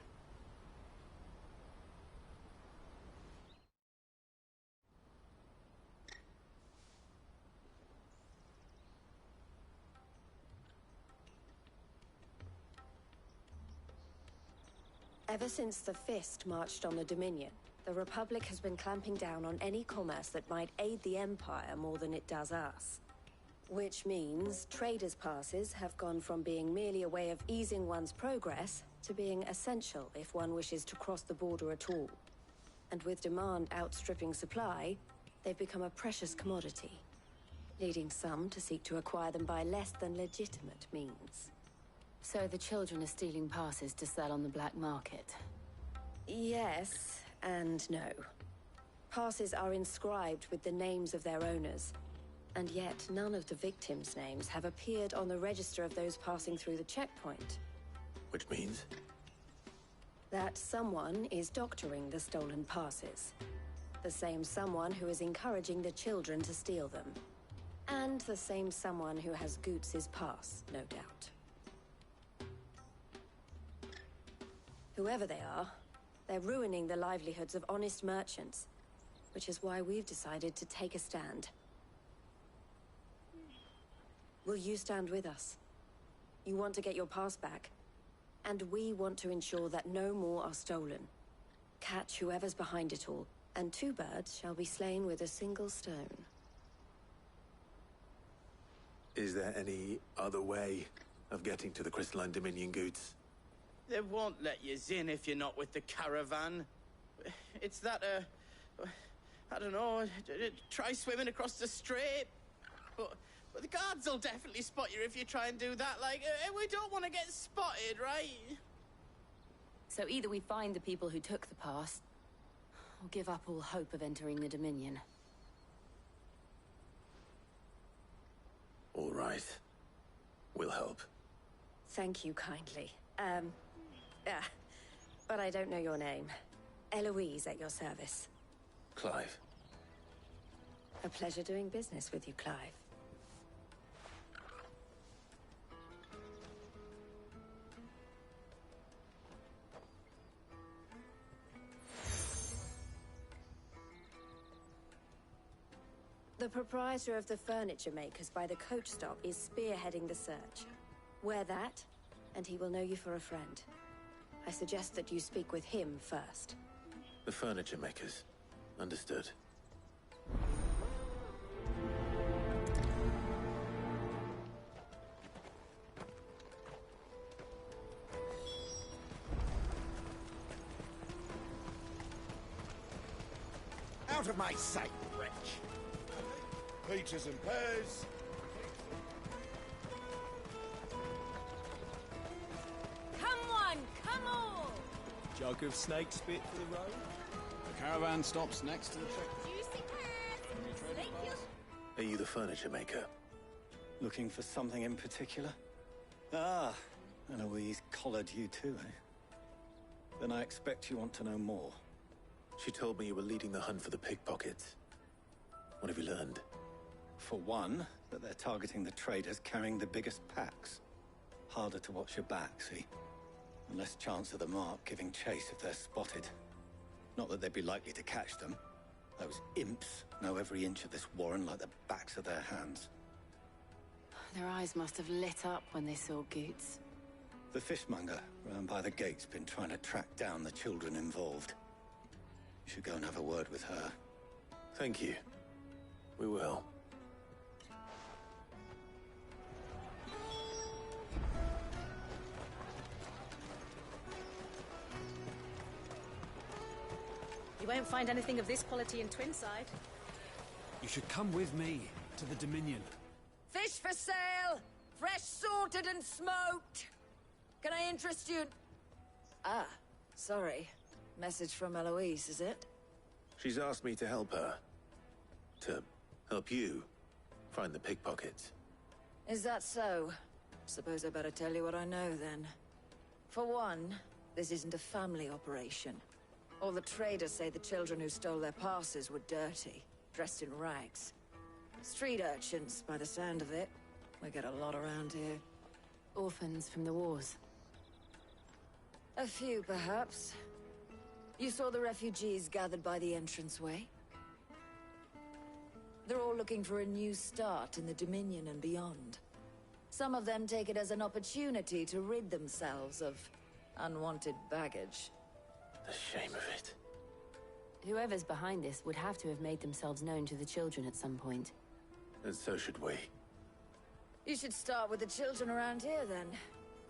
Ever since the Fist marched on the Dominion, the Republic has been clamping down on any commerce that might aid the Empire more than it does us. Which means traders' passes have gone from being merely a way of easing one's progress to being essential if one wishes to cross the border at all. And with demand outstripping supply, they've become a precious commodity, leading some to seek to acquire them by less than legitimate means. So the children are stealing passes to sell on the black market? Yes, and no. Passes are inscribed with the names of their owners, and yet none of the victims' names have appeared on the register of those passing through the checkpoint. Which means? That someone is doctoring the stolen passes. The same someone who is encouraging the children to steal them. And the same someone who has Goots' pass, no doubt. Whoever they are, they're ruining the livelihoods of honest merchants, which is why we've decided to take a stand. Will you stand with us? You want to get your pass back, and we want to ensure that no more are stolen. Catch whoever's behind it all, and two birds shall be slain with a single stone. Is there any other way of getting to the Crystalline Dominion, Goots? They won't let you in if you're not with the caravan. It's that, I don't know, try swimming across the strait. But the guards will definitely spot you if you try and do that. Like, we don't want to get spotted, right? So either we find the people who took the pass, or give up all hope of entering the Dominion. All right. We'll help. Thank you kindly. But I don't know your name. Eloise at your service. Clive. A pleasure doing business with you, Clive. The proprietor of the furniture makers by the coach stop is spearheading the search. Wear that, and he will know you for a friend. I suggest that you speak with him first. The furniture makers. Understood. Out of my sight, wretch! Peaches and pears. Come on, come Jug of snake spit for the road? The caravan stops next to the checkpoint. Are you the furniture maker? Looking for something in particular? Ah, Eloise collared you too, eh? Then I expect you want to know more. She told me you were leading the hunt for the pickpockets. What have you learned? For one, that they're targeting the traders carrying the biggest packs. Harder to watch your back, see? And less chance of the mark giving chase if they're spotted. Not that they'd be likely to catch them. Those imps know every inch of this warren like the backs of their hands. Their eyes must have lit up when they saw Goots. The fishmonger round by the gate's been trying to track down the children involved. You should go and have a word with her. Thank you. We will. You won't find anything of this quality in Twinside. You should come with me to the Dominion. Fish for sale! Fresh salted and smoked! Can I interest you? Ah, sorry. Message from Eloise, is it? She's asked me to help her. To help you find the pickpockets. Is that so? Suppose I better tell you what I know, then. For one, this isn't a family operation. All the traders say the children who stole their passes were dirty, dressed in rags. Street urchins, by the sound of it. We get a lot around here. Orphans from the wars. A few, perhaps. You saw the refugees gathered by the entranceway? They're all looking for a new start in the Dominion and beyond. Some of them take it as an opportunity to rid themselves of unwanted baggage. The shame of it. Whoever's behind this would have to have made themselves known to the children at some point. And so should we. You should start with the children around here, then.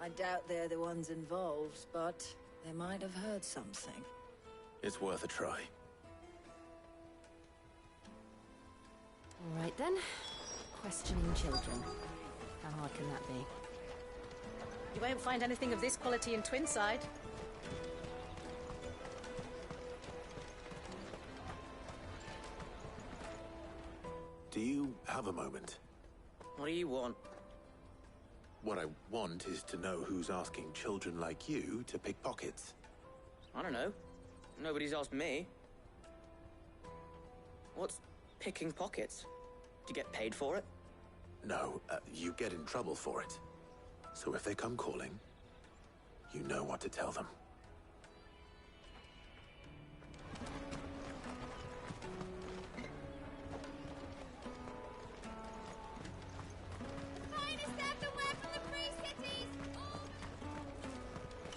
I doubt they're the ones involved, but they might have heard something. It's worth a try. All right, then. Questioning children. How hard can that be? You won't find anything of this quality in Twinside. Do you have a moment? What do you want? What I want is to know who's asking children like you to pick pockets. I don't know. Nobody's asked me. What's picking pockets? Do you get paid for it? No, you get in trouble for it. So if they come calling, you know what to tell them. Finest everywhere from the free cities!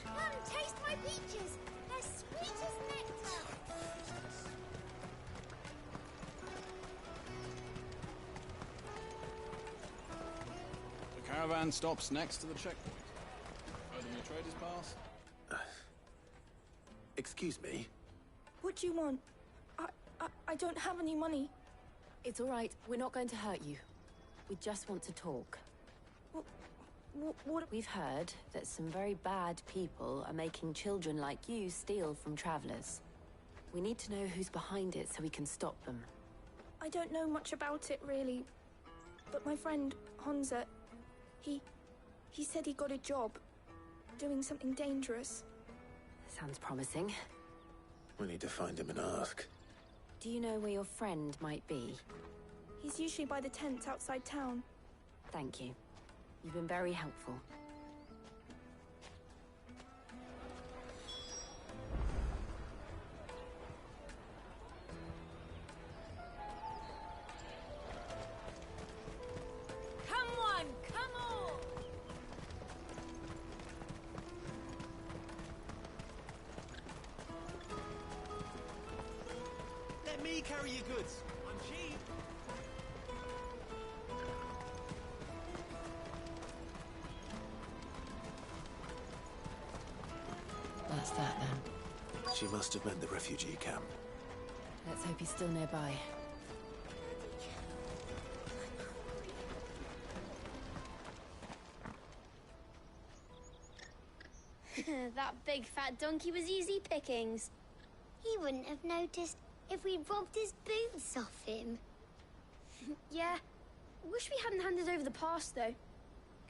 Come, taste my peaches! They're sweet as nectar! The caravan stops next to the checkpoint. Heard of your traders pass? Excuse me? What do you want? I don't have any money. It's all right. We're not going to hurt you. We just want to talk. What? We've heard that some very bad people are making children like you steal from travelers. We need to know who's behind it so we can stop them. I don't know much about it, really. But my friend, Honza, he said he got a job doing something dangerous. Sounds promising. We need to find him and ask. Do you know where your friend might be? He's usually by the tents outside town. Thank you. You've been very helpful. Come on, come on! Let me carry your goods. I'm cheap. That's that then. She must have meant the refugee camp. Let's hope he's still nearby. That big fat donkey was easy pickings. He wouldn't have noticed if we'd robbed his boots off him. Yeah. Wish we hadn't handed over the pass, though.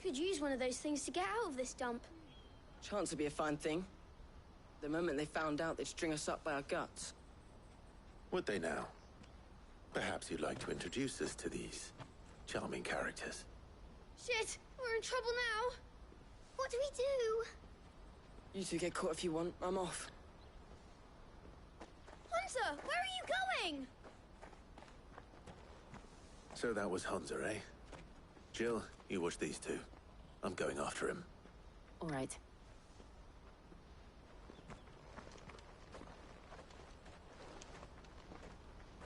Could use one of those things to get out of this dump. Chance would be a fine thing. The moment they found out, they'd string us up by our guts. Would they now? Perhaps you'd like to introduce us to these charming characters. Shit! We're in trouble now! What do we do? You two get caught if you want. I'm off. Hunter, where are you going? So that was Hunter, eh? Jill, you watch these two. I'm going after him. All right.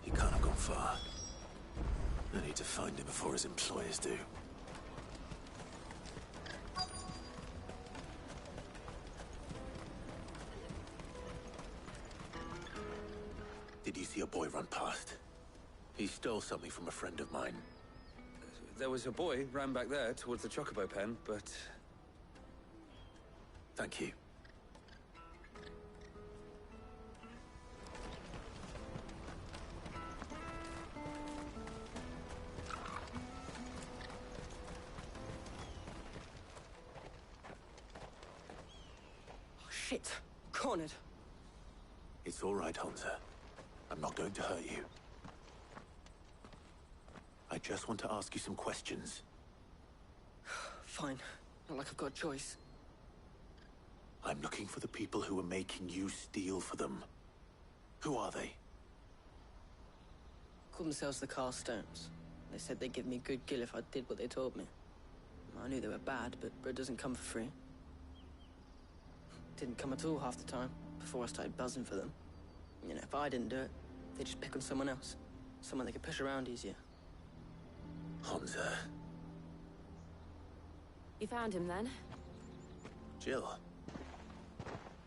He can't have gone far. I need to find him before his employers do. Did you see a boy run past? He stole something from a friend of mine. There was a boy ran back there towards the Chocobo pen, but... Thank you. Oh, shit. Cornered. It's all right, Hunter. I'm not going to hurt you. I just want to ask you some questions. Fine. Not like I've got a choice. I'm looking for the people who are making you steal for them. Who are they? Called themselves the Carstones. They said they'd give me good gill if I did what they told me. I knew they were bad, but bread doesn't come for free. Didn't come at all half the time, before I started buzzing for them. You know, if I didn't do it, they'd just pick on someone else. Someone they could push around easier. Hunter. You found him then? Jill.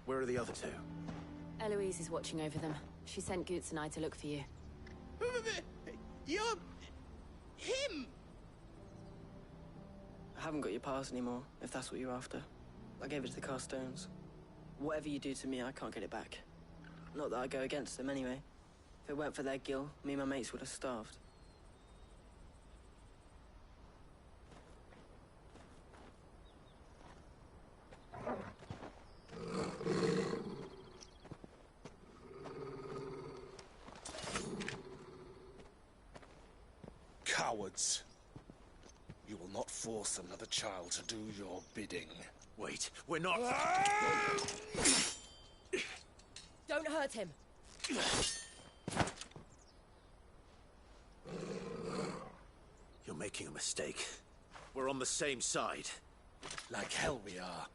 Where are the other two? Eloise is watching over them. She sent Goots and I to look for you. You're... him! I haven't got your pass anymore, if that's what you're after. I gave it to the Carstones. Whatever you do to me, I can't get it back. Not that I go against them anyway. If it weren't for their gill, me and my mates would have starved. Cowards. You will not force another child to do your bidding. Wait, we're not... Don't hurt him. You're making a mistake. We're on the same side. Like hell we are.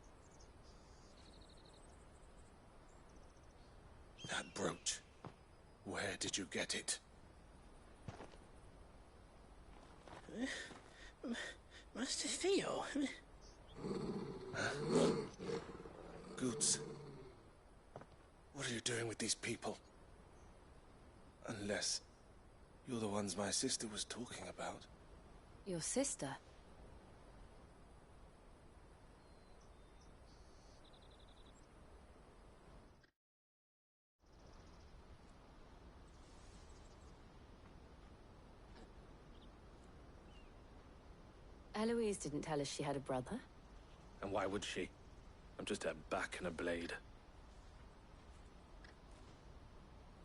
That brooch. Where did you get it? Master Theo? Goots. What are you doing with these people? Unless you're the ones my sister was talking about. Your sister? Eloise didn't tell us she had a brother. And why would she? I'm just her back and a blade.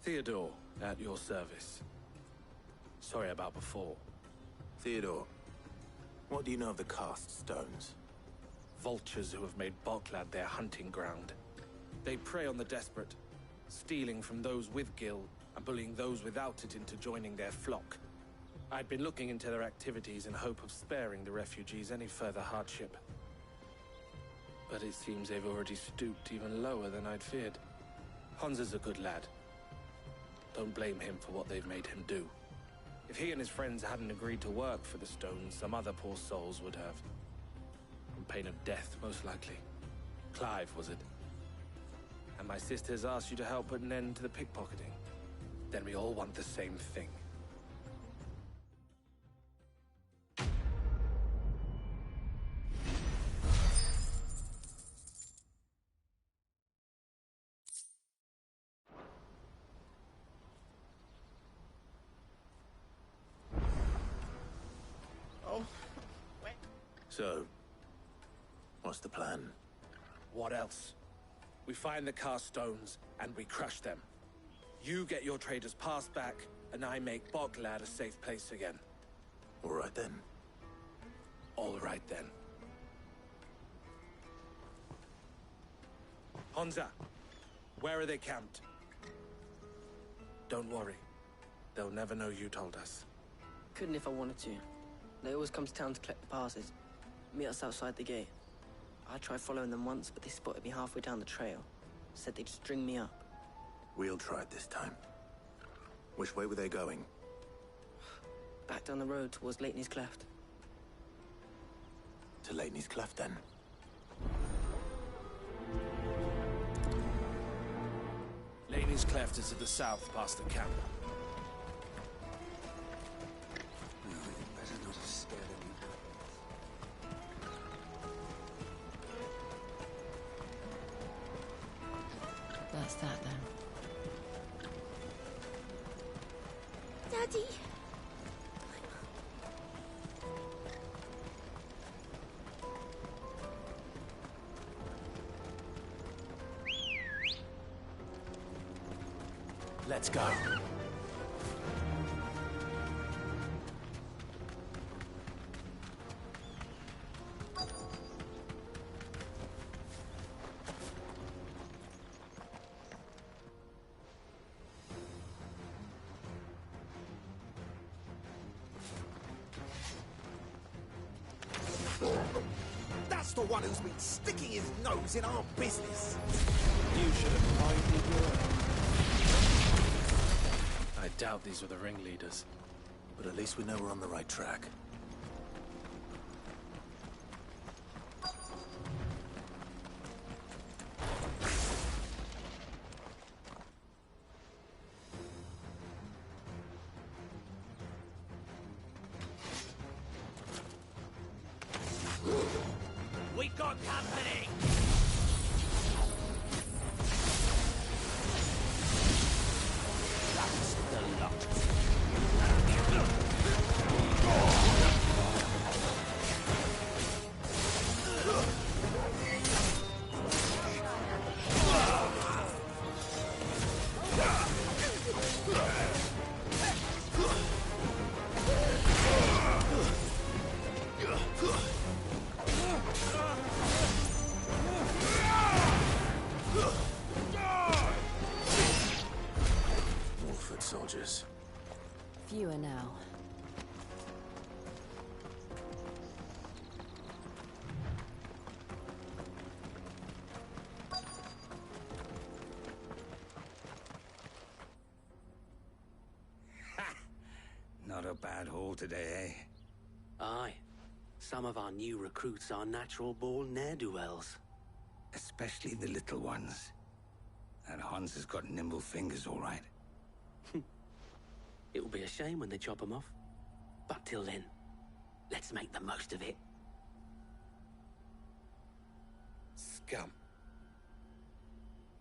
Theodore, at your service. Sorry about before. Theodore, what do you know of the Cast Stones? Vultures who have made Boklad their hunting ground. They prey on the desperate, stealing from those with gil and bullying those without it into joining their flock. I'd been looking into their activities in hope of sparing the refugees any further hardship. But it seems they've already stooped even lower than I'd feared. Hunzer's a good lad. Don't blame him for what they've made him do. If he and his friends hadn't agreed to work for the Stones, some other poor souls would have. On pain of death, most likely. Clive, was it? And my sisters asked you to help put an end to the pickpocketing. Then we all want the same thing. So, what's the plan? What else? We find the cast stones, and we crush them. You get your trader's pass back, and I make Boklad a safe place again. All right then. All right then. Honza, where are they camped? Don't worry. They'll never know you told us. Couldn't if I wanted to. They always come to town to collect the passes. Meet us outside the gate. I tried following them once, but they spotted me halfway down the trail. Said they'd string me up. We'll try it this time. Which way were they going? Back down the road towards Leitney's Cleft. To Leitney's Cleft, then. Leitney's Cleft is to the south, past the camp. That's that then. Daddy! Let's go. That's the one who's been sticking his nose in our business. You should have minded your own. I doubt these were the ringleaders. But at least we know we're on the right track. We got company! That's the lot. Wolford soldiers. Fewer now. Not a bad haul today, eh? Aye. Some of our new recruits are natural-born ne'er-do-wells. Especially the little ones. That Hans has got nimble fingers, all right. It will be a shame when they chop them off. But till then, let's make the most of it. Scum.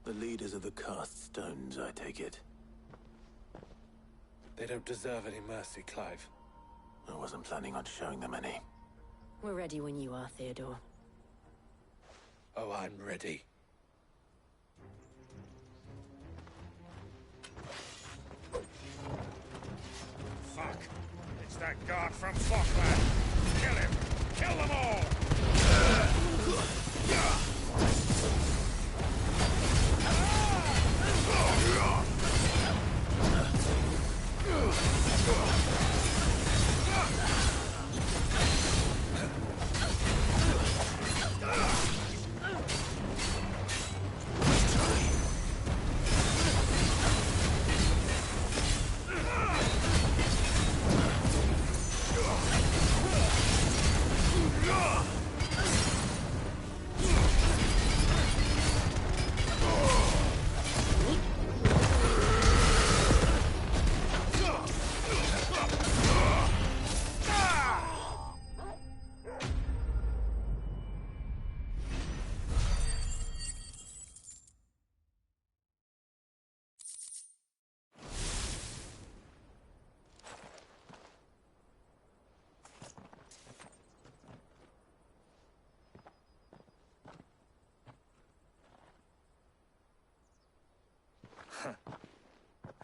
The leaders of the cast stones, I take it. They don't deserve any mercy, Clive. I wasn't planning on showing them any. We're ready when you are, Theodore. Oh, I'm ready. Fuck. It's that guard from Boklad. Kill him. Kill them all.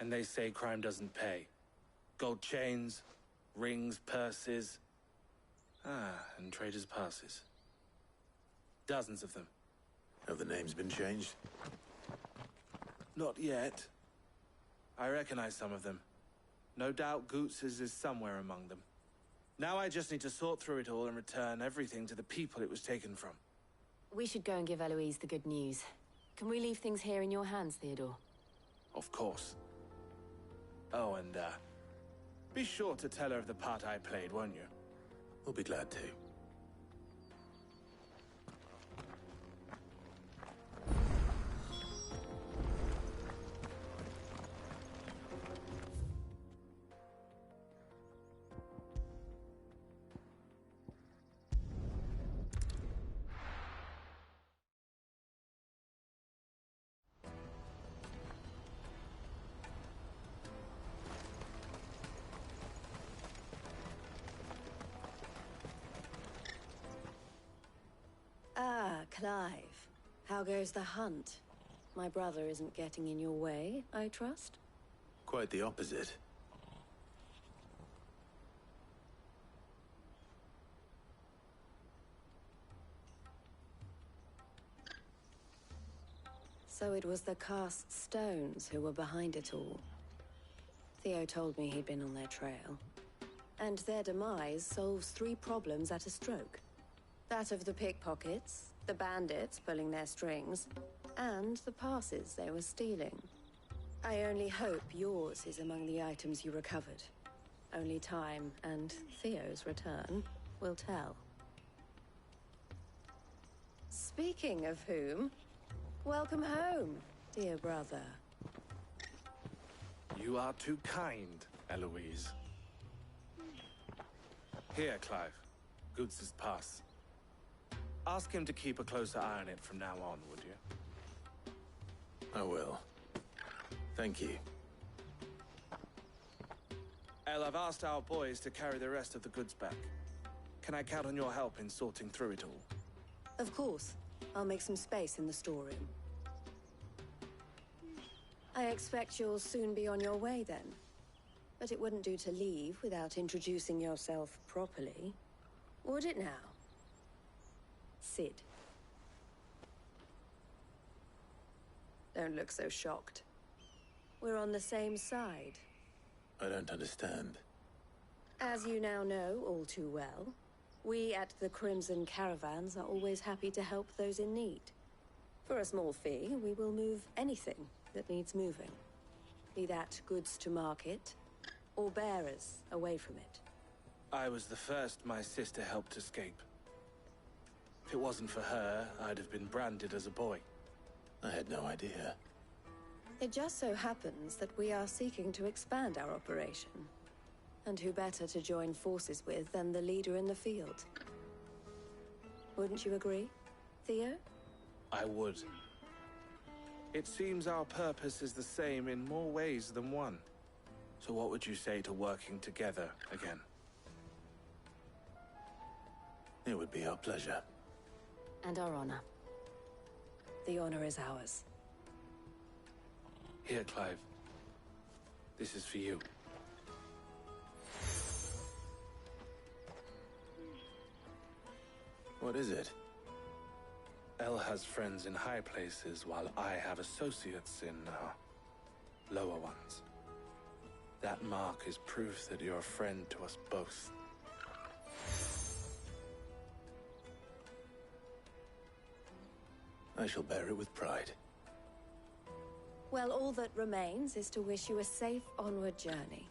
And they say crime doesn't pay. Gold chains, rings, purses. And traders' passes. Dozens of them. Have the names been changed? Not yet. I recognize some of them. No doubt Goots's is somewhere among them. Now I just need to sort through it all and return everything to the people it was taken from. We should go and give Eloise the good news. Can we leave things here in your hands, Theodore? Of course. Oh, and, be sure to tell her of the part I played, won't you? We'll be glad to. Clive, how goes the hunt? My brother isn't getting in your way, I trust? Quite the opposite. So it was the cast stones who were behind it all. Theo told me he'd been on their trail. And their demise solves 3 problems at a stroke. That of the pickpockets, the bandits pulling their strings, and the passes they were stealing. I only hope yours is among the items you recovered. Only time and Theo's return will tell. Speaking of whom, welcome home, dear brother. You are too kind, Eloise. Here, Clive. Goots's pass. Ask him to keep a closer eye on it from now on, would you? I will. Thank you. El, I've asked our boys to carry the rest of the goods back. Can I count on your help in sorting through it all? Of course. I'll make some space in the storeroom. I expect you'll soon be on your way then. But it wouldn't do to leave without introducing yourself properly. Would it now? Cid. Don't look so shocked. We're on the same side. I don't understand. As you now know all too well, we at the Crimson Caravans are always happy to help those in need. For a small fee, we will move anything that needs moving. Be that goods to market, or bearers away from it. I was the first my sister helped escape. If it wasn't for her, I'd have been branded as a boy. I had no idea. It just so happens that we are seeking to expand our operation. And who better to join forces with than the leader in the field? Wouldn't you agree, Theo? I would. It seems our purpose is the same in more ways than one. So what would you say to working together again? It would be our pleasure. And our honor. The honor is ours. Here, Clive. This is for you. What is it? El has friends in high places, while I have associates in, lower ones. That mark is proof that you're a friend to us both. I shall bear it with pride. Well, all that remains is to wish you a safe onward journey.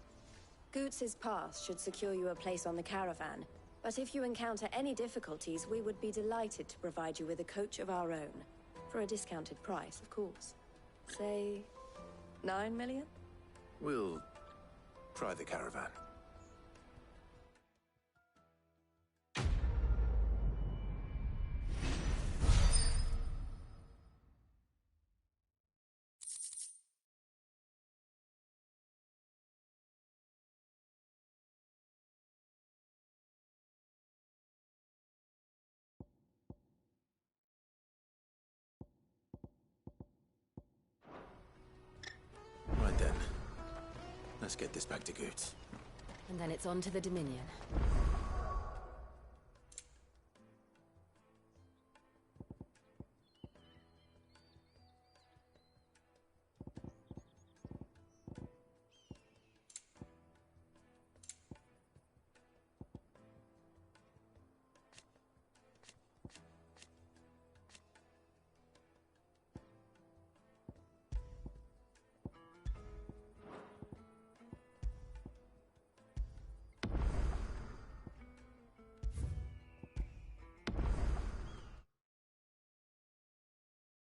Goots's pass should secure you a place on the caravan, but if you encounter any difficulties, we would be delighted to provide you with a coach of our own. For a discounted price, of course. Say, 9 million? We'll try the caravan. Let's get this back to Goetz. And then it's on to the Dominion.